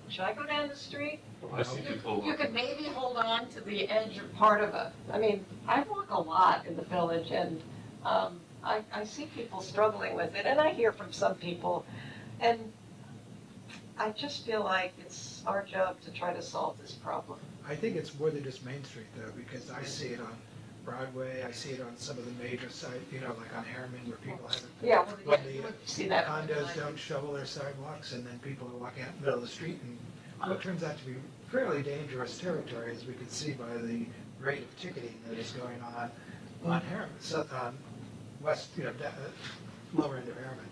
Should I go down the street? I see people. You could maybe hold on to the edge of part of it. I mean, I walk a lot in the village, and I see people struggling with it, and I hear from some people, and I just feel like it's our job to try to solve this problem. I think it's more than just Main Street though, because I see it on Broadway, I see it on some of the major sites, like on Harriman where people haven't. Yeah, well, When you the would see that. condos don't shovel their sidewalks and then people are walking out in the middle of the street and what turns out to be fairly dangerous territory, as we can see by the rate of ticketing that is going on Harriman, on west, lower end of Harriman.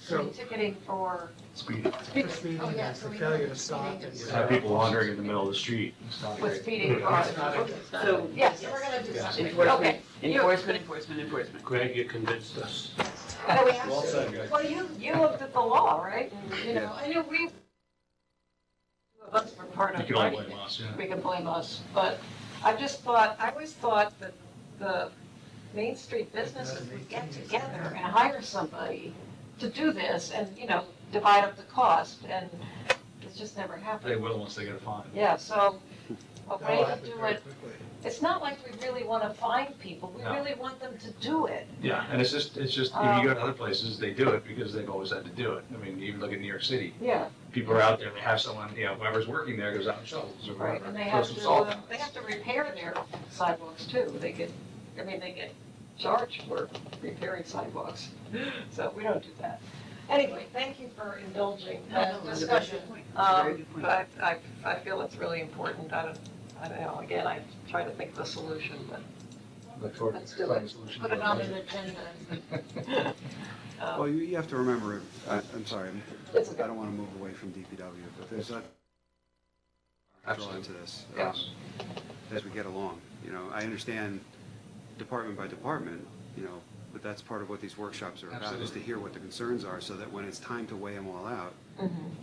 So, ticketing for Speeding. for speeding, Oh, yeah, there's so the we failure know to stop. speeding and is- the- Have people wandering in the middle of the street. It's not with great. speeding It's cars. not a- So, Yes, we're gonna do something. enforcement, Okay. enforcement. Greg, you convinced us. No, we have Well to. said, Greg. Well, you looked at the law, right? And, you know, I know we, of us were part You of can all writing blame it. us, yeah. We can blame us, but I always thought that the Main Street businesses would get together and hire somebody to do this and, you know, divide up the cost, and it's just never They happened. will once they get a fine. Yeah, so a That'll way to happen do very it, quickly. it's not like we really want to find people, we No. really want them to do it. Yeah, and it's just, if you go to other places, they do it because they've always had to do it. I mean, even look at New York City. Yeah. People are out there, they have someone, you know, whoever's working there goes out and shovels or Right, whatever. and they throws have some to, salt down. they have to repair their sidewalks too. They get charged for repairing sidewalks. So we don't do that. Anyway, thank you for indulging that discussion. But I feel it's really important. I don't know, again, I try to think of a solution, but Look forward to let's do finding it. a solution Put for it it on later. an agenda. Well, you have to remember, I'm sorry, It's I don't want to move away from DPW, but there's a draw into this Yes. as we get along. You know, I understand department by department, you know, but that's part of what these workshops are about, is to Absolutely. hear what the concerns are, so that when it's time to weigh them all out,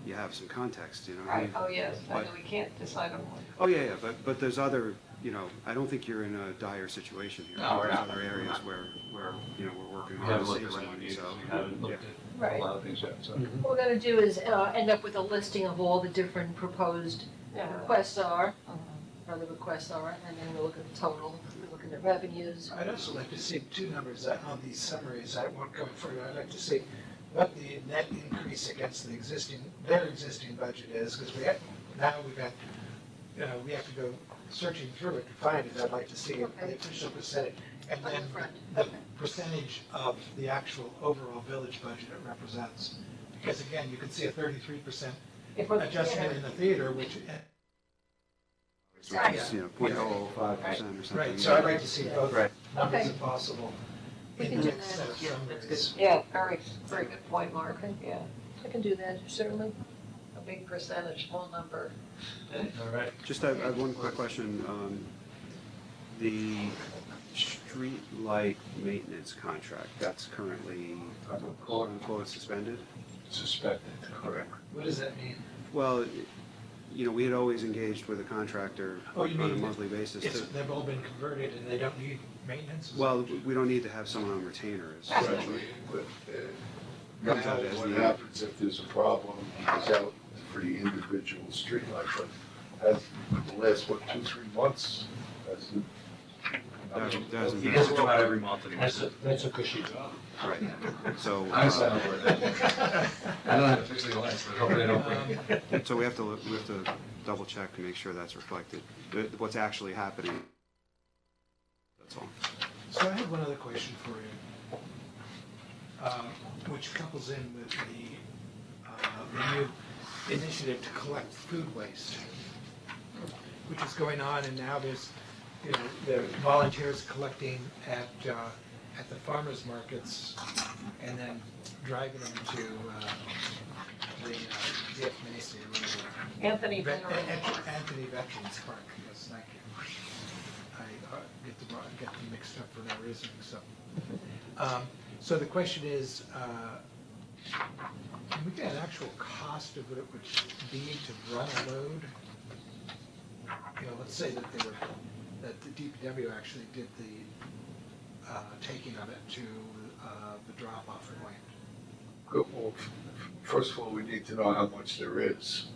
you have some context, you know. Right, oh yes, I But- know we can't decide on one. Oh, yeah, but there's other, you know, I don't think you're in a dire situation here. No, we're There's not. other areas where, you know, we're working We hard haven't to looked save at some what we money, need, so. we haven't looked yeah. at a lot of things yet, so. What we're gonna do is end up with a listing of all the different proposed requests are, or the requests are, and then we'll look at the total, we're looking at revenues. I'd also like to see two numbers on these summaries. I won't go further. I'd like to see what the net increase against their existing budget is, because we have to go searching through it to find it. I'd like to see the official percentage, and then the percentage of the actual overall village budget it represents. Because again, you can see a 33% adjustment in the theater, which It's, you know, 0.005% or something. Right, so I'd like to see both Right. numbers Okay. if possible. We in can the do next that. set of Yeah, that's good. summaries. Yeah, very good point, Mark, yeah. I can do that, certainly. A big percentage, small number. All right. Just I have one quick question. The street light maintenance contract, that's currently quote unquote suspended? Suspended, correct. What does that mean? Well, you know, we had always engaged with a contractor Oh, on you a mean monthly basis. They've all been converted and they don't need maintenance? Well, we don't need to have someone on retainer. Right, but, now what happens if there's a problem, he goes out for the individual streetlight, but has the last, 2-3 months, has it? Doesn't. He doesn't go out every month anymore. That's a cushy job. Right, so. I'm signed up for it. I don't have to fix the lights, but hopefully they don't break. So we have to double check to make sure that's reflected, what's actually happening. That's all. So I have one other question for you, which couples in with the new initiative to collect food waste, which is going on, and now there's, you know, there are volunteers collecting at the farmers markets and then driving them to the DF Macy or whatever. Anthony Anthony Veterans Park, yes, thank you. I get them mixed up for no reason, so. So the question is, can we get an actual cost of what it would be to run a load? You know, let's say that that the DPW actually did the taking of it to the drop-off point. Well, first of all, we need to know how much there is.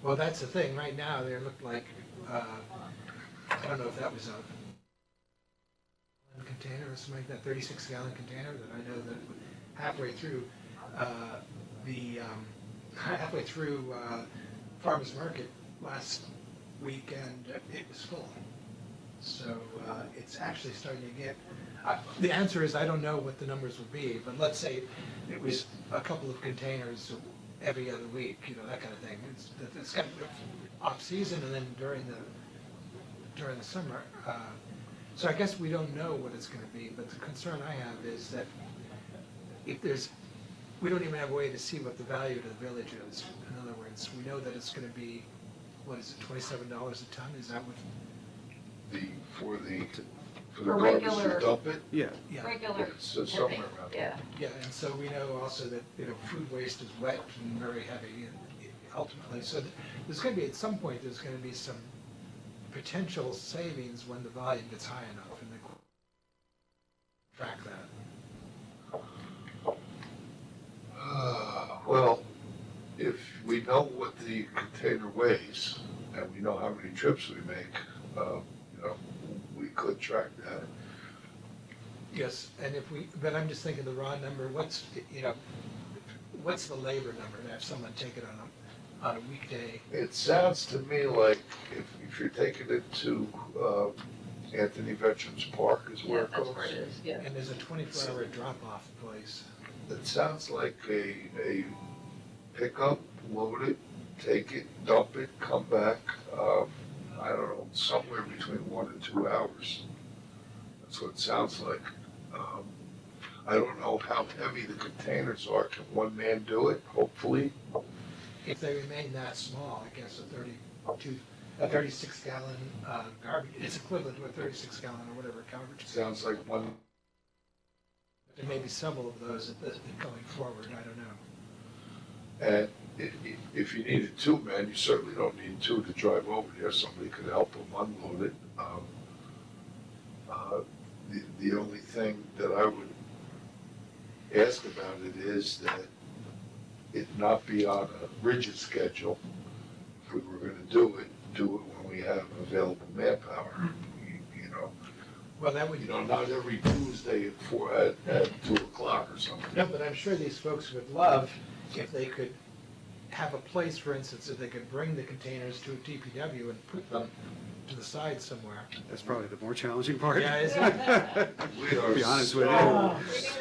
Well, that's the thing, right now, they look like, I don't know if that was a container or something like that, 36-gallon container, that I know that halfway through Farmers Market last weekend, it was full. So it's actually starting to get, the answer is I don't know what the numbers will be, but let's say it was a couple of containers every other week, you know, that kind of thing. It's kind of off-season and then during the summer. So I guess we don't know what it's going to be, but the concern I have is that if there's we don't even have a way to see what the value to the village is. In other words, we know that it's gonna be, what is it, $27 a ton? Is that what? For the For garbage to regular- dump it? Yeah. Yeah. Regular It's somewhere tipping, around. yeah. Yeah, and so we know also that, food waste is wet and very heavy and ultimately, so there's gonna be, at some point, there's gonna be some potential savings when the volume gets high enough and they track that. Well, if we know what the container weighs and we know how many trips we make, we could track that. Yes, and but I'm just thinking the raw number, what's the labor number to have someone take it on a weekday? It sounds to me like if you're taking it to Anthony Veterans Park is where it goes. That's where it is, yeah. And there's a 24-hour drop-off place. It sounds like a pickup, load it, take it, dump it, come back, I don't know, somewhere between 1 and 2 hours. That's what it sounds like. I don't know how heavy the containers are. Can one man do it? Hopefully. If they remain that small, I guess a 36-gallon garbage, it's equivalent to a 36-gallon or whatever garbage. Sounds like one. There may be several of those going forward, I don't know. And if you needed 2 men, you certainly don't need 2 to drive over there. Somebody could help them unload it. The only thing that I would ask about it is that it not be on a rigid schedule. If we were gonna do it when we have available manpower, Well, that would. Not every Tuesday at 2 o'clock or something. No, but I'm sure these folks would love if they could have a place, for instance, that they could bring the containers to a DPW and put them to the side somewhere. That's probably the more challenging part. Yeah, is it? We are To be honest with you. Well,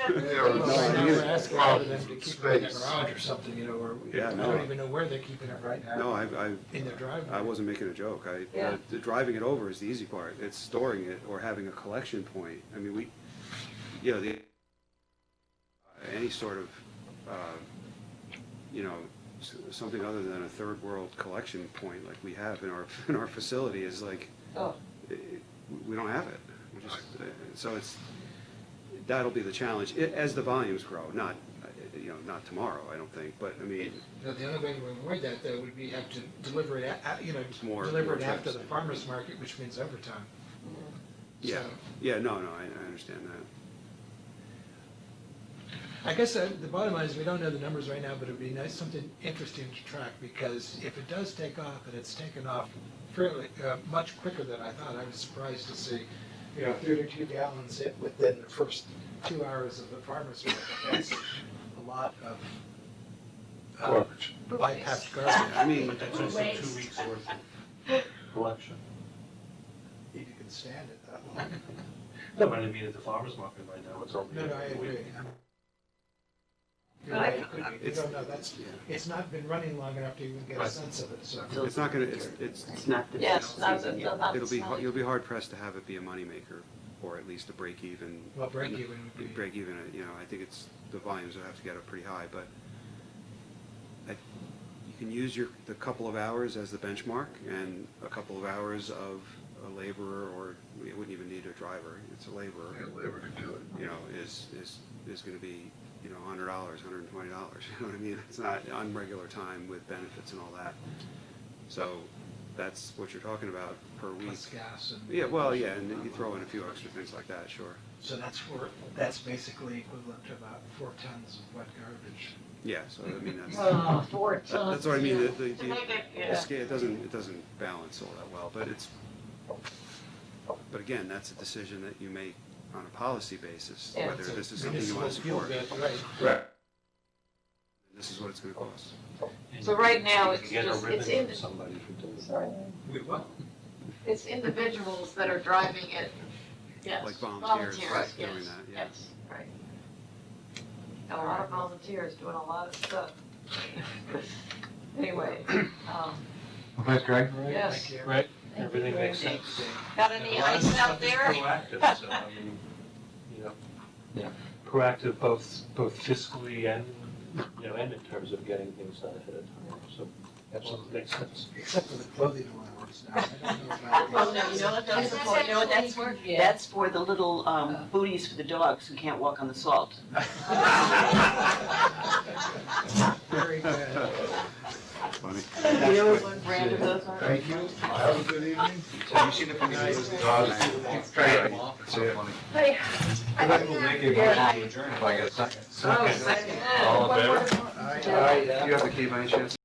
no right now we're asking for them to problems with keep it in their space. garage or something, or Yeah, I no. don't even know where they're keeping it right now. No, In their driveway. I wasn't making a joke. Yeah. Driving it over is the easy part. It's storing it or having a collection point. I mean, any sort of, something other than a third world collection point like we have in our facility is like, Oh. we don't have it. So that'll be the challenge as the volumes grow. Not tomorrow, I don't think. But I mean, The only way to avoid that, though, would be have to deliver it, more deliver it after trips. the farmer's market, which means overtime. yeah, So, yeah, no, I understand that. I guess the bottom line is we don't know the numbers right now, but it'd be nice, something interesting to track, because if it does take off, and it's taken off fairly, much quicker than I thought, I was surprised to see, 32 gallons within the first 2 hours of the farmer's market. That's a lot of Garbage. bypass Yeah, garbage. I mean, that's just 2 weeks worth of collection. If you can stand it that long. No, but I mean, at the farmer's market right now, it's only. No, I agree. You're But I- right, it could be. We don't know, it's not been running long enough to even get a Right. sense of it, so. It's not gonna. It's not the. Yes, not It'll be. not- You'll be hard pressed to have it be a moneymaker, or at least a break even. Well, break even would be. Break even. I think the volumes will have to get up pretty high, but you can use the couple of hours as the benchmark, and a couple of hours of a laborer, or you wouldn't even need a driver. It's a laborer. Yeah, labor can do it. Is going to be $100, $120. You know what I mean? It's not on regular time with benefits and all that. So that's what you're talking about per week. Plus gas and. Yeah, well, yeah, and then you throw in a few extra things like that, sure. So that's basically equivalent to about 4 tons of wet garbage. Yeah, so I mean that's. 4 tons. That's what I mean. The To make it, yeah. scale it doesn't balance all that well, but it's. But again, that's a decision that you make on a policy basis, Yeah. whether this is something you want to Municipal support. fuel bid, right. Right. This is what it's going to cost. And So right now, you it's can get a just- ribbon it's in from the- somebody for doing that. Sorry. We will. It's individuals that are driving it. Yes. Like volunteers Volunteers, doing yes, that, yeah. yes, right. Got a lot of volunteers doing a lot of stuff. Anyway, Thanks, Greg. yes. Right, everything makes sense. Got any A lot of ice this out stuff is there? Proactive, so I mean, proactive both fiscally and and in terms of getting things done ahead of time, so. Absolutely. Makes sense. Except for the clothing allowance now, I don't know about. Well, no, you know what that's for, you know what that's for? That's for the little booties for the dogs who can't walk on the salt. Very good. Funny. You know what brand of those are? Thank you. Have a good evening. Have you seen the pictures of the dogs? Try to get them off, it's so funny. Hey, I think we'll make a motion to adjourn if I get a second. Oh, second. All in favor? Do you have the key by any chance?